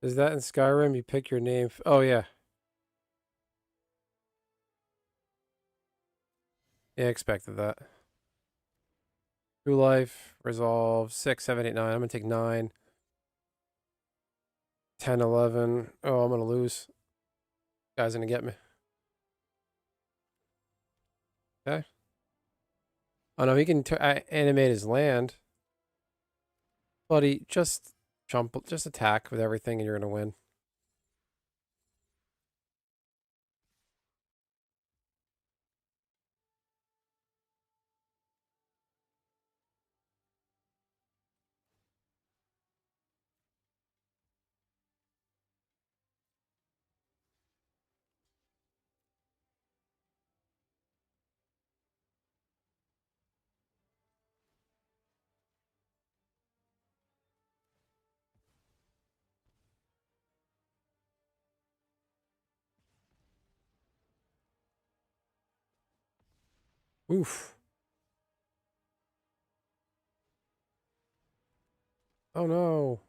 Is that in Skyrim? You pick your name. Oh yeah. Yeah, I expected that. True life. Resolve. 6, 7, 8, 9. I'm gonna take 9. 10, 11. Oh, I'm gonna lose. Guy's gonna get me. Okay. Oh no, he can animate his land. Buddy, just just attack with everything and you're gonna win. Oof. Oh no.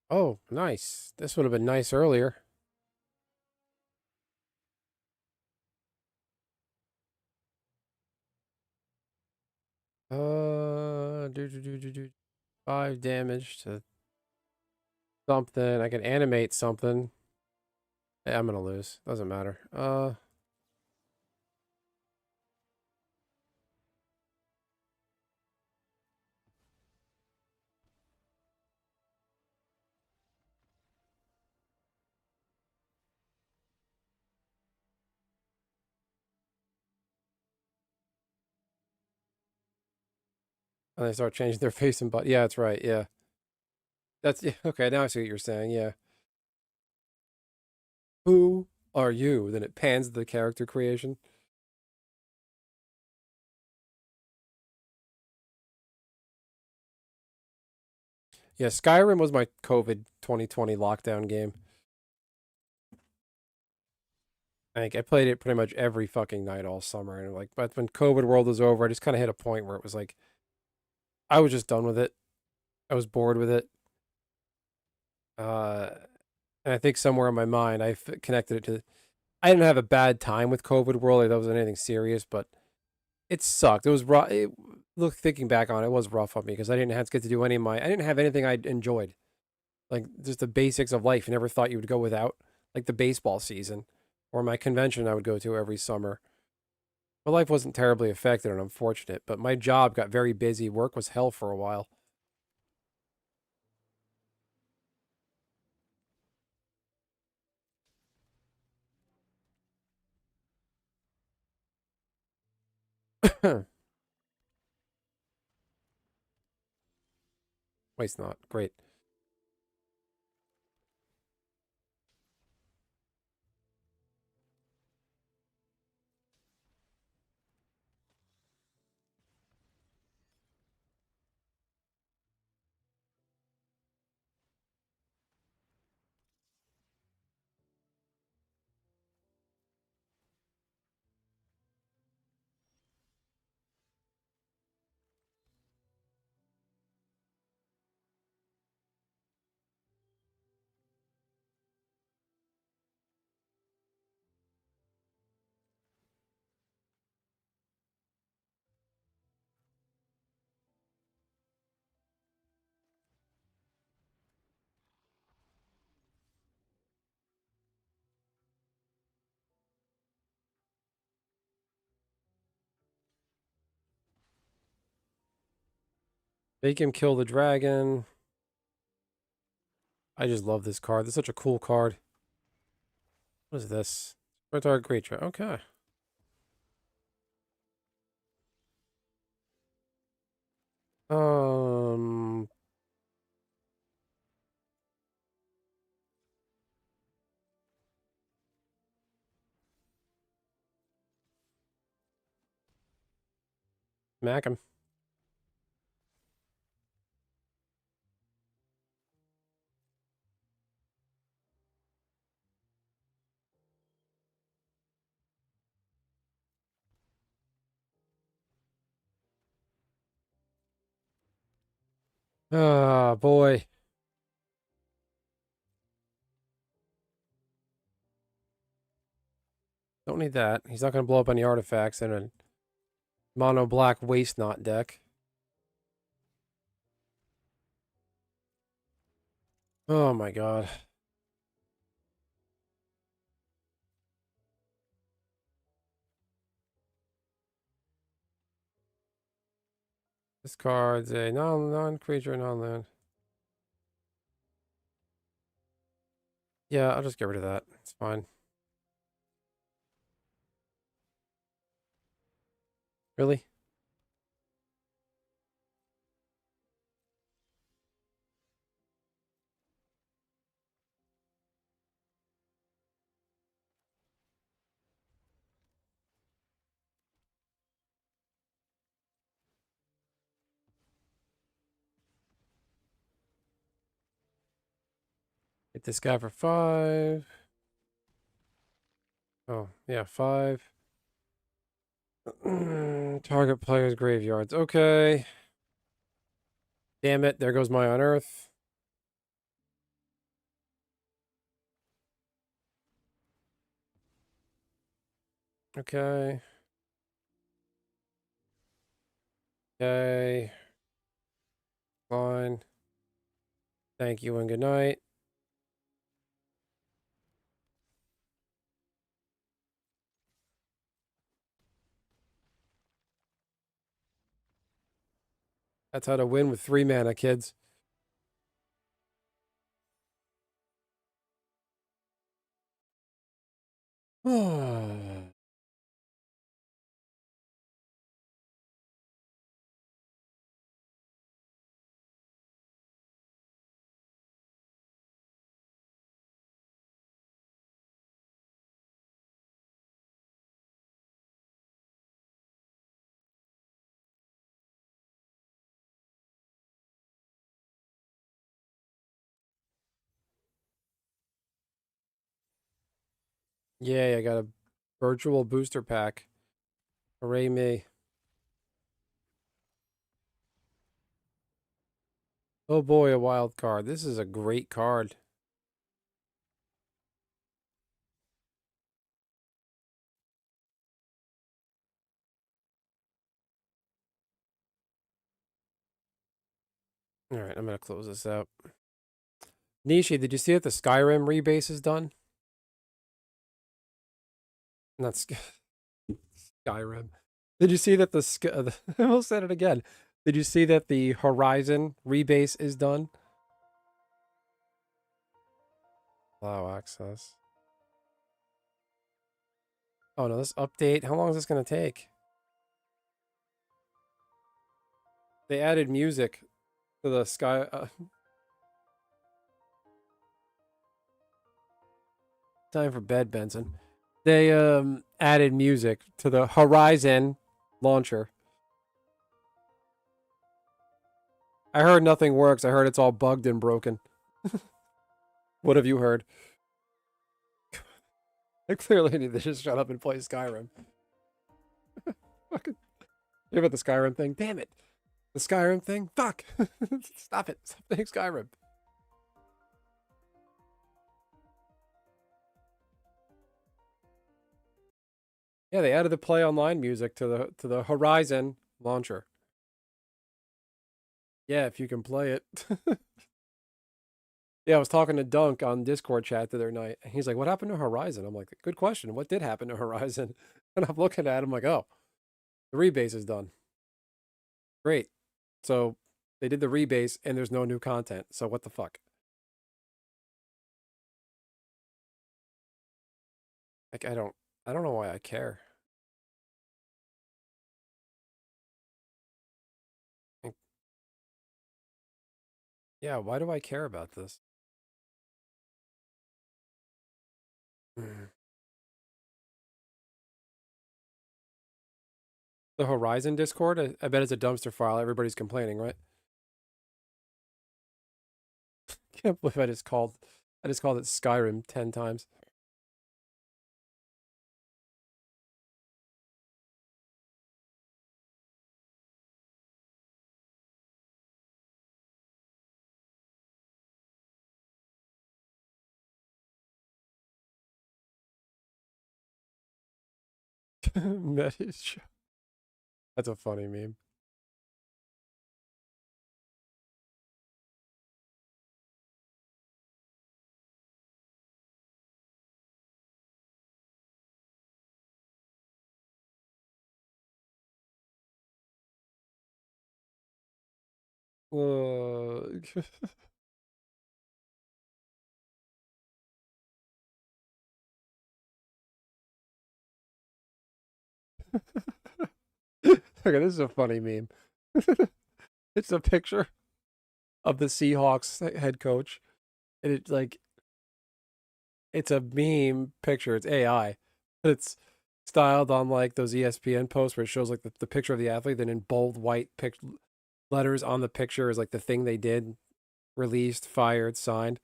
Oh, nice. This would have been nice earlier. Do 5 damage to something. I can animate something. I'm gonna lose. Doesn't matter. And they start changing their face and butt. Yeah, that's right. Yeah. That's yeah, okay. Now I see what you're saying. Yeah. Who are you? Then it pans the character creation. Yeah, Skyrim was my COVID 2020 lockdown game. Like I played it pretty much every fucking night all summer, and like, but when COVID world was over, I just kind of hit a point where it was like I was just done with it. I was bored with it. Uh, and I think somewhere in my mind, connected it to. I didn't have a bad time with COVID world. Like, that wasn't anything serious, but it sucked. It was rough. Look, thinking back on it, it was rough on me because I didn't have to get to do any of my. I didn't have anything I enjoyed, like just the basics of life. You never thought you would go without, like the baseball season, or my convention I would go to every summer. My life wasn't terribly affected, and I'm fortunate, but my job got very busy. Work was hell for a while. Waste not. Great. Make him kill the dragon. I just love this card. This is such a cool card. What is this? Target creature. Okay. Um, Smack him. Ah, boy. Don't need that. He's not going to blow up any artifacts in a mono black waste knot deck. Oh my god. This card's a non-creature, non-land. Yeah, I'll just get rid of that. It's fine. Really? Hit this guy for 5. Oh, yeah, 5. Target player's graveyards. Okay. Damn it. There goes my unearth. Okay. Okay. Fine. Thank you and good night. That's how to win with 3 mana, kids. Yeah, I got a virtual booster pack. Hooray me. Oh boy, a wild card. This is a great card. All right, I'm going to close this out. Nishi, did you see that the Skyrim rebase is done? Not Skyrim. Did you see that I almost said it again. Did you see that the Horizon rebase is done? Allow access. Oh no, this update. How long is this going to take? They added music to the Sky. Time for bed, Benson. They added music to the Horizon launcher. I heard nothing works. I heard it's all bugged and broken. What have you heard? I clearly need to just shut up and play Skyrim. Fucking hear about the Skyrim thing? Damn it. The Skyrim thing? Fuck. Stop it. Stop playing Skyrim. Yeah, they added the play online music to the Horizon launcher. Yeah, if you can play it. Yeah, I was talking to Dunk on Discord chat the other night, and he's like, "What happened to Horizon?" I'm like, "Good question. What did happen to Horizon?" And I'm looking at him like, "Oh, the rebase is done. Great. So they did the rebase, and there's no new content. So what the fuck?" Like, I don't know why I care. Like, yeah, why do I care about this? The Horizon Discord, I bet it's a dumpster file. Everybody's complaining, right? Can't believe I just called it Skyrim 10 times. That's a funny meme. Okay, this is a funny meme. It's a picture of the Seahawks head coach, and it's a meme picture. It's AI, but it's styled on like those ESPN posts where it shows like the picture of the athlete, then in bold white letters on the picture is like the thing they did, released, fired, signed.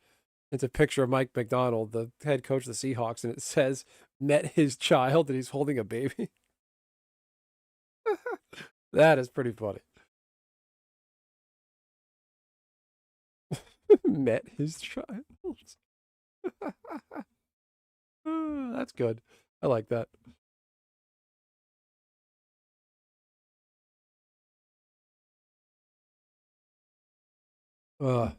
It's a picture of Mike McDonald, the head coach of the Seahawks, and it says met his child and he's holding a baby. That is pretty funny. Met his child. That's good. I like that. Uh,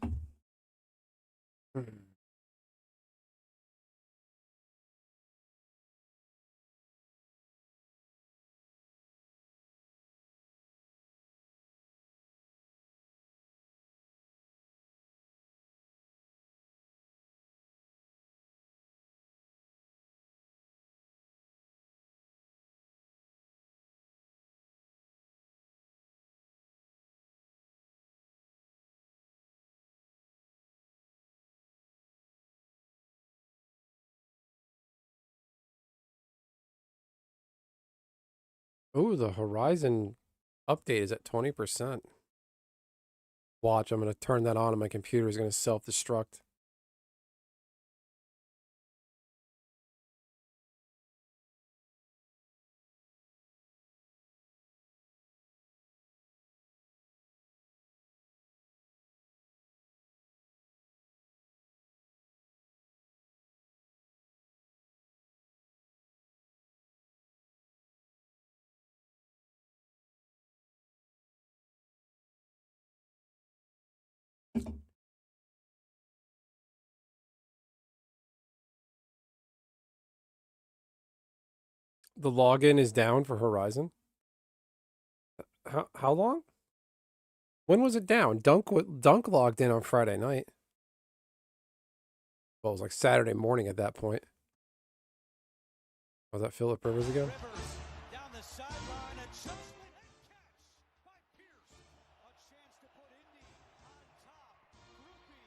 Oh, the Horizon update is at 20%. Watch, I'm going to turn that on and my computer is going to self-destruct. The login is down for Horizon. How long? When was it down? Dunk logged in on Friday night. Well, it was like Saturday morning at that point. Was that Philip Rivers again? Down the sideline, adjustment and catch by Pierce. A chance to put Indy on top. Groupie.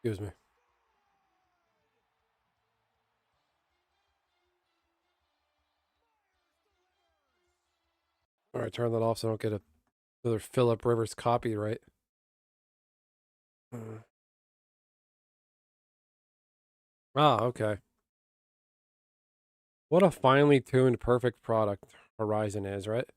Excuse me. All right, turn that off so I don't get another Philip Rivers copyright. Ah, okay. What a finely tuned, perfect product Horizon is, right?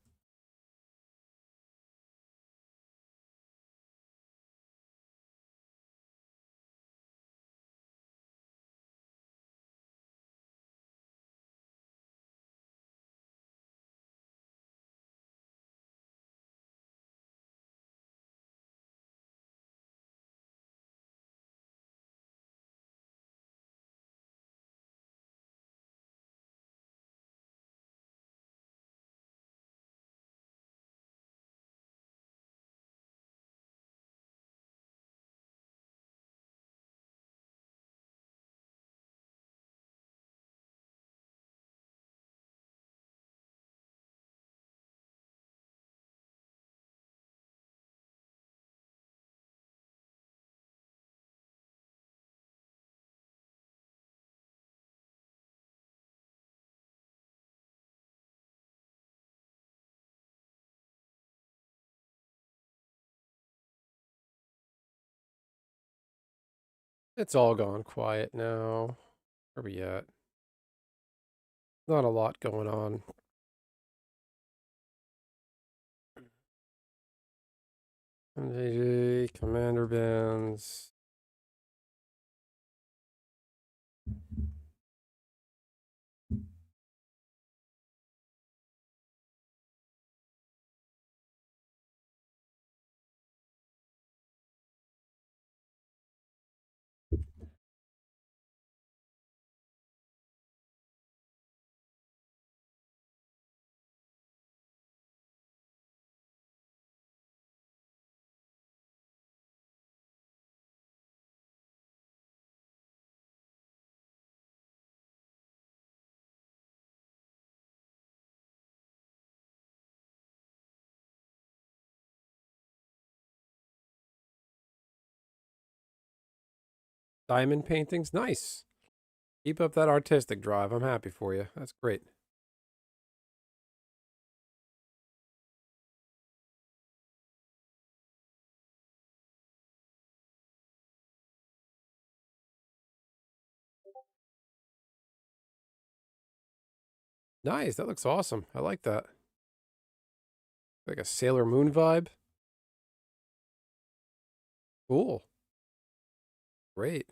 It's all gone quiet now. Where we at? Not a lot going on. MJG, Commander Bands. Diamond paintings, nice. Keep up that artistic drive. I'm happy for you. That's great. Nice. That looks awesome. I like that. Like a Sailor Moon vibe. Cool. Great.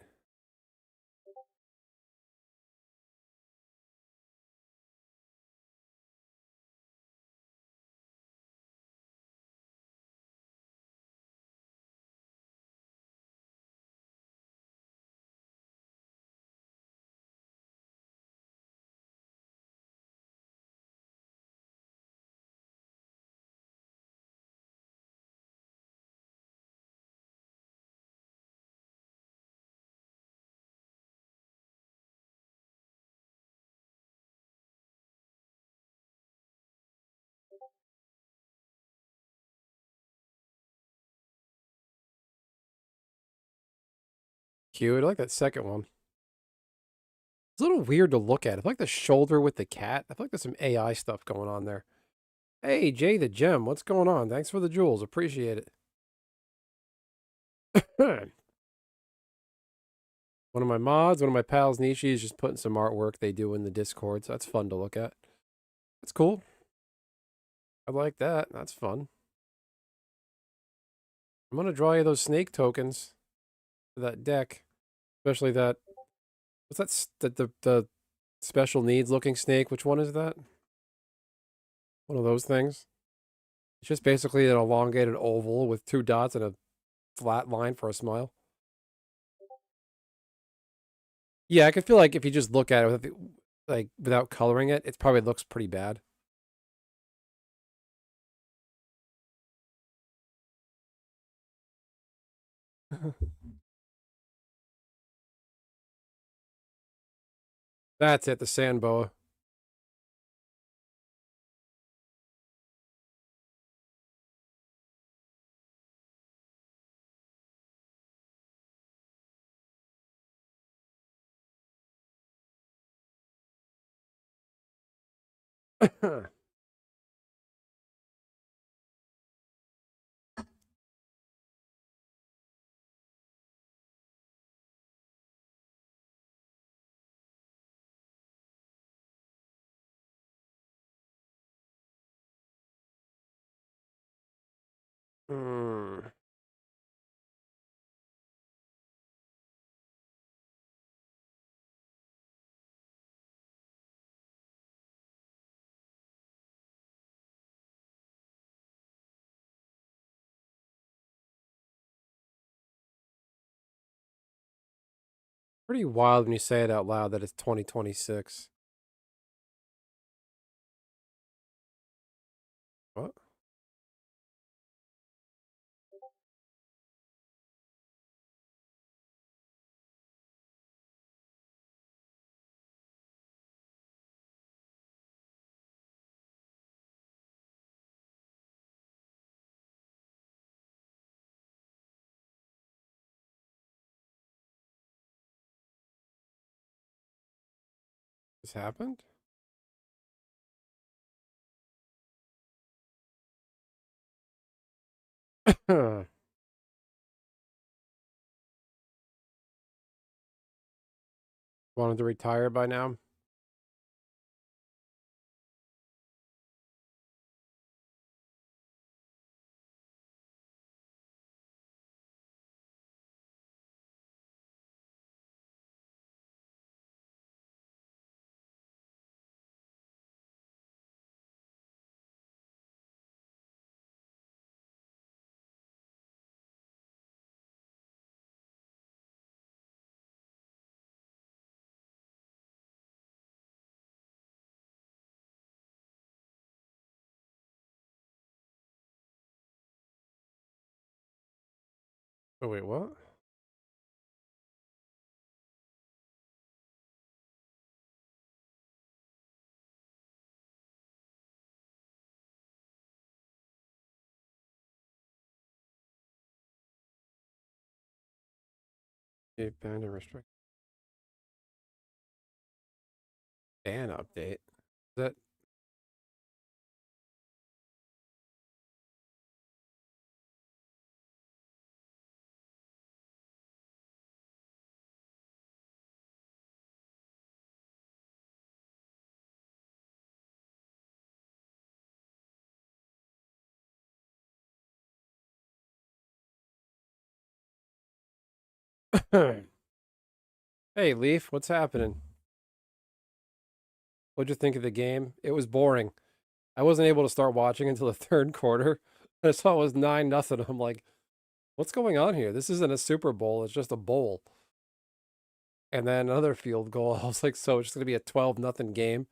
cute. I like that second one. It's a little weird to look at. I like the shoulder with the cat. I feel like there's some AI stuff going on there. Hey, Jay the Gem, what's going on? Thanks for the jewels. Appreciate it. One of my mods, one of my pals, Nishi, is just putting some artwork they do in the Discord, so that's fun to look at. That's cool. I like that. That's fun. I'm going to draw you those snake tokens for that deck. Especially that... What's that? The special needs looking snake. Which one is that? One of those things. It's just basically an elongated oval with 2 dots and a flat line for a smile. Yeah, I could feel like if you just look at it without coloring it, it probably looks pretty bad. That's it, the sand boa. Hmm. Pretty wild when you say it out loud that it's 2026. What? This happened? Wanted to retire by now? Oh, wait, what? Ban and restrict. Ban update. Is that... Hey, Leaf, what's happening? What'd you think of the game? It was boring. I wasn't able to start watching until the third quarter. I saw it was 9-0. I'm like, what's going on here? This isn't a Super Bowl. It's just a bowl. And then another field goal. I was like, so it's just going to be a 12-0 game.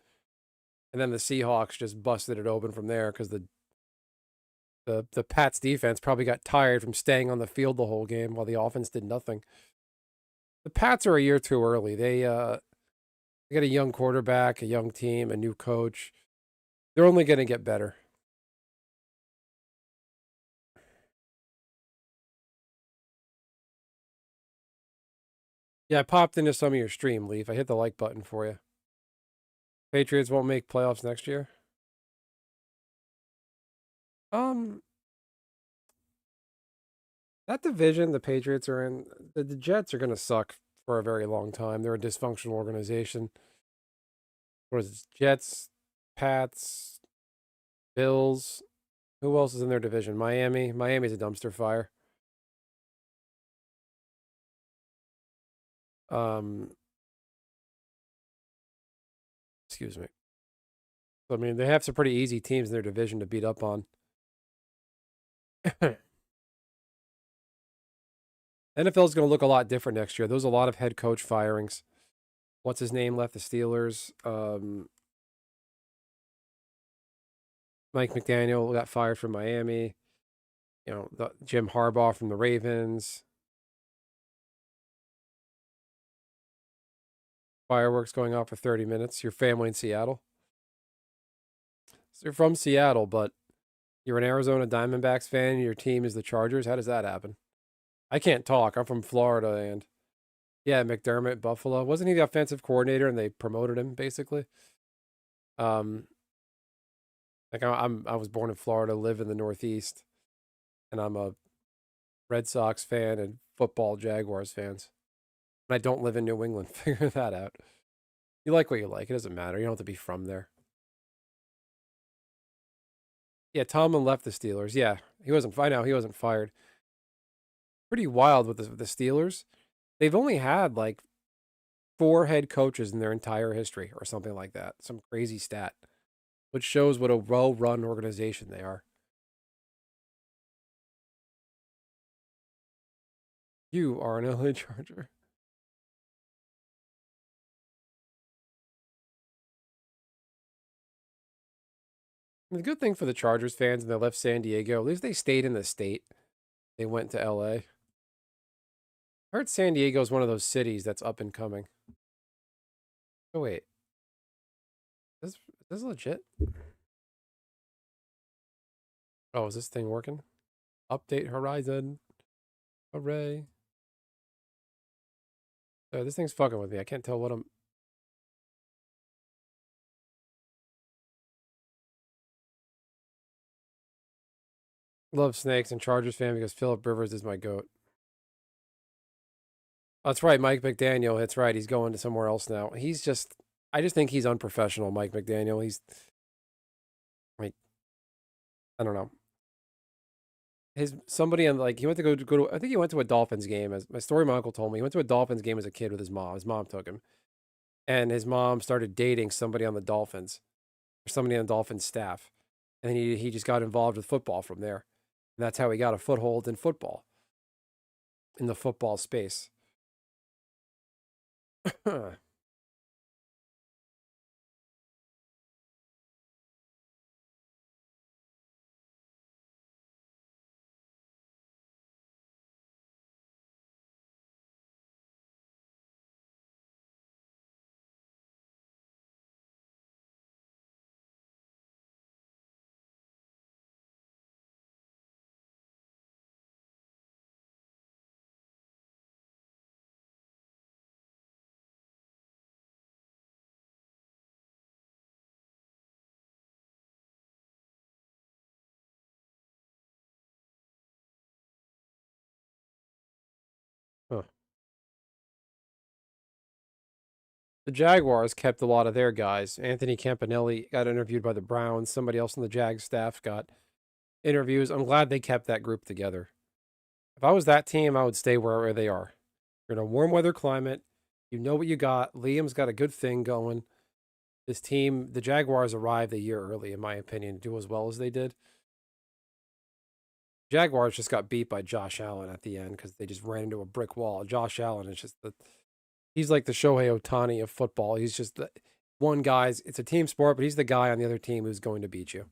And then the Seahawks just busted it open from there because the Pats defense probably got tired from staying on the field the whole game while the offense did nothing. The Pats are a year too early. They got a young quarterback, a young team, a new coach. They're only going to get better. Yeah, I popped into some of your stream, Leaf. I hit the like button for you. Patriots won't make playoffs next year. Um, that division the Patriots are in, the Jets are going to suck for a very long time. They're a dysfunctional organization. What is it? Jets, Pats, Bills. Who else is in their division? Miami. Miami's a dumpster fire. Um, excuse me. I mean, they have some pretty easy teams in their division to beat up on. NFL is going to look a lot different next year. There's a lot of head coach firings. What's his name left the Steelers? Mike McDaniel got fired from Miami. You know, Jim Harbaugh from the Ravens. Fireworks going off for 30 minutes. Your family in Seattle. So you're from Seattle, but you're an Arizona Diamondbacks fan and your team is the Chargers. How does that happen? I can't talk. I'm from Florida and yeah, McDermott, Buffalo. Wasn't he the offensive coordinator and they promoted him basically? Um, like I was born in Florida, live in the Northeast, and I'm a Red Sox fan and football Jaguars fans. And I don't live in New England. Figure that out. You like what you like. It doesn't matter. You don't have to be from there. Yeah, Tomlin left the Steelers. Yeah, he wasn't. I know he wasn't fired. Pretty wild with the Steelers. They've only had like 4 head coaches in their entire history, or something like that. Some crazy stat, which shows what a well-run organization they are. You are an LA Charger. And the good thing for the Chargers fans, and they left San Diego, at least they stayed in the state. They went to LA. I heard San Diego is one of those cities that's up and coming. Oh wait, is this legit? Oh, is this thing working? Update Horizon. Hooray. This thing's fucking with me. I can't tell what I'm. Love snakes and Chargers fan because Philip Rivers is my goat. That's right, Mike McDaniel. That's right. He's going to somewhere else now. I just think he's unprofessional, Mike McDaniel. He's like, I don't know. Somebody on like he went to go to I think he went to a Dolphins game. As my story my uncle told me, he went to a Dolphins game as a kid with his mom. His mom took him, and his mom started dating somebody on the Dolphins, or somebody on the Dolphins staff, and then he just got involved with football from there, and that's how he got a foothold in football, in the football space. Huh. The Jaguars kept a lot of their guys. Anthony Campanelli got interviewed by the Browns. Somebody else on the Jag staff got interviews. I'm glad they kept that group together. If I was that team, I would stay where they are. You're in a warm weather climate. You know what you got. Liam's got a good thing going. This team, the Jaguars arrived a year early, in my opinion, to do as well as they did. Jaguars just got beat by Josh Allen at the end because they just ran into a brick wall. Josh Allen is just he's like the Shohei Ohtani of football. He's just the one guy's, it's a team sport, but he's the guy on the other team who's going to beat you.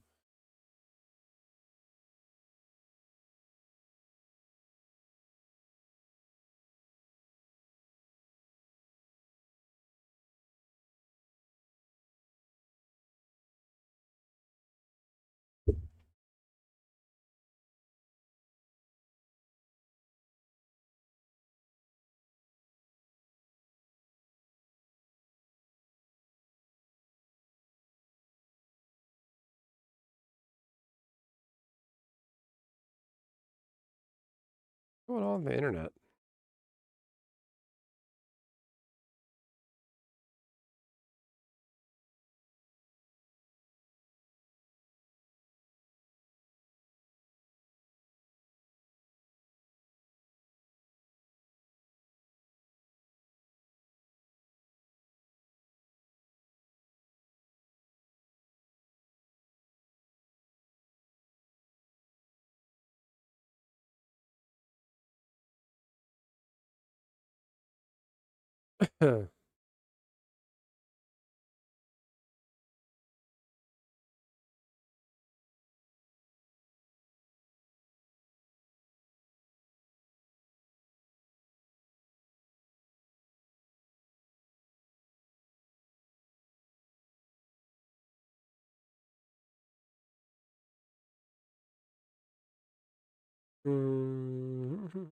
What's going on the internet? Mhm.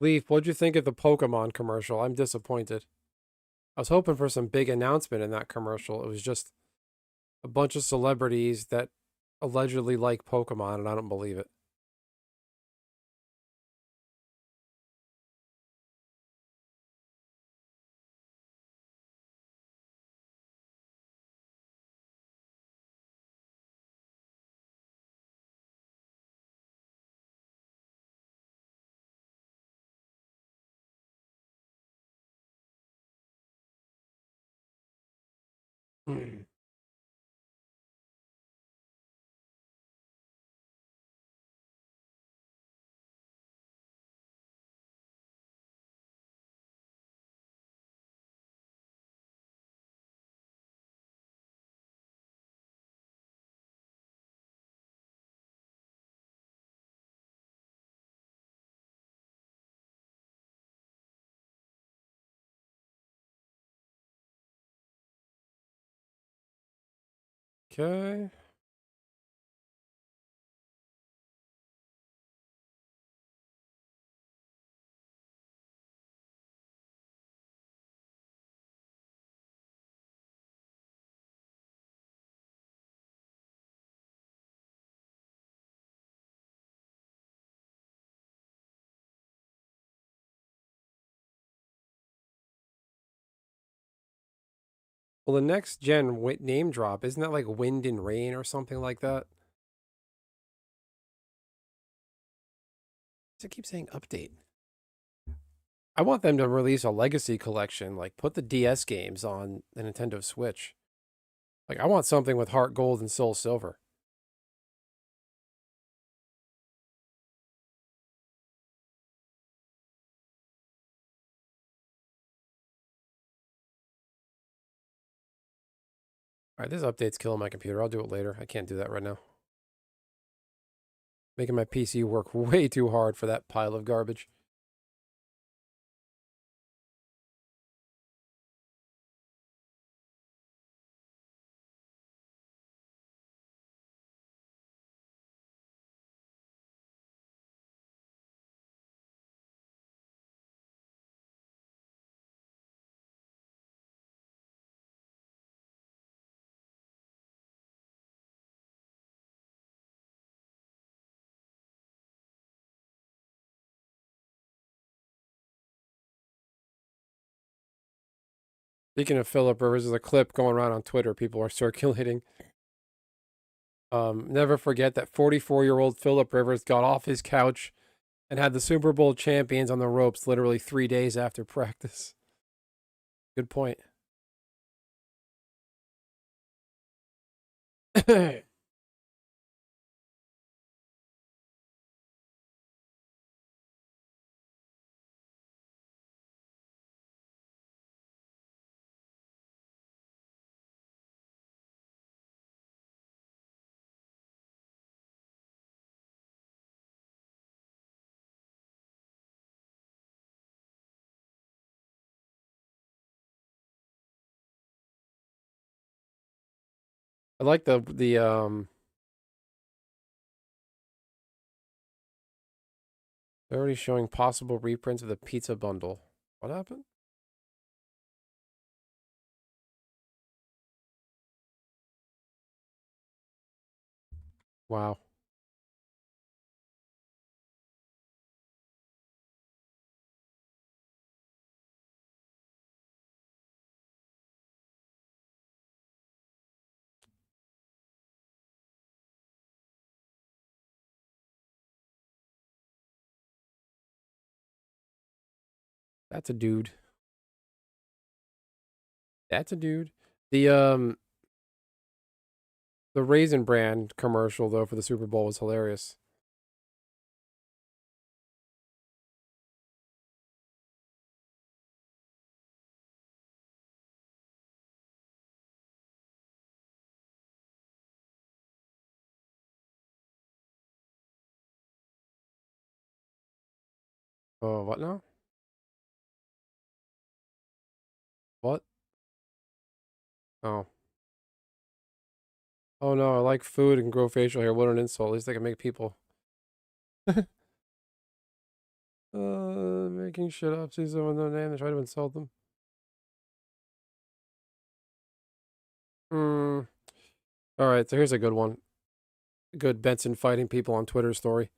Leaf, what'd you think of the Pokemon commercial? I'm disappointed. I was hoping for some big announcement in that commercial. It was just a bunch of celebrities that allegedly like Pokemon, and I don't believe it. Hmm. Okay. Well, the next gen name drop, isn't that like Wind and Rain or something like that? Does it keep saying update? I want them to release a legacy collection, like put the DS games on the Nintendo Switch. Like, I want something with Heart Gold and Soul Silver. All right, this update's killing my computer. I'll do it later. I can't do that right now. Making my PC work way too hard for that pile of garbage. Speaking of Philip Rivers, there's a clip going around on Twitter. People are circulating. Never forget that 44-year-old Philip Rivers got off his couch and had the Super Bowl champions on the ropes literally 3 days after practice. Good point. I like the They're already showing possible reprints of the pizza bundle. What happened? Wow. That's a dude. That's a dude. The Raisin Brand commercial though for the Super Bowl was hilarious. Oh, what now? What? Oh. Oh no, I like food and grow facial hair. What an insult. At least I can make people. Making shit up. See someone no name and try to insult them. Hmm. All right, so here's a good one. Good Benson fighting people on Twitter story.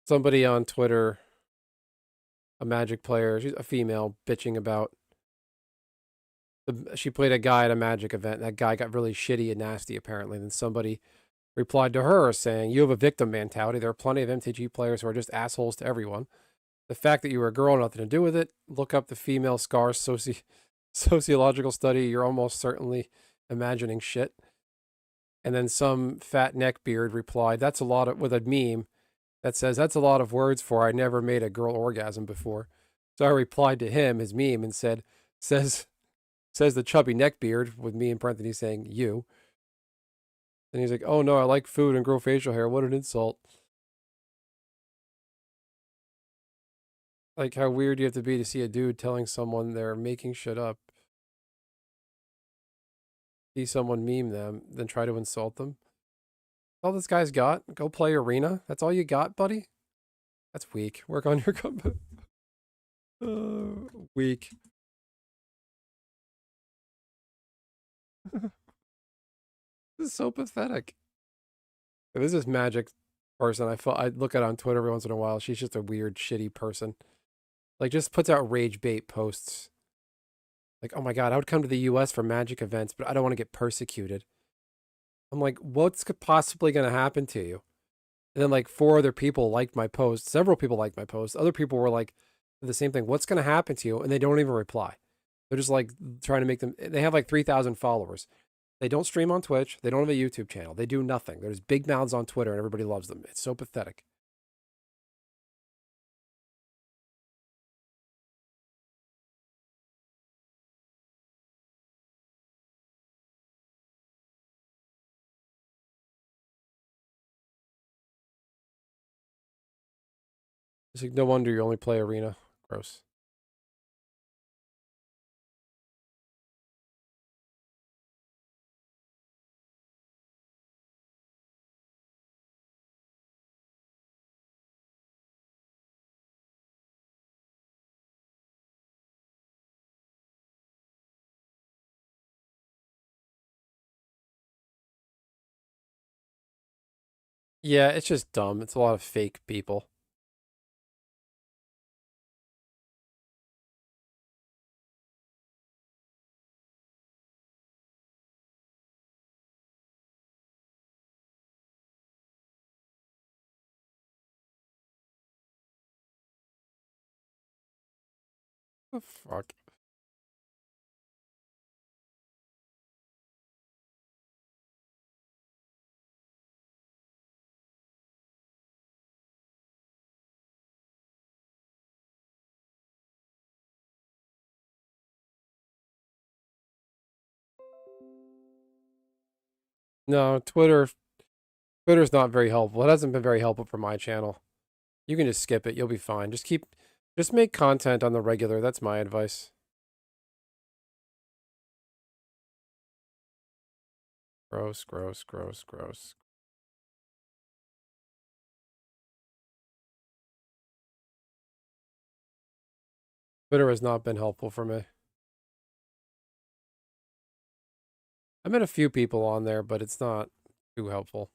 Somebody on Twitter, a Magic player, she's a female, bitching about she played a guy at a Magic event. That guy got really shitty and nasty apparently. Then somebody replied to her saying, "You have a victim mentality. There are plenty of MTG players who are just assholes to everyone. The fact that you were a girl, nothing to do with it. Look up the female scar sociological study. You're almost certainly imagining shit." And then some fat neckbeard replied, "That's a lot of," with a meme that says, "That's a lot of words for I never made a girl orgasm before." So I replied to him, his meme, and says, says the chubby neckbeard, with me in parentheses saying, "You." And he's like, "Oh no, I like food and grow facial hair. What an insult." Like, how weird you have to be to see a dude telling someone they're making shit up. See someone meme them, then try to insult them. All this guy's got? Go play arena? That's all you got, buddy? That's weak. Work on your comeback. Weak. This is so pathetic. This is Magic person. I look at on Twitter every once in a while. She's just a weird, shitty person. Like, just puts out rage bait posts. Like, oh my god, I would come to the U.S. for Magic events, but I don't want to get persecuted. I'm like, what's possibly going to happen to you? And then like 4 other people liked my post. Several people liked my post. Other people were like the same thing. What's going to happen to you? And they don't even reply. They're just like trying to make them. They have like 3,000 followers. They don't stream on Twitch. They don't have a YouTube channel. They do nothing. There's big mouths on Twitter and everybody loves them. It's so pathetic. It's like, no wonder you only play arena. Gross. Yeah, it's just dumb. It's a lot of fake people. The fuck? No, Twitter's not very helpful. It hasn't been very helpful for my channel. You can just skip it. You'll be fine. Just make content on the regular. That's my advice. Gross, gross, gross, gross. Twitter has not been helpful for me. I met a few people on there, but it's not too helpful.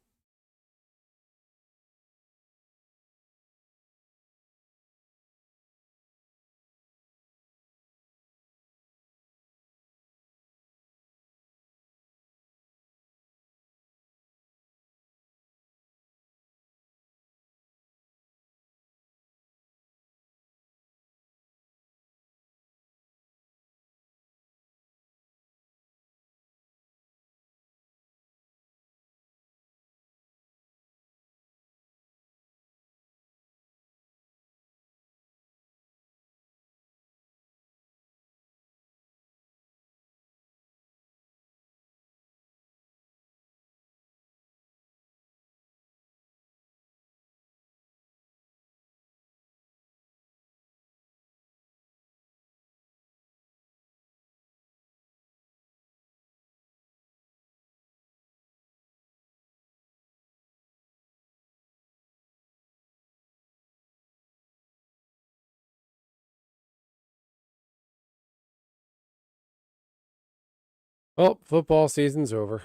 Well, football season's over.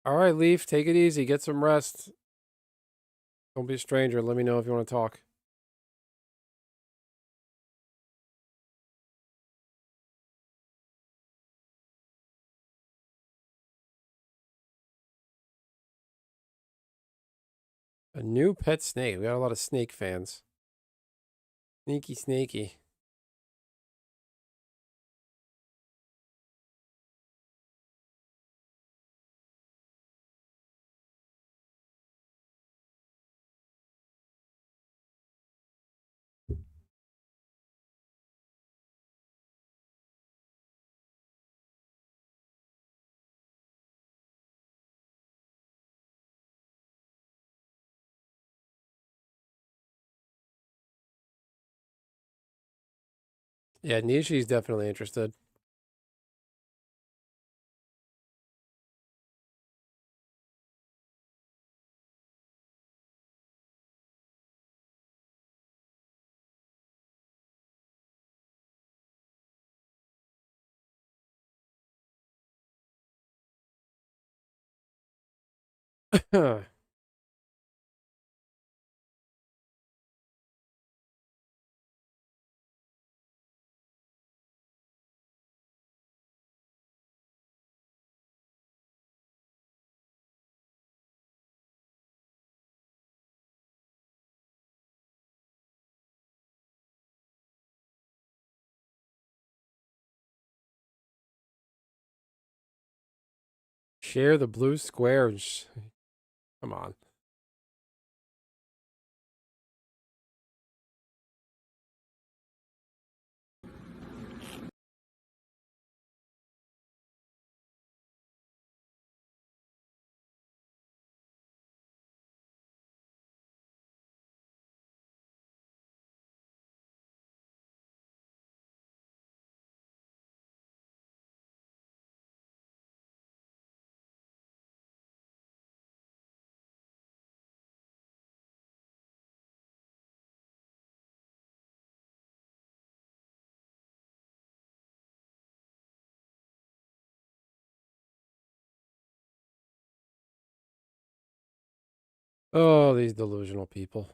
All right, Leaf, take it easy. Get some rest. Don't be a stranger. Let me know if you want to talk. A new pet snake. We got a lot of snake fans. Sneaky, snaky. Yeah, Nishi's definitely interested. Share the blue squares. Come on. Oh, these delusional people.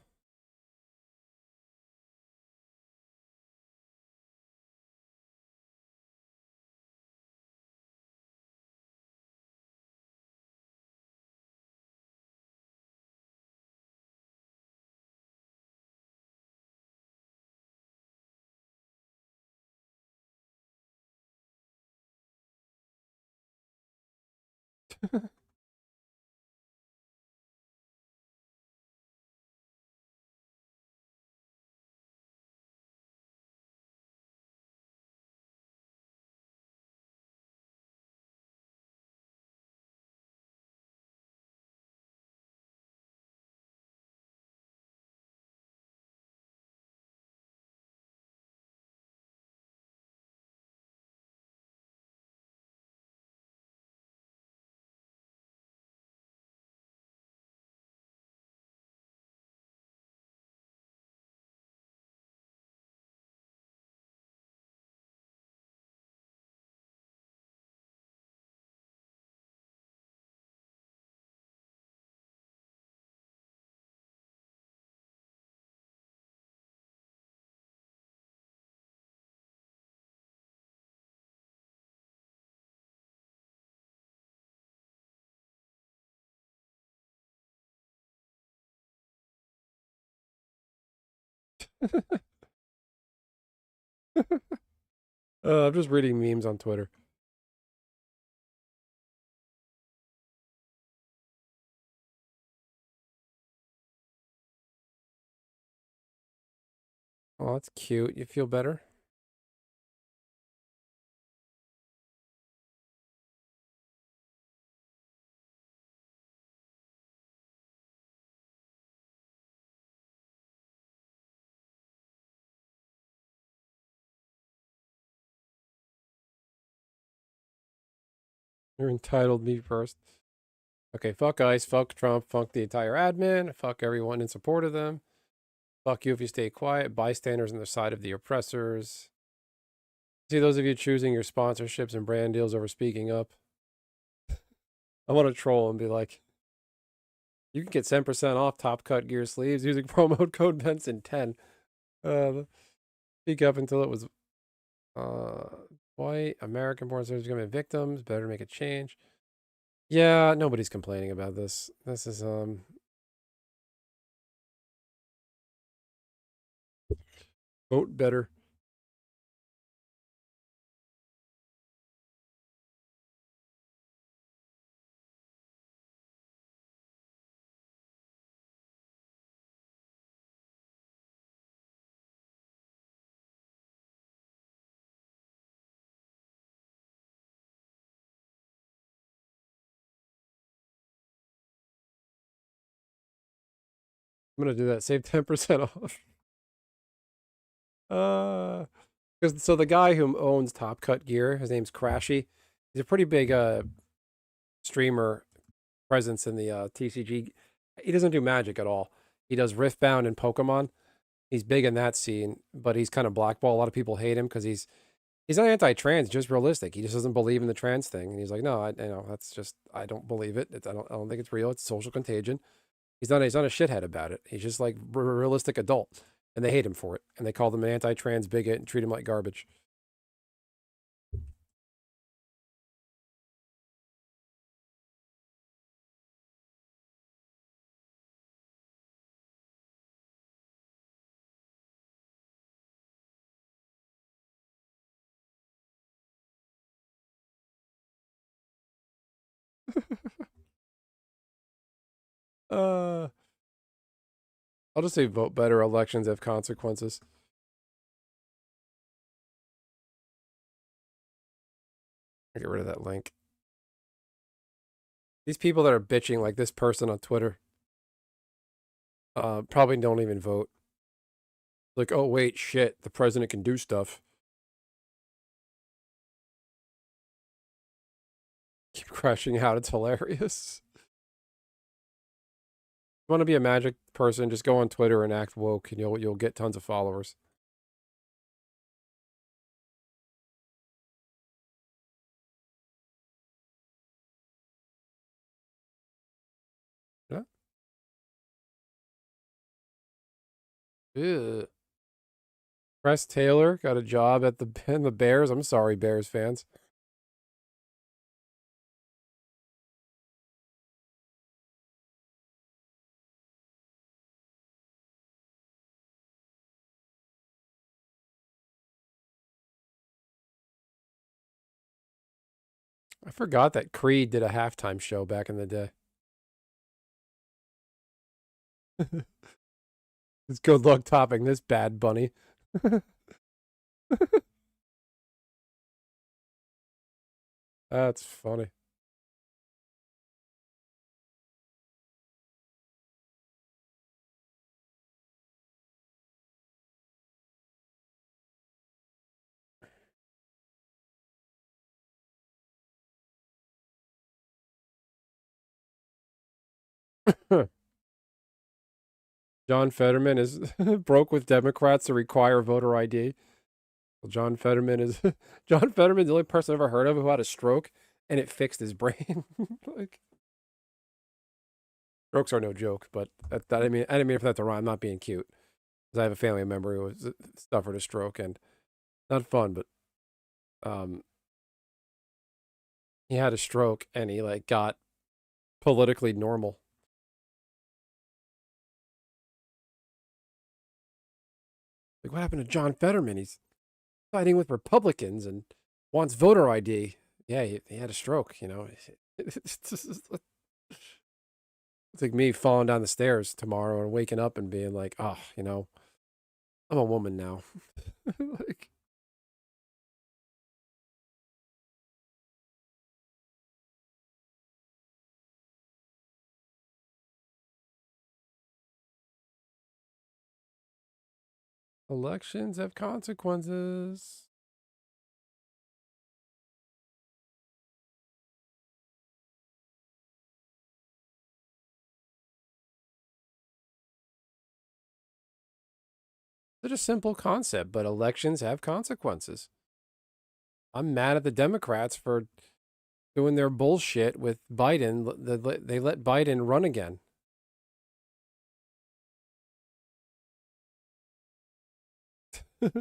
I'm just reading memes on Twitter. Oh, that's cute. You feel better? You're entitled, me first. Okay, fuck ICE, fuck Trump, fuck the entire admin, fuck everyone in support of them. Fuck you if you stay quiet. Bystanders on the side of the oppressors. See those of you choosing your sponsorships and brand deals over speaking up. I want to troll and be like, you can get 10% off Top Cut Gear sleeves using promo code Benson10. Speak up until it was white American born soldiers becoming victims. Better make a change. Yeah, nobody's complaining about this. This is vote better. I'm gonna do that. Save 10% off. Because so the guy who owns Top Cut Gear, his name's Crashy. He's a pretty big streamer presence in the TCG. He doesn't do Magic at all. He does Riftbound and Pokemon. He's big in that scene, but he's kind of blackball. A lot of people hate him because he's not anti-trans, just realistic. He just doesn't believe in the trans thing, and he's like, no, that's just I don't believe it. I don't think it's real. It's social contagion. He's not a shithead about it. He's just like a realistic adult, and they hate him for it, and they call him an anti-trans bigot and treat him like garbage. I'll just say vote better. Elections have consequences. I'll get rid of that link. These people that are bitching like this person on Twitter probably don't even vote. Like, oh wait, shit, the president can do stuff. Keep crashing out. It's hilarious. You want to be a Magic person? Just go on Twitter and act woke, and you'll get tons of followers. Yeah. Ew. Press Taylor got a job at the Bears. I'm sorry, Bears fans. I forgot that Creed did a halftime show back in the day. It's good luck topping this, Bad Bunny. That's funny. John Fetterman is broke with Democrats to require voter ID. Well, John Fetterman is John Fetterman's the only person I've ever heard of who had a stroke and it fixed his brain. Like strokes are no joke, but that I didn't mean for that to rhyme. I'm not being cute because I have a family member who suffered a stroke and not fun, but um, he had a stroke and he like got politically normal. Like, what happened to John Fetterman? He's fighting with Republicans and wants voter ID. Yeah, he had a stroke, you know. It's like me falling down the stairs tomorrow and waking up and being like, oh, you know, I'm a woman now. Like, elections have consequences. Such a simple concept, but elections have consequences. I'm mad at the Democrats for doing their bullshit with Biden. They let Biden run again.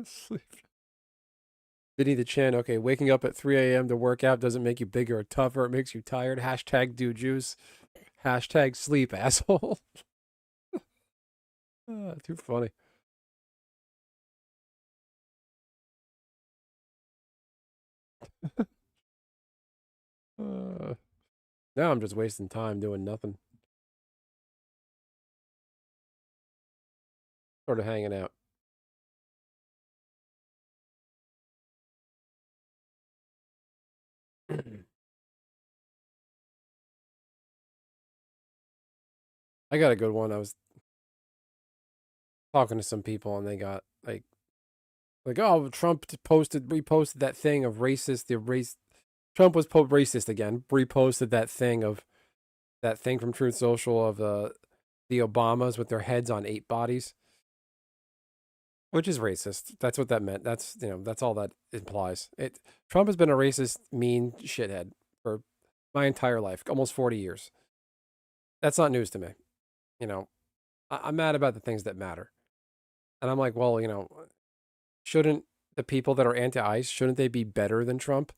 Sleep. Vinny the Chin. Okay, waking up at 3 a.m. to work out doesn't make you bigger or tougher. It makes you tired. Hashtag do juice. Hashtag sleep, asshole. Too funny. Uh, now I'm just wasting time doing nothing. Sort of hanging out. I got a good one. I was talking to some people and they got like oh, Trump reposted that thing of racist the race Trump was racist again. Reposted that thing from Truth Social of the Obamas with their heads on 8 bodies, which is racist. That's what that meant. That's that's all that implies. Trump has been a racist, mean shithead for my entire life, almost 40 years. That's not news to me. You know, I'm mad about the things that matter, and I'm like, well, shouldn't the people that are anti-ICE shouldn't they be better than Trump?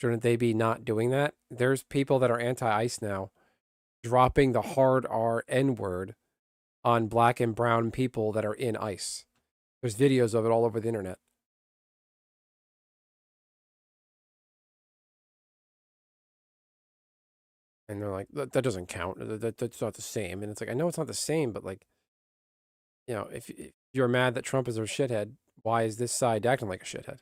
Shouldn't they be not doing that? There's people that are anti-ICE now dropping the hard R N word on black and brown people that are in ICE. There's videos of it all over the internet. And they're like, that doesn't count. That's not the same. And it's like, I know it's not the same, but like, if you're mad that Trump is a shithead, why is this side acting like a shithead?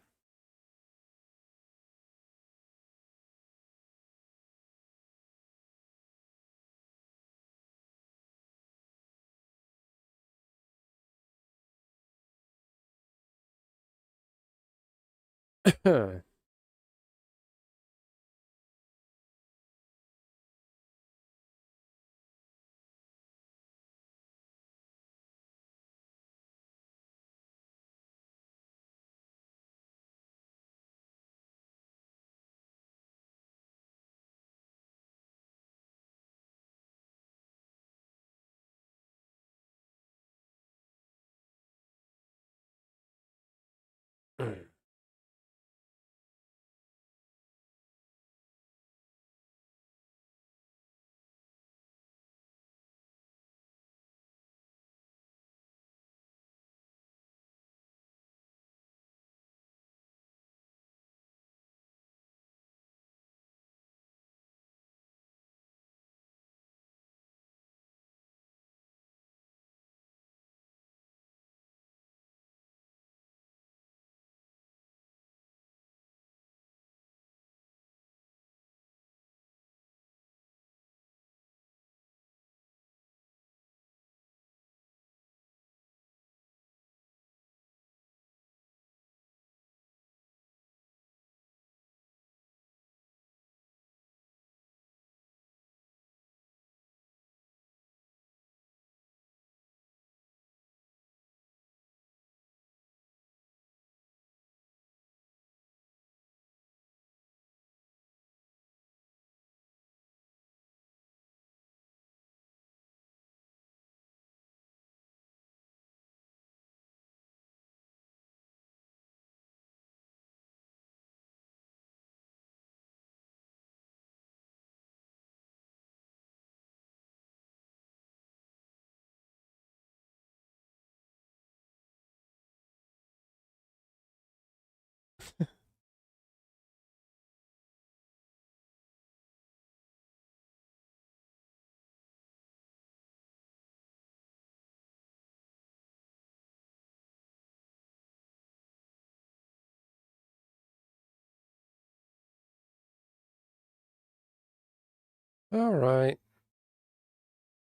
All right.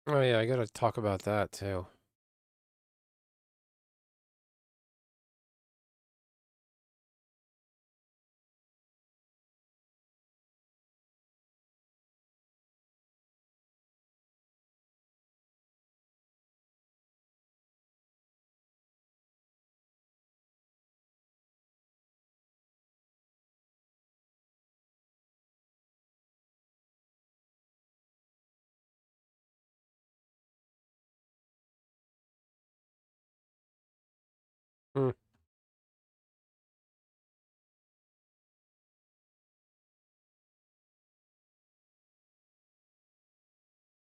Oh yeah, I gotta talk about that too. Hmm.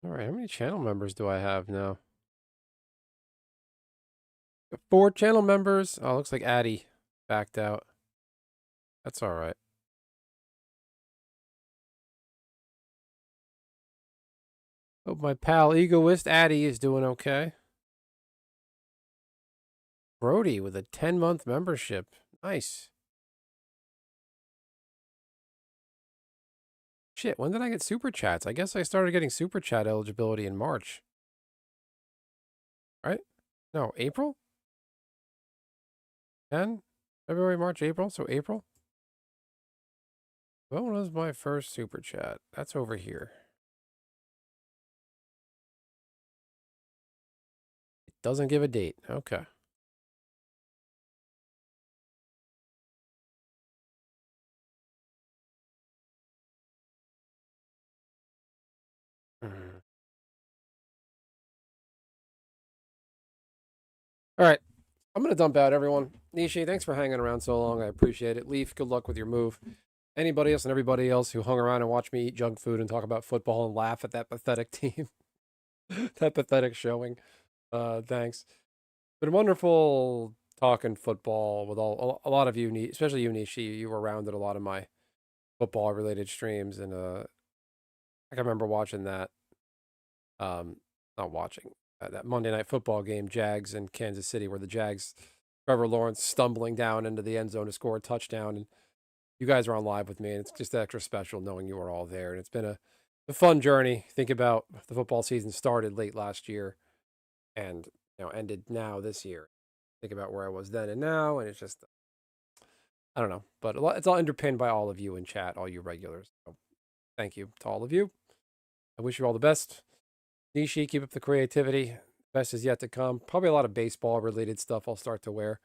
All right, how many channel members do I have now? 4 channel members. Oh, looks like Addy backed out. That's all right. Hope my pal Egoist Addy is doing okay. Brody with a 10-month membership. Nice. Shit, when did I get super chats? I guess I started getting super chat eligibility in March. Right? No, April? 10? February, March, April? So April? When was my first super chat? That's over here. It doesn't give a date. Okay. Mm. All right. I'm going to dump out, everyone. Nishi, thanks for hanging around so long. I appreciate it. Leaf, good luck with your move. Anybody else and everybody else who hung around and watched me eat junk food and talk about football and laugh at that pathetic team, that pathetic showing. Thanks. Been wonderful talking football with a lot of you, especially you, Nishi. You were around at a lot of my football related streams, and I can remember watching that. Not watching that Monday Night Football game, Jags and Kansas City, where the Jags, Trevor Lawrence stumbling down into the end zone to score a touchdown, and you guys are on live with me, and it's just extra special knowing you were all there, and it's been a fun journey. Think about the football season started late last year, and ended now this year. Think about where I was then and now, and it's just I don't know, but it's all underpinned by all of you in chat, all you regulars. So thank you to all of you. I wish you all the best. Nishi, keep up the creativity. Best is yet to come. Probably a lot of baseball related stuff I'll start to wear.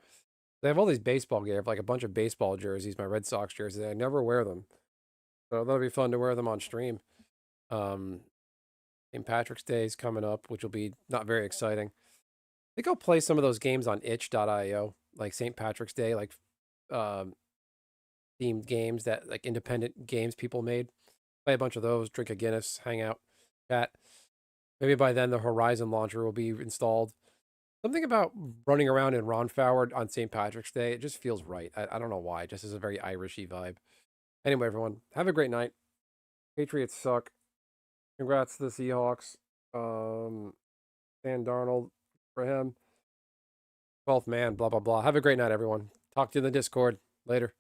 They have all these baseball gear, like a bunch of baseball jerseys, my Red Sox jerseys. I never wear them. So that'll be fun to wear them on stream. St. Patrick's Day is coming up, which will be not very exciting. I think I'll play some of those games on itch.io, like St. Patrick's Day, like themed games that like independent games people made. Play a bunch of those, drink a Guinness, hang out, chat. Maybe by then the Horizon launcher will be installed. Something about running around in Ron Foward on St. Patrick's Day, it just feels right. I don't know why. It just is a very Irishy vibe. Anyway, everyone, have a great night. Patriots suck. Congrats to the Seahawks. Sam Darnold for him. 12th man, blah, blah, blah. Have a great night, everyone. Talk to you in the Discord. Later.